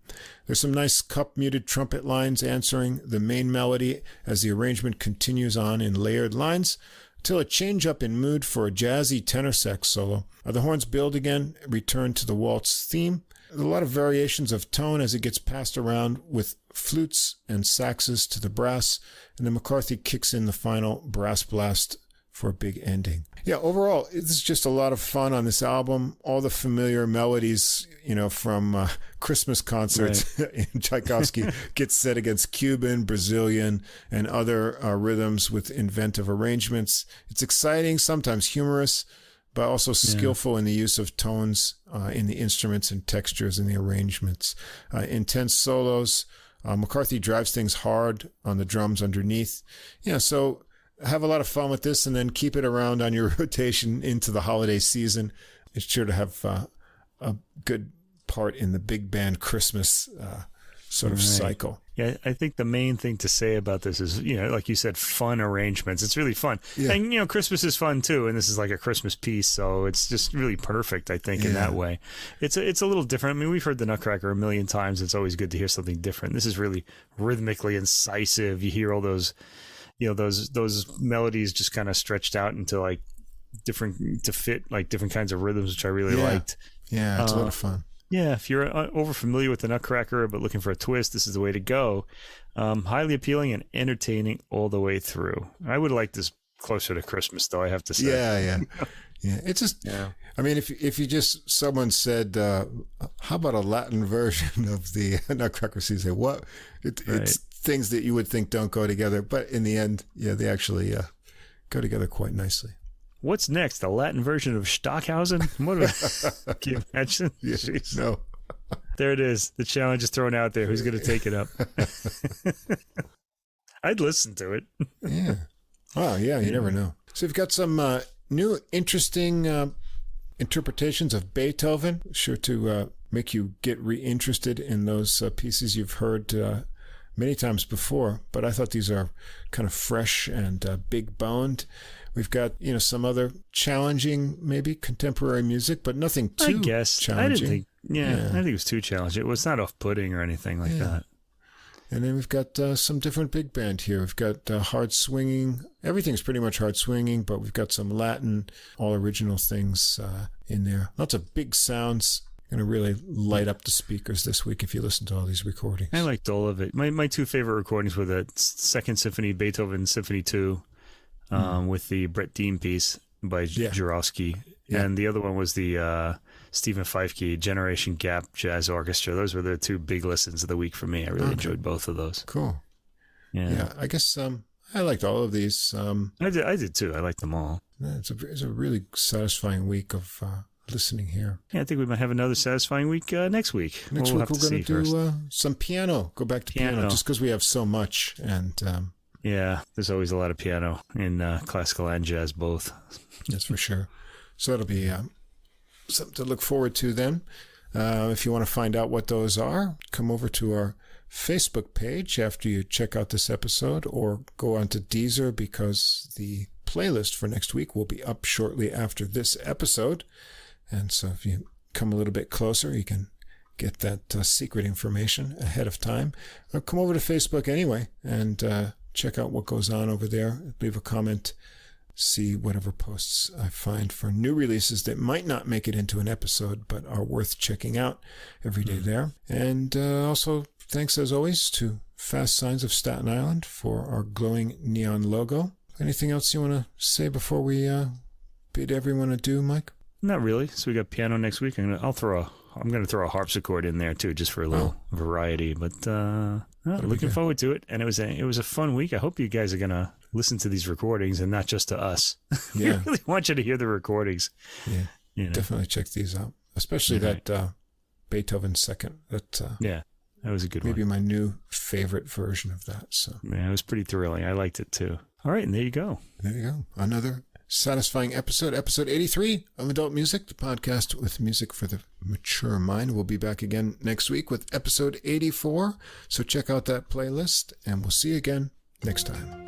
There's some nice cup-muted trumpet lines answering the main melody as the arrangement continues on in layered lines, till a change up in mood for a jazzy tenor sax solo. The horns build again, return to the waltz theme. a lot of variations of tone as it gets passed around with flutes and saxes to the brass, and then McCarthy kicks in the final brass blast for a big ending. Yeah, overall, it's just a lot of fun on this album. All the familiar melodies, from Christmas concerts in Tchaikovsky get set against Cuban, Brazilian, and other rhythms with inventive arrangements. It's exciting, sometimes humorous, but also skillful in the use of tones in the instruments and textures in the arrangements. Intense solos. McCarthy drives things hard on the drums underneath. So have a lot of fun with this and then keep it around on your rotation into the holiday season. It's sure to have a good part in the big band Christmas sort of cycle. Yeah, I think the main thing to say about this is, like you said, fun arrangements. It's really fun. Yeah. And, Christmas is fun too. And this is like a Christmas piece. So it's just really perfect, I think, in that way. It's a little different. I mean, we've heard the Nutcracker a million times. It's always good to hear something different. This is really rhythmically incisive. You hear all those, those melodies just kind of stretched out into like different kinds of rhythms, which I really liked. Yeah, it's a lot of fun. Yeah, if you're over familiar with the Nutcracker but looking for a twist, this is the way to go. Highly appealing and entertaining all the way through. I would like this closer to Christmas, though, I have to say. Yeah. It's just, I mean, if you just, someone said, how about a Latin version of the Nutcracker? So you say, what? It's things that you would think don't go together, but in the end, they actually go together quite nicely. What's next? A Latin version of Stockhausen? What? Can you imagine? Jeez. No. There it is. The challenge is thrown out there. Who's going to take it up? I'd listen to it. Yeah. Oh, yeah. You never know. So we've got some new, interesting interpretations of Beethoven. Sure to make you get reinterested in those pieces you've heard many times before. But I thought these are kind of fresh and big-boned. We've got, some other challenging, maybe contemporary music, but nothing too challenging. I didn't think, I didn't think it was too challenging. It was not off-putting or anything like that. And then we've got some different big band here. We've got hard swinging. Everything's pretty much hard swinging, but we've got some Latin, all original things in there. Lots of big sounds. Going to really light up the speakers this week if you listen to all these recordings. I liked all of it. My two favorite recordings were the Second Symphony, Beethoven Symphony 2, with the Brett Dean piece by Jurowski. Yeah. And the other one was the Stephen Feifke Generation Gap Jazz Orchestra. Those were the two big listens of the week for me. I really enjoyed both of those. Cool. Yeah, I guess I liked all of these. I did too. I liked them all. Yeah, it's a really satisfying week of listening here. Yeah, I think we might have another satisfying week next week. Next week we're going to do some piano. Go back to piano just because we have so much. And yeah, there's always a lot of piano in classical and jazz both. That's for sure. So that'll be something to look forward to then. If you want to find out what those are, come over to our Facebook page after you check out this episode, or go onto Deezer because the playlist for next week will be up shortly after this episode. And so if you come a little bit closer, you can get that secret information ahead of time. Come over to Facebook anyway and check out what goes on over there. Leave a comment. See whatever posts I find for new releases that might not make it into an episode, but are worth checking out every day there. And also, thanks as always to Fast Signs of Staten Island for our glowing neon logo. Anything else you want to say before we bid everyone adieu, Mike? Not really. So we got piano next week. I'm going to throw a harpsichord in there too, just for a little variety. But looking forward to it. And it was a fun week. I hope you guys are going to listen to these recordings and not just to us. Yeah. We really want you to hear the recordings. Yeah. Definitely check these out, especially that Beethoven second. That was a good one. Maybe my new favorite version of that. So yeah, it was pretty thrilling. I liked it too. All right, and there you go. There you go. Another satisfying episode 83 of Adult Music, the podcast with music for the mature mind. We'll be back again next week with episode 84. So check out that playlist, and we'll see you again next time.